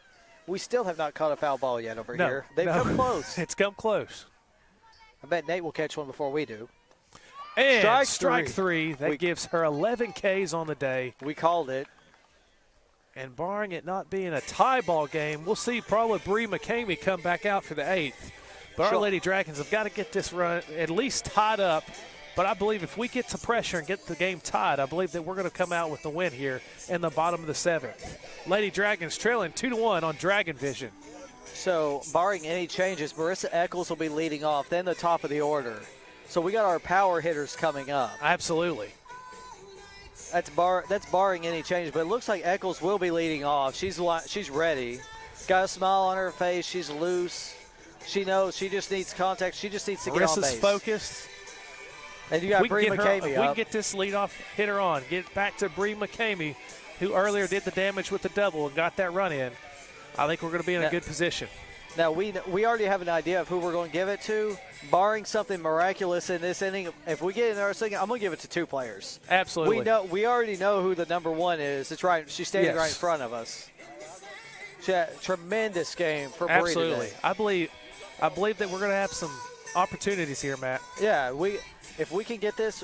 A: We still have not caught a foul ball yet over here. They've come close.
C: It's come close.
A: I bet Nate will catch one before we do.
C: And strike 3. That gives her 11 Ks on the day.
A: We called it.
C: And barring it not being a tie ball game, we'll see probably Bree McCamey come back out for the 8th. But our Lady Dragons have got to get this run at least tied up. But I believe if we get to pressure and get the game tied, I believe that we're going to come out with the win here in the bottom of the 7th. Lady Dragons trailing 2-1 on Dragon Vision.
A: So, barring any changes, Marissa Eccles will be leading off, then the top of the order. So we got our power hitters coming up.
C: Absolutely.
A: That's barring any changes, but it looks like Eccles will be leading off. She's ready. Got a smile on her face. She's loose. She knows she just needs contact. She just needs to get on base.
C: Marissa's focused.
A: And you got Bree McCamey
C: up. We can get this leadoff hitter on. Get back to Bree McCamey, who earlier did the damage with the double and got that run in. I think we're going to be in a good position.
A: Now, we already have an idea of who we're going to give it to. Barring something miraculous in this inning, if we get in our second, I'm going to give it to 2 players.
C: Absolutely.
A: We already know who the number 1 is. It's right. She's standing
C: Yes.
A: right in front of us. She had a tremendous game for Bree
C: Absolutely.
A: today.
C: I believe that we're going to have some opportunities here, Matt.
A: Yeah, if we can get this,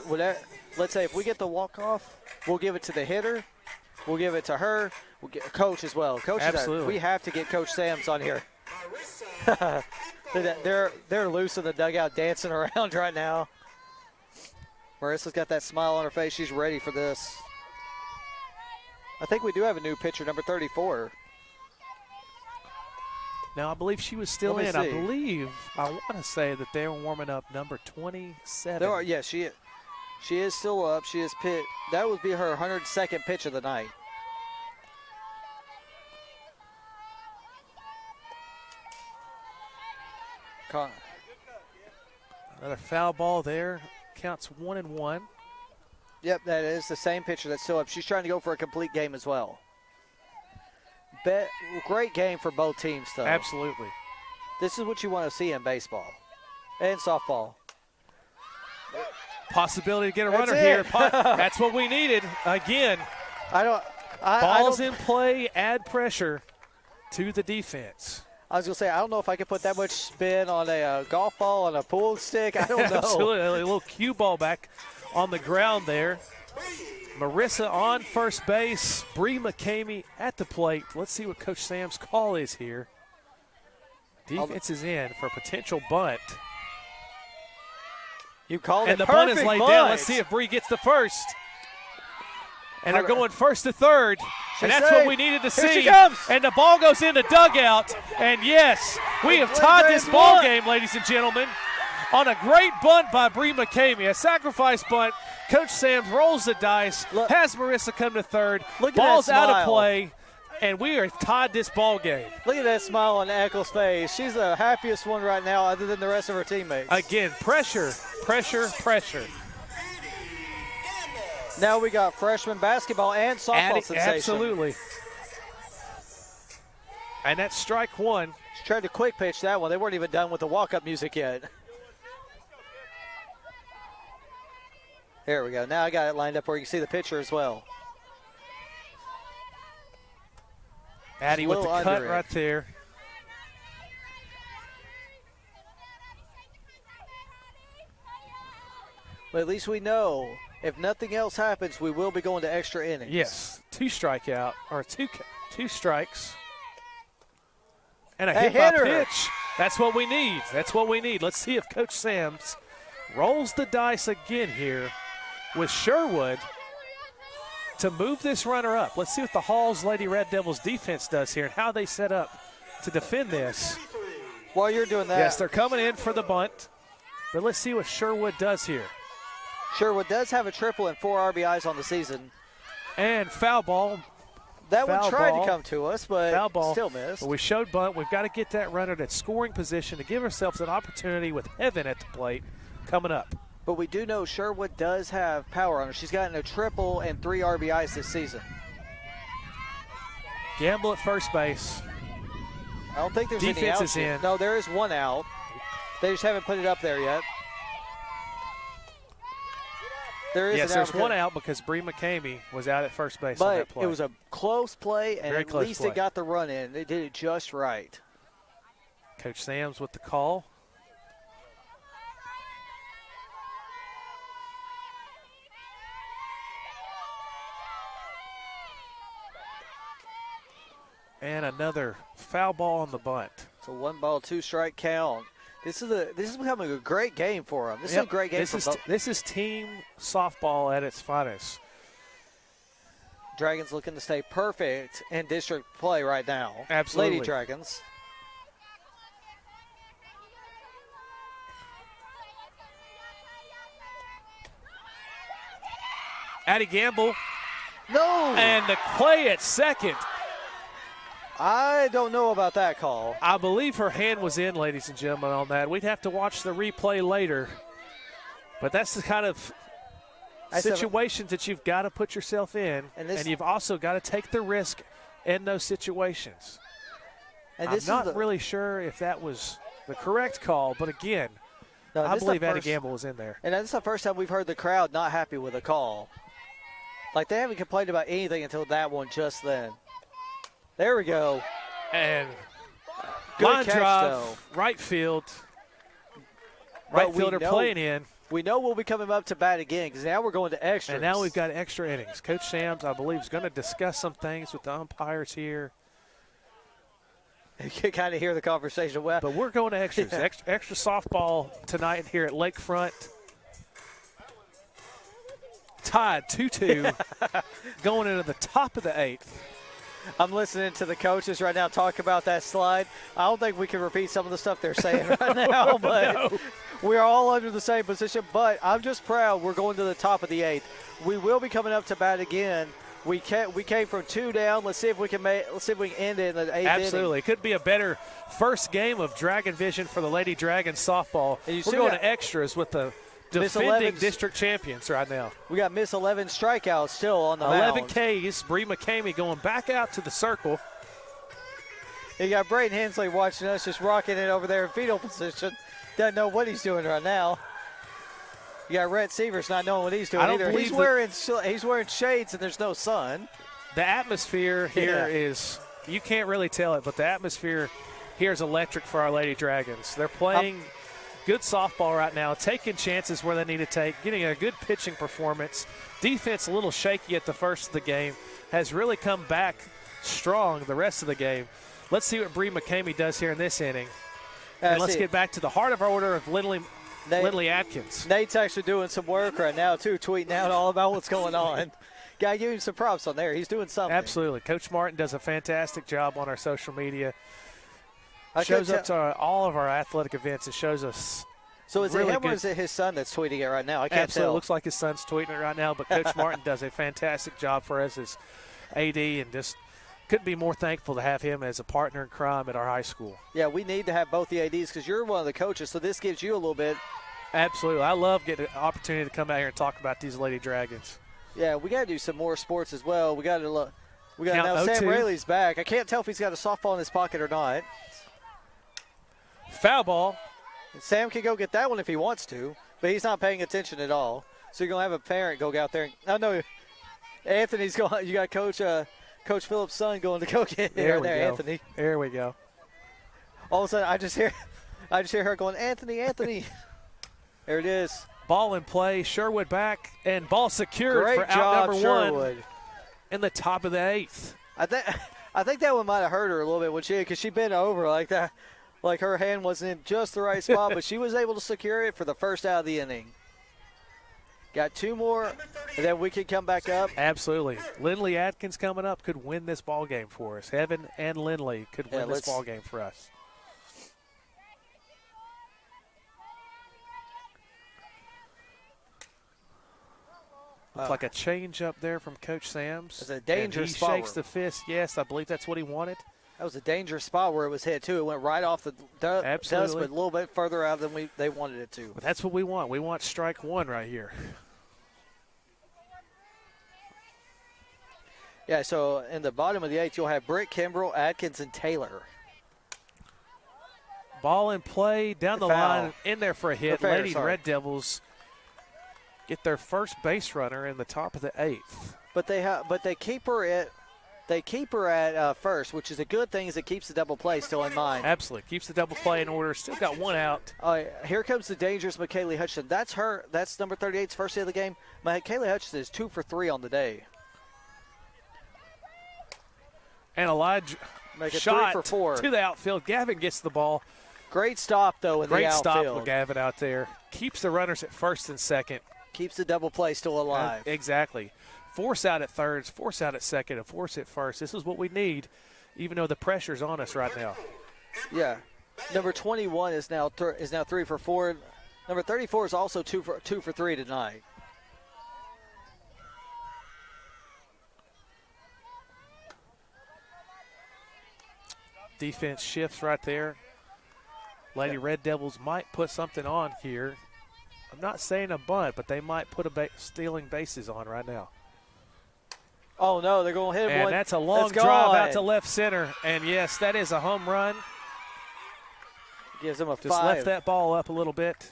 A: let's say if we get the walk-off, we'll give it to the hitter. We'll give it to her. We'll get Coach as well. Coach,
C: Absolutely.
A: we have to get Coach Sams on here. They're loose in the dugout dancing around right now. Marissa's got that smile on her face. She's ready for this. I think we do have a new pitcher, number 34.
C: Now, I believe she was still
A: Let me
C: in. I
A: see.
C: believe, I want to say that they're warming up number 27.
A: Yeah, she is still up. She is pit. That would be her 102nd pitch of the night.
C: Another foul ball there. Counts 1-1.
A: Yep, that is the same pitcher that's still up. She's trying to go for a complete game as well. Great game for both teams, though.
C: Absolutely.
A: This is what you want to see in baseball and softball.
C: Possibility to get a
A: That's
C: runner
A: it.
C: here. That's what we needed. Again, balls in play, add pressure to the defense.
A: I was going to say, I don't know if I could put that much spin on a golf ball on a pool stick. I don't know.
C: Absolutely. A little cue ball back on the ground there. Marissa on first base. Bree McCamey at the plate. Let's see what Coach Sam's call is here. Defense is in for a potential bunt.
A: You called
C: And
A: it
C: the bunt is
A: perfect
C: laid
A: bunt.
C: down. Let's see if Bree gets the first. And they're going first to third.
A: She's
C: And that's
A: safe.
C: what we needed to
A: Here
C: see.
A: she comes.
C: And the ball goes in the dugout. And yes, we have tied this ball game, ladies and gentlemen, on a great bunt by Bree McCamey. A sacrifice bunt. Coach Sam rolls the dice, has Marissa come to third.
A: Look at
C: Ball's
A: that
C: out of
A: smile.
C: play, and we are tied this ball game.
A: Look at that smile on Eccles' face. She's the happiest one right now other than the rest of her teammates.
C: Again, pressure, pressure, pressure.
A: Now we got freshman basketball and softball sensation.
C: Absolutely. And that's strike 1.
A: She tried to quick pitch that one. They weren't even done with the walk-up music yet. There we go. Now I got it lined up where you can see the pitcher as well.
C: Addie with the
A: little
C: cut
A: under it.
C: right there.
A: But at least we know if nothing else happens, we will be going to extra innings.
C: Yes, 2 strikeout, or two strikes. And a
A: A
C: hit by
A: hitter.
C: pitch. That's what we need. That's what we need. Let's see if Coach Sams rolls the dice again here with Sherwood to move this runner up. Let's see what the Halls Lady Red Devils defense does here and how they set up to defend this.
A: While you're doing that,
C: Yes, they're coming in for the bunt, but let's see what Sherwood does here.
A: Sherwood does have a triple and 4 RBIs on the season.
C: And foul ball.
A: That one
C: Foul
A: tried
C: ball.
A: to come to us, but
C: Foul ball.
A: still missed.
C: But we showed bunt. We've got to get that runner to scoring position to give ourselves an opportunity with Heaven at the plate coming up.
A: But we do know Sherwood does have power on her. She's gotten a triple and 3 RBIs this season.
C: Gamble at first base.
A: I don't think there's any
C: Defense
A: outs
C: is
A: yet.
C: in.
A: No, there is one out. They just haven't put it up there yet. There is
C: Yes,
A: an
C: there's
A: out
C: one out because Bree McCamey was out at first base on
A: but
C: that play.
A: it was a close play, and
C: Very
A: at
C: close
A: least
C: play.
A: it got the run in. They did it just right.
C: Coach Sams with the call. And another foul ball on the bunt.
A: So 1 ball, 2 strike count. This is becoming a great game for them. This is a great game
C: This
A: for
C: is
A: both.
C: this is team softball at its finest.
A: Dragons looking to stay perfect in district play right now.
C: Absolutely.
A: Lady Dragons.
C: Addie Gamble
A: No!
C: and the play at second.
A: I don't know about that call.
C: I believe her hand was in, ladies and gentlemen, on that. We'd have to watch the replay later. But that's the kind of situations that you've got to put yourself in, and you've also got to take the risk in those situations.
A: And
C: I'm
A: this
C: not
A: is
C: really sure if that was the correct call, but again,
A: no,
C: I
A: this is
C: believe
A: the
C: Addie
A: first-
C: Gamble was in there.
A: And this is the first time we've heard the crowd not happy with a call. Like, they haven't complained about anything until that one just then. There we go.
C: And
A: Good
C: line
A: catch,
C: drive,
A: though.
C: right field.
A: But
C: Right
A: we
C: fielder
A: know-
C: playing in.
A: We know we'll be coming up to bat again because now we're going to extras.
C: And now we've got extra innings. Coach Sams, I believe, is going to discuss some things with the umpires here.
A: You can kind of hear the conversation. Well,
C: But we're going to extras.
A: Yeah.
C: Extra softball tonight here at Lakefront. Tied 2-2 going into the top of the 8th.
A: I'm listening to the coaches right now talk about that slide. I don't think we can repeat some of the stuff they're saying right now, but we're all under the same position. But I'm just proud we're going to the top of the 8th. We will be coming up to bat again. We came from 2 down. Let's see if we can end it in the 8th
C: Absolutely. It could be a better first game of Dragon Vision for the Lady Dragons softball.
A: And you
C: We're
A: see
C: going
A: that-
C: to extras with the
A: Miss
C: defending
A: 11's
C: district champions right now.
A: We got Miss 11 strikeouts still on the
C: 11
A: mound.
C: Ks. Bree McCamey going back out to the circle.
A: You got Braden Hensley watching us, just rocking it over there in fetal position. Doesn't know what he's doing right now. You got Rhett Severs not knowing what he's doing
C: I don't
A: either.
C: believe
A: He's wearing shades and there's no sun.
C: The atmosphere here
A: Yeah.
C: is, you can't really tell it, but the atmosphere here is electric for our Lady Dragons. They're playing good softball right now, taking chances where they need to take, getting a good pitching performance. Defense a little shaky at the first of the game, has really come back strong the rest of the game. Let's see what Bree McCamey does here in this inning. And let's get back to the heart of our order of Lindley Atkins.
A: Nate's actually doing some work right now, too, tweeting out all about what's going on. Got to give him some props on there. He's doing something.
C: Absolutely. Coach Martin does a fantastic job on our social media.
A: I
C: Shows
A: couldn't
C: up to all of our athletic events. It shows us.
A: So is
C: really
A: it him or
C: good-
A: is it his son that's tweeting it right now? I can't
C: Absolutely.
A: tell.
C: Looks like his son's tweeting it right now, but Coach Martin does a fantastic job for us as AD, and just couldn't be more thankful to have him as a partner in crime at our high school.
A: Yeah, we need to have both the ADs because you're one of the coaches, so this gives you a little bit.
C: Absolutely. I love getting an opportunity to come out here and talk about these Lady Dragons.
A: Yeah, we got to do some more sports as well. We got to look. We got
C: Count
A: now. Sam
C: 0-2.
A: Rayleigh's back. I can't tell if he's got a softball in his pocket or not.
C: Foul ball.
A: And Sam can go get that one if he wants to, but he's not paying attention at all. So you're gonna have a parent go out there. Oh no, Anthony's going. You got Coach Phillips' son going to go get it
C: There
A: right
C: we
A: there,
C: go.
A: Anthony.
C: There we go.
A: All of a sudden, I just hear her going, Anthony. There it is.
C: Ball in play. Sherwood back, and ball secured
A: Great
C: for out
A: job,
C: number
A: Sherwood.
C: 1 in the top of the 8th.
A: I think that one might have hurt her a little bit because she bent over like that, like her hand wasn't in just the right spot, but she was able to secure it for the first out of the inning. Got 2 more, and then we can come back up.
C: Absolutely. Lindley Atkins coming up could win this ball game for us. Heaven and Lindley could
A: Yeah,
C: win this
A: let's-
C: ball game for us. Looks like a change up there from Coach Sams.
A: It's a dangerous
C: and he
A: spot
C: shakes
A: where-
C: the fist. Yes, I believe that's what he wanted.
A: That was a dangerous spot where it was hit, too. It went right off the dust,
C: Absolutely.
A: but a little bit further out than they wanted it to.
C: But that's what we want. We want strike 1 right here.
A: Yeah, so in the bottom of the 8th, you'll have Britt, Kimbrell, Atkins, and Taylor.
C: Ball in play, down the
A: Foul.
C: line, in there for a hit.
A: Fair,
C: Lady
A: sorry.
C: Red Devils get their first base runner in the top of the 8th.
A: But they keep her at first, which is a good thing, as it keeps the double play still in mind.
C: Absolutely. Keeps the double play in order. Still got 1 out.
A: Here comes the dangerous McKaylee Hutchinson. That's her. That's number 38's first hit of the game. McKaylee Hutchinson is 2 for 3 on the day.
C: And Elijah
A: Make it
C: shot
A: 3 for 4.
C: to the outfield. Gavin gets the ball.
A: Great stop, though, in
C: Great
A: the
C: stop
A: outfield.
C: with Gavin out there. Keeps the runners at first and second.
A: Keeps the double play still alive.
C: Exactly. Force out at thirds, force out at second, and force at first. This is what we need, even though the pressure's on us right now.
A: Yeah. Number 21 is now 3 for 4. Number 34 is also 2 for 3 tonight.
C: Defense shifts right there. Lady Red Devils might put something on here. I'm not saying a bunt, but they might put stealing bases on right now.
A: Oh, no, they're going to hit him
C: And
A: one.
C: that's a long
A: That's
C: drive out
A: gone.
C: to left center. And, yes, that is a home run.
A: Gives him a
C: Just
A: 5.
C: left that ball up a little bit.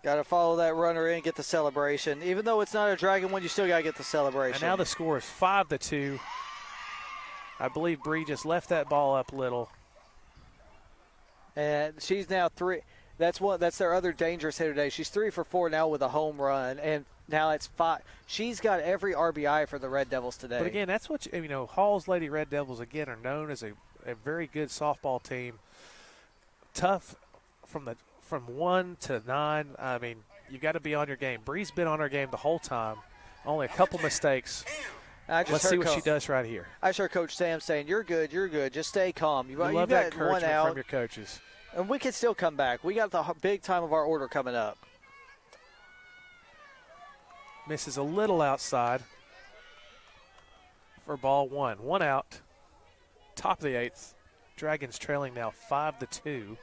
A: Got to follow that runner in, get the celebration. Even though it's not a Dragon one, you still got to get the celebration.
C: And now the score is 5-2. I believe Bree just left that ball up a little.
A: And she's now 3. That's their other dangerous hitter today. She's 3 for 4 now with a home run, and now it's 5. She's got every RBI for the Red Devils today.
C: But again, that's what Hall's Lady Red Devils again are known as a very good softball team. Tough from 1 to 9. I mean, you got to be on your game. Bree's been on her game the whole time. Only a couple mistakes. Let's see what she does right here.
A: I heard Coach Sam saying, "You're good. You're good. Just stay calm.
C: You love that
A: got one
C: encouragement
A: out,
C: from your coaches."
A: and we can still come back. We got the big time of our order coming up.
C: Misses a little outside for ball 1. 1 out. Top of the 8th. Dragons trailing now 5-2.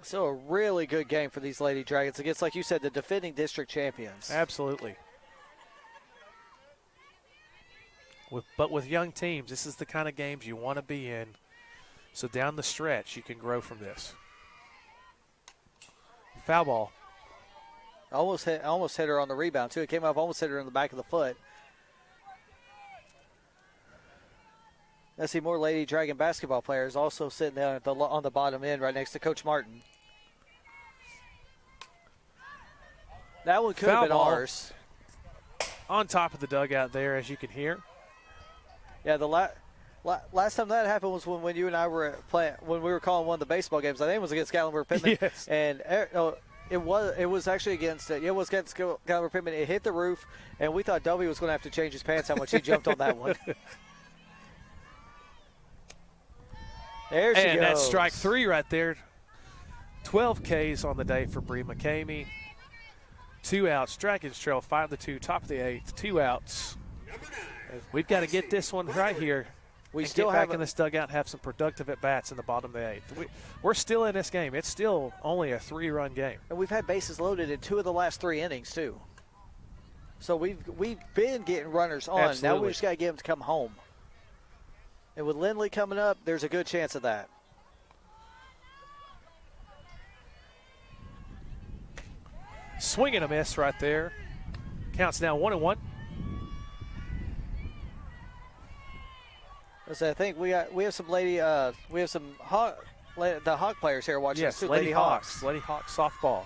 A: So a really good game for these Lady Dragons against, like you said, the defending district champions.
C: Absolutely. But with young teams, this is the kind of games you want to be in. So down the stretch, you can grow from this. Foul ball.
A: Almost hit her on the rebound, too. It came up, almost hit her in the back of the foot. I see more Lady Dragon basketball players also sitting down on the bottom end right next to Coach Martin. That one could have been ours.
C: On top of the dugout there, as you can hear.
A: Yeah, the last time that happened was when you and I were playing, when we were calling one of the baseball games. I think it was against Gatlinburg Pittman.
C: Yes.
A: And it was actually against it. It was against Gatlinburg Pittman. It hit the roof, and we thought Dovey was going to have to change his pants how much he jumped on that one. There she goes.
C: And that's strike 3 right there. 12 Ks on the day for Bree McCamey. 2 outs. Dragons trail 5-2. Top of the 8th. 2 outs. We've got to get this one right here.
A: We
C: and
A: still
C: get back
A: have
C: in this dugout and have some productive at-bats in the bottom of the 8th. We're still in this game. It's still only a 3-run game.
A: And we've had bases loaded in 2 of the last 3 innings, too. So we've been getting runners on.
C: Absolutely.
A: Now we just got to get them to come home. And with Lindley coming up, there's a good chance of that.
C: Swing and a miss right there. Counts now 1-1.
A: So I think we have some the Hawk players here watching us
C: Yes,
A: too.
C: Lady Hawks. Lady Hawks softball,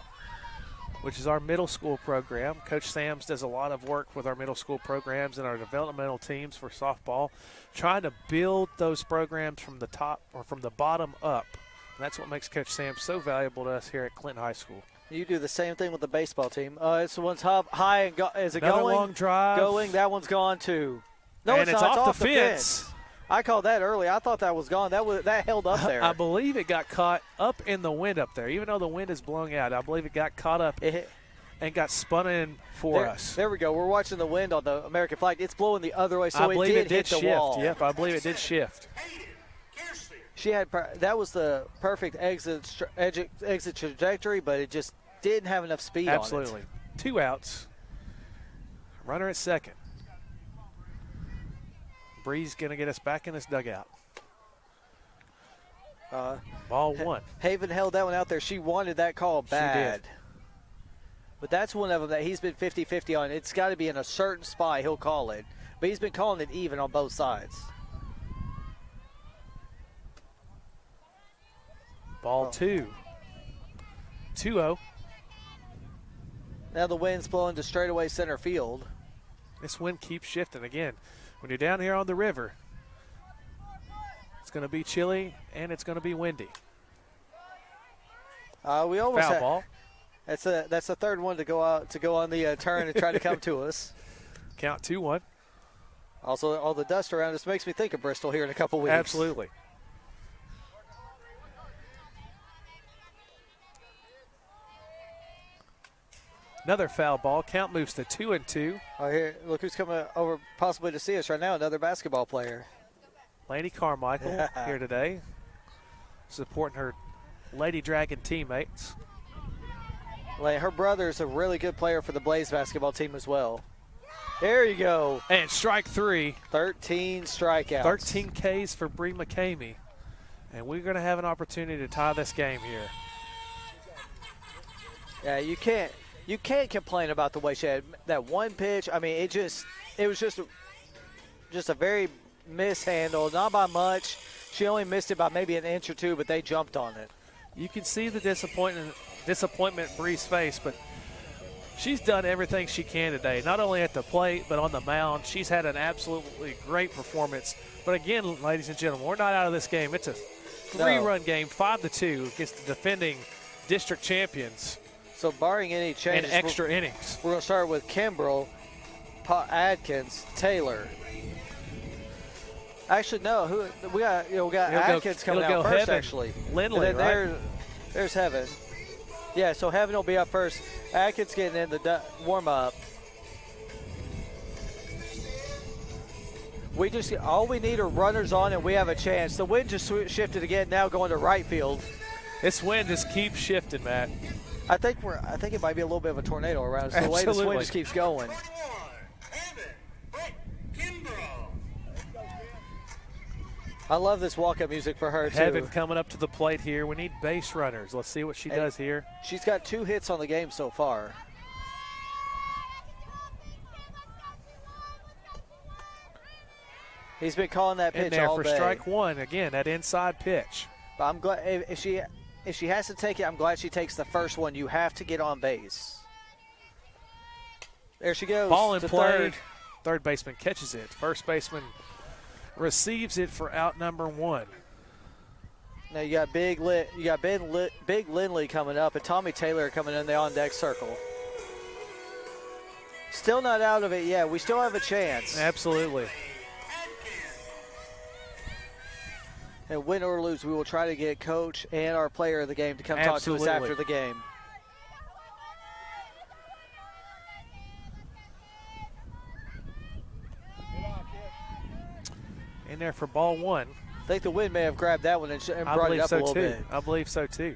C: which is our middle school program. Coach Sams does a lot of work with our middle school programs and our developmental teams for softball, trying to build those programs from the top or from the bottom up. And that's what makes Coach Sams so valuable to us here at Clinton High School.
A: You do the same thing with the baseball team. It's the one's high and is it
C: Another
A: going?
C: long drive.
A: Going. That one's gone too. No,
C: and it's
A: not.
C: off
A: It's
C: the fence.
A: I called that early. I thought that was gone. That held up there.
C: I believe it got caught up in the wind up there. Even though the wind is blowing out, I believe it got caught up and got spun in for us.
A: There we go. We're watching the wind on the American flag. It's blowing the other way, so
C: I believe it did
A: hit the
C: shift.
A: wall.
C: Yep, I believe it did shift.
A: That was the perfect exit trajectory, but it just didn't have enough speed on it.
C: Absolutely. 2 outs. Runner at second. Bree's going to get us back in this dugout. Ball 1.
A: Haven held that one out there. She wanted that call bad.
C: She did.
A: But that's one of them that he's been 50-50 on. It's got to be in a certain spot he'll call it. But he's been calling it even on both sides.
C: Ball 2. 2-0.
A: Now the wind's blowing to straightaway center field.
C: This wind keeps shifting. Again, when you're down here on the river, it's going to be chilly and it's going to be windy.
A: We almost
C: Foul ball.
A: That's the third one to go on the turn and try to come to us.
C: Count 2-1.
A: Also, all the dust around us makes me think of Bristol here in a couple weeks.
C: Absolutely. Another foul ball. Count moves to 2-2.
A: Oh, here, look who's coming over possibly to see us right now, another basketball player.
C: Lady Carmichael here today, supporting her Lady Dragon teammates.
A: Her brother is a really good player for the Blaze basketball team as well. There you go.
C: And strike 3.
A: 13 strikeouts.
C: 13 Ks for Bree McCamey. And we're going to have an opportunity to tie this game here.
A: Yeah, you can't complain about the way she had that one pitch. I mean, it was just a very mishandled, not by much. She only missed it by maybe an inch or two, but they jumped on it.
C: You can see the disappointment in Bree's face, but she's done everything she can today, not only at the plate but on the mound. She's had an absolutely great performance. But again, ladies and gentlemen, we're not out of this game. It's a 3-run game, 5-2 against the defending district champions.
A: So barring any changes,
C: and extra innings.
A: We're going to start with Kimbrell, Adkins, Taylor. Actually, no. We got Adkins coming out first.
C: Heaven,
A: actually,
C: Lindley,
A: and then
C: right?
A: There's Heaven. Yeah, so Heaven will be up first. Adkins getting in the warm up. All we need are runners on, and we have a chance. The wind just shifted again. Now going to right field.
C: This wind just keeps shifting, Matt.
A: I think it might be a little bit of a tornado around us. The way this wind just keeps going. I love this walk-up music for her, too.
C: Heaven coming up to the plate here. We need base runners. Let's see what she does here.
A: She's got 2 hits on the game so far. He's been calling that pitch
C: in there
A: all
C: for
A: day.
C: strike 1. Again, that inside pitch.
A: But I'm glad if she has to take it, I'm glad she takes the first one. You have to get on base. There she goes.
C: Ball in
A: to
C: play. Third baseman catches it. First baseman receives it for out number 1.
A: Now you got Big Lindley coming up, and Tommy Taylor coming in the on-deck circle. Still not out of it yet. We still have a chance.
C: Absolutely.
A: And win or lose, we will try to get coach and our player of the game to come talk to us after the game.
C: In there for ball 1.
A: I think the wind may have grabbed that one and brought it up a little bit.
C: I believe so, too.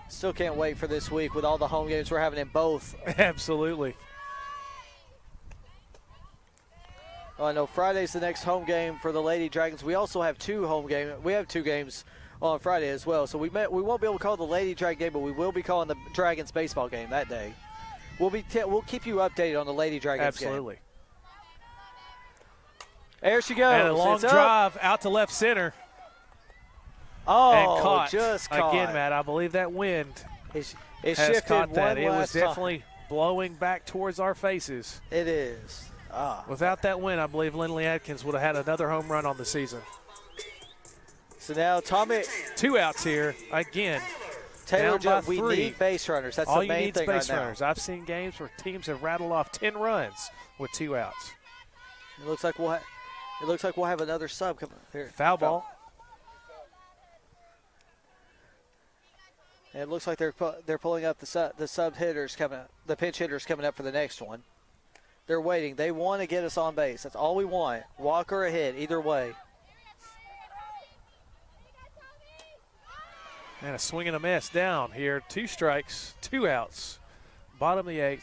A: Still can't wait for this week with all the home games we're having in both.
C: Absolutely.
A: Oh, I know Friday's the next home game for the Lady Dragons. We also have 2 home games. We have 2 games on Friday as well. So we won't be able to call the Lady Dragon game, but we will be calling the Dragons baseball game that day. We'll keep you updated on the Lady Dragons game.
C: Absolutely.
A: There she goes.
C: And a long drive out to left center.
A: Oh,
C: and caught.
A: Just caught.
C: Again, Matt, I believe that wind
A: it
C: has
A: shifted
C: caught that.
A: one
C: It was
A: last
C: definitely
A: time.
C: blowing back towards our faces.
A: It is.
C: Without that win, I believe Lindley Adkins would have had another home run on the season.
A: So now Tommy.
C: 2 outs here again.
A: Taylor,
C: down by
A: we
C: 3.
A: need base runners. That's
C: all
A: the main thing
C: base
A: right
C: runners. I've seen games where teams have rattled off 10 runs with 2 outs.
A: It looks like we'll have another sub coming here.
C: Foul ball.
A: And it looks like they're pulling up the sub hitters coming up, the pinch hitters coming up for the next one. They're waiting. They want to get us on base. That's all we want. Walk or a hit, either way.
C: And a swing and a miss down here. 2 strikes, 2 outs. Bottom of the 8th.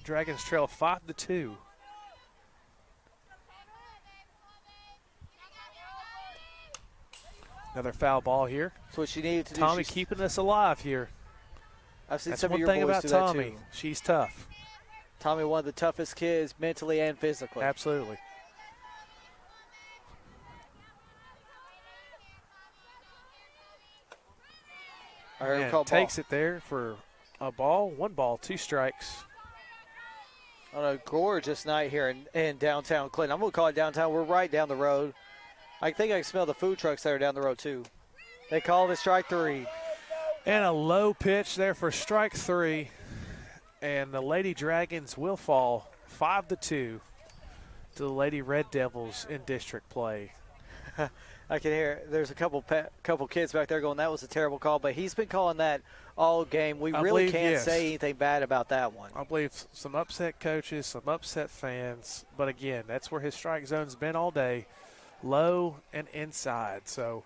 C: Dragons trail 5-2. Another foul ball here.
A: That's what she needed to do.
C: Tommy keeping us alive here.
A: I've seen
C: That's
A: some of
C: one
A: your
C: thing
A: boys
C: about
A: do that
C: Tommy.
A: too.
C: She's tough.
A: Tommy, one of the toughest kids mentally and physically.
C: Absolutely. And takes it there for a ball. 1 ball, 2 strikes.
A: On a gorgeous night here in downtown Clinton. I'm going to call it downtown. We're right down the road. I think I can smell the food trucks that are down the road, too. They call it strike 3.
C: And a low pitch there for strike 3. And the Lady Dragons will fall 5-2 to the Lady Red Devils in district play.
A: I can hear there's a couple kids back there going, that was a terrible call. But he's been calling that all game. We really can't say anything bad about that one.
C: I believe some upset coaches, some upset fans. But, again, that's where his strike zone's been all day, low and inside. So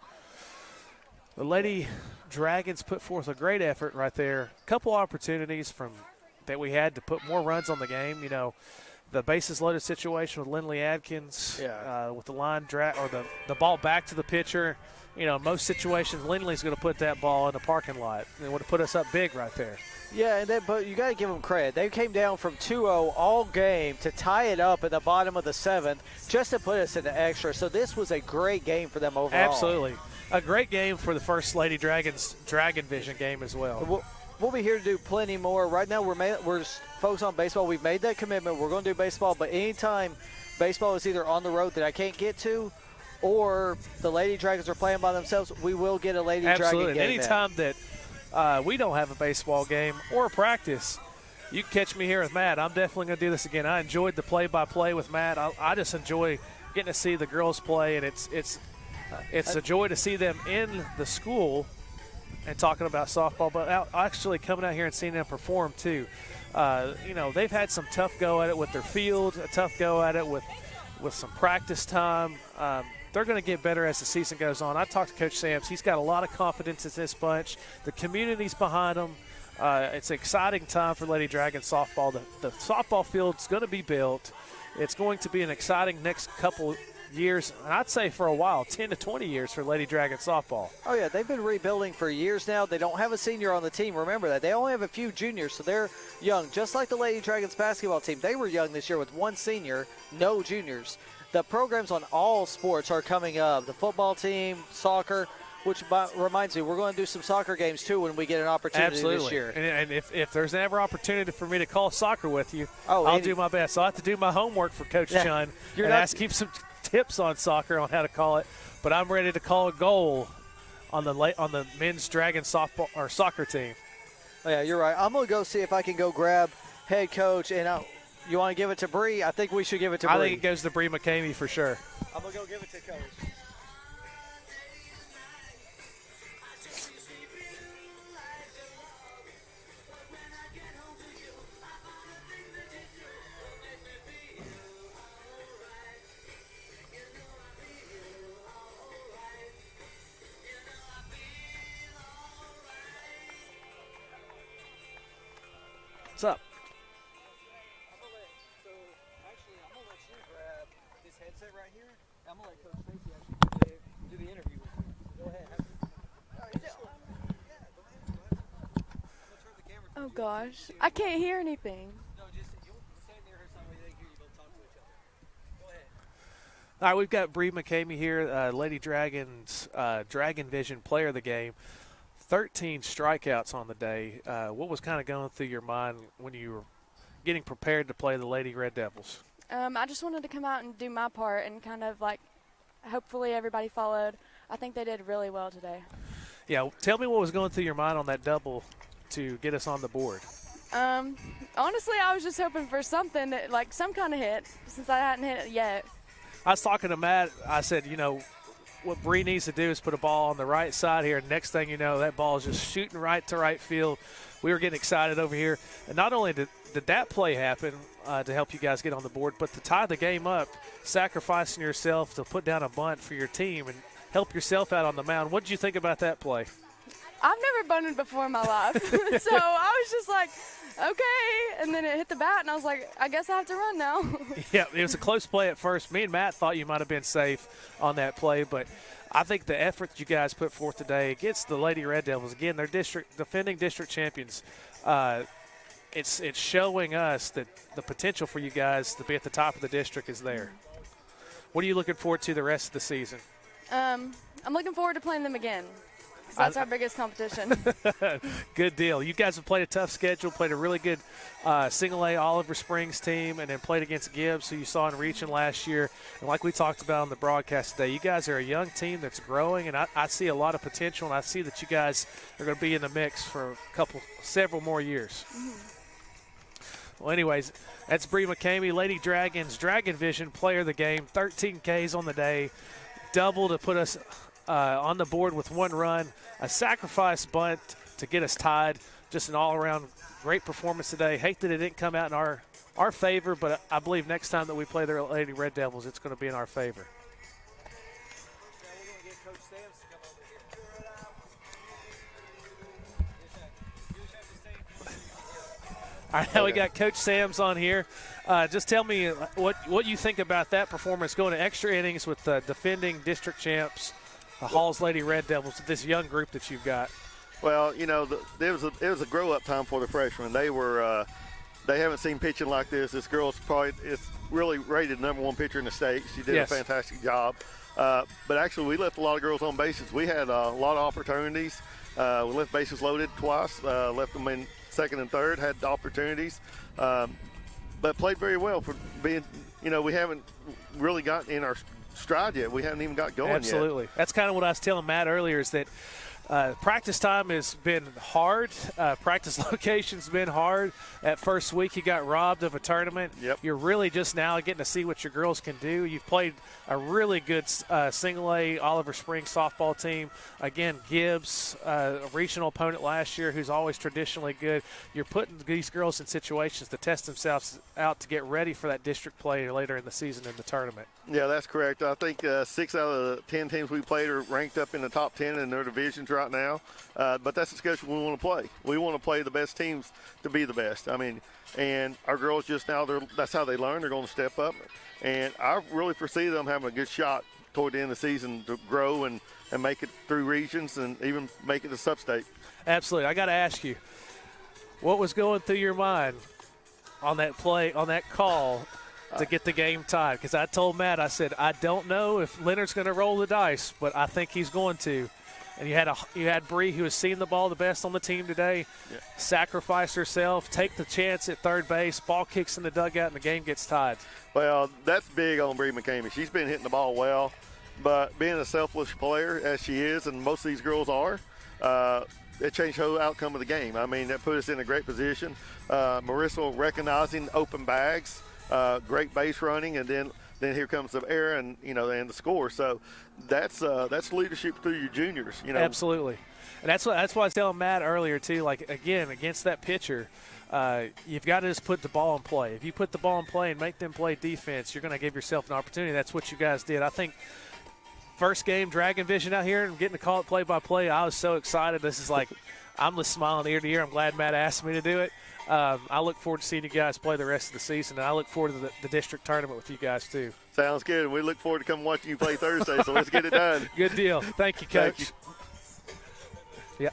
C: the Lady Dragons put forth a great effort right there. A couple opportunities from that we had to put more runs on the game. You know, the bases loaded situation with Lindley Adkins, with the line drag or the ball back to the pitcher. You know, most situations, Lindley's going to put that ball in the parking lot. It would have put us up big right there.
A: Yeah, but you got to give them credit. They came down from 2-0 all game to tie it up at the bottom of the 7th just to put us into extra. So this was a great game for them overall.
C: Absolutely. A great game for the first Lady Dragons Dragon Vision game as well.
A: We'll be here to do plenty more. Right now we're just focused on baseball. We've made that commitment. We're going to do baseball, but anytime baseball is either on the road that I can't get to or the Lady Dragons are playing by themselves, we will get a Lady
C: Absolutely.
A: Dragon game.
C: Anytime that we don't have a baseball game or a practice, you can catch me here with Matt. I'm definitely going to do this again. I enjoyed the play-by-play with Matt. I just enjoy getting to see the girls play, and it's a joy to see them in the school and talking about softball, but actually coming out here and seeing them perform too. You know, they've had some tough go at it with their field, a tough go at it with some practice time. They're going to get better as the season goes on. I talked to Coach Sams. He's got a lot of confidence in this bunch. The community's behind them. It's an exciting time for Lady Dragon softball. The softball field's going to be built. It's going to be an exciting next couple years, and I'd say for a while, 10 to 20 years for Lady Dragon softball.
A: Oh, yeah, they've been rebuilding for years now. They don't have a senior on the team. Remember that. They only have a few juniors, so they're young. Just like the Lady Dragons basketball team, they were young this year with one senior, no juniors. The programs on all sports are coming up. The football team, soccer, which reminds me, we're going to do some soccer games too when we get an opportunity this year.
C: And if there's ever opportunity for me to call soccer with you, I'll do my best. I'll have to do my homework for Coach Chun and keep some tips on soccer on how to call it. But I'm ready to call a goal on the men's Dragon softball or soccer team.
A: Oh, yeah, you're right. I'm going to go see if I can go grab head coach. And you want to give it to Bree? I think we should give it to Bree.
C: I think it goes to Bree McCamey for sure.
A: I'm going to go give it to coach.
C: What's up?
A: I'm going to let you grab this headset right here. I'm going to let Coach Stacy actually do the interview with you. Go ahead.
D: Oh gosh, I can't hear anything.
A: No, just you stand near her so they can hear you both talk to each other. Go ahead.
C: All right, we've got Bree McCamey here, Lady Dragons Dragon Vision player of the game. 13 strikeouts on the day. What was kind of going through your mind when you were getting prepared to play the Lady Red Devils?
D: I just wanted to come out and do my part and kind of like hopefully everybody followed. I think they did really well today.
C: Yeah, tell me what was going through your mind on that double to get us on the board.
D: Honestly, I was just hoping for something, like some kind of hit, since I hadn't hit it yet.
C: I was talking to Matt. I said, you know, what Bree needs to do is put a ball on the right side here. Next thing you know, that ball is just shooting right to right field. We were getting excited over here. And not only did that play happen to help you guys get on the board, but to tie the game up, sacrificing yourself to put down a bunt for your team and help yourself out on the mound. What did you think about that play?
D: I've never bunted before in my life. So I was just like, okay. And then it hit the bat, and I was like, I guess I have to run now.
C: Yeah, it was a close play at first. Me and Matt thought you might have been safe on that play, but I think the effort you guys put forth today against the Lady Red Devils, again, they're defending district champions. It's showing us that the potential for you guys to be at the top of the district is there. What are you looking forward to the rest of the season?
D: I'm looking forward to playing them again. That's our biggest competition.
C: Good deal. You guys have played a tough schedule, played a really good single A Oliver Springs team, and then played against Gibbs, who you saw in region last year. And like we talked about on the broadcast today, you guys are a young team that's growing, and I see a lot of potential, and I see that you guys are going to be in the mix for several more years. Mm-hmm. Well, anyways, that's Bree McCamey, Lady Dragons Dragon Vision player of the game, 13 Ks on the day, double to put us on the board with one run, a sacrifice bunt to get us tied. Just an all-around great performance today. Hate that it didn't come out in our favor, but I believe next time that we play the Lady Red Devils, it's going to be in our favor. All All right, now we got Coach Sams on here. Just tell me what you think about that performance, going to extra innings with the defending district champs, the Halls Lady Red Devils, this young group that you've got.
E: Well, it was a grow-up time for the freshmen. They haven't seen pitching like this. This girl's it's really rated #1 pitcher in the state. She did a fantastic job. But actually, we left a lot of girls on bases. We had a lot of opportunities. We left bases loaded twice, left them in second and third, had opportunities, but played very well for being, we haven't really gotten in our stride yet. We haven't even got going yet.
C: Absolutely. That's kind of what I was telling Matt earlier, is that practice time has been hard. Practice location's been hard. That first week you got robbed of a tournament.
E: Yep.
C: You're really just now getting to see what your girls can do. You've played a really good single-A Oliver Springs softball team. Again, Gibbs, a regional opponent last year who's always traditionally good. You're putting these girls in situations to test themselves out to get ready for that district play later in the season in the tournament.
E: Yeah, that's correct. I think 6 out of the 10 teams we played are ranked up in the top 10 in their divisions right now. But that's the schedule we want to play. We want to play the best teams to be the best. I mean, and our girls just now, that's how they learn. They're going to step up. And I really foresee them having a good shot toward the end of the season to grow and make it through regions and even make it to sub-state.
C: Absolutely. I got to ask you, what was going through your mind on that play, on that call to get the game tied? Because I told Matt, I said, I don't know if Leonard's going to roll the dice, but I think he's going to. And you had Bree, who has seen the ball the best on the team today, sacrifice herself, take the chance at third base, ball kicks in the dugout, and the game gets tied.
E: Well, that's big on Bree McCamey. She's been hitting the ball well, but being a selfless player as she is, and most of these girls are, it changed the whole outcome of the game. I mean, that put us in a great position. Marissa recognizing open bags, great base running, and then here comes the error and and the score. So that's leadership through your juniors.
C: Absolutely, and that's why I was telling Matt earlier too. Like, again, against that pitcher, you've got to just put the ball in play. If you put the ball in play and make them play defense, you're going to give yourself an opportunity. That's what you guys did. I think first game, Dragon Vision out here and getting to call it play-by-play, I was so excited. This is like, I'm just smiling ear to ear. I'm glad Matt asked me to do it. I look forward to seeing you guys play the rest of the season, and I look forward to the district tournament with you guys too.
E: Sounds good, and we look forward to come watching you play Thursday, so let's get it done.
C: Good deal. Thank you, Coach.
E: Thank you.
C: Yeah.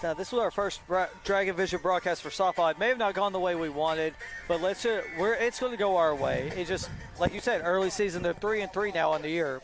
A: Now, this was our first Dragon Vision broadcast for softball. It may have not gone the way we wanted, but it's going to go our way. It just, like you said, early season, they're 3-3 now on the year.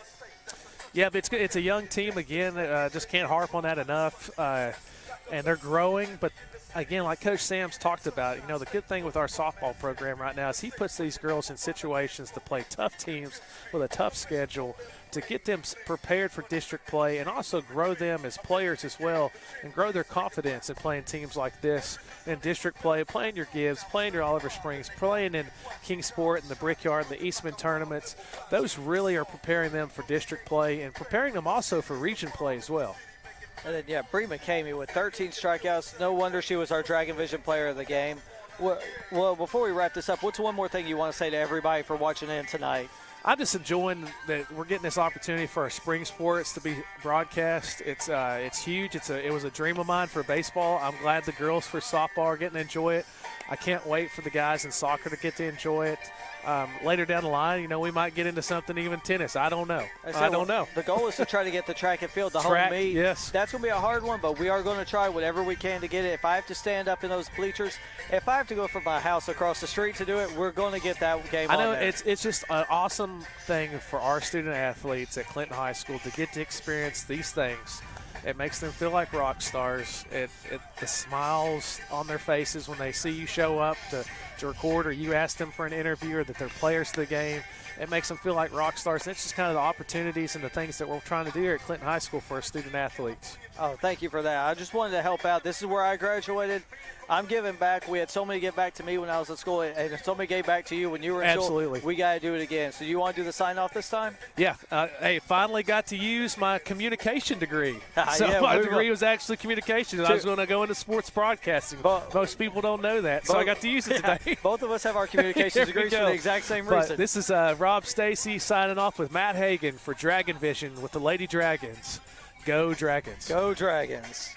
C: Yeah, but it's a young team again. Just can't harp on that enough. And they're growing, but again, like Coach Sams talked about, the good thing with our softball program right now is he puts these girls in situations to play tough teams with a tough schedule to get them prepared for district play and also grow them as players as well and grow their confidence in playing teams like this in district play, playing your Gibbs, playing your Oliver Springs, playing in Kingsport and the Brickyard and the Eastman tournaments. Those really are preparing them for district play and preparing them also for region play as well.
A: And then, Bree McCamey with 13 strikeouts. No wonder she was our Dragon Vision player of the game. Well, before we wrap this up, what's one more thing you want to say to everybody for watching in tonight?
C: I'm just enjoying that we're getting this opportunity for our spring sports to be broadcast. It's huge. It was a dream of mine for baseball. I'm glad the girls for softball are getting to enjoy it. I can't wait for the guys in soccer to get to enjoy it. Later down the line, we might get into something, even tennis. I don't know. I don't know.
A: The goal is to try to get the track and field, the
C: track,
A: home meet.
C: Yes.
A: That's going to be a hard one, but we are going to try whatever we can to get it. If I have to stand up in those bleachers, if I have to go from my house across the street to do it, we're going to get that game on there.
C: I know it's just an awesome thing for our student athletes at Clinton High School to get to experience these things. It makes them feel like rock stars. The smiles on their faces when they see you show up to record or you ask them for an interview or that they're players of the game. It makes them feel like rock stars. And it's just kind of the opportunities and the things that we're trying to do here at Clinton High School for our student athletes.
A: Oh, thank you for that. I just wanted to help out. This is where I graduated. I'm giving back. We had so many give back to me when I was at school, and so many gave back to you when you were in
C: Absolutely.
A: school. We got to do it again. So you want to do the sign-off this time?
C: Yeah. Hey, finally got to use my communication degree. So
A: yeah,
C: my degree was actually communication. I was going to go into sports broadcasting. Most people don't know that, so I got to use it today.
A: Both of us have our communications degrees for the exact same reason.
C: But this is Rob Stacy signing off with Matt Hagan for Dragon Vision with the Lady Dragons. Go Dragons.
A: Go Dragons.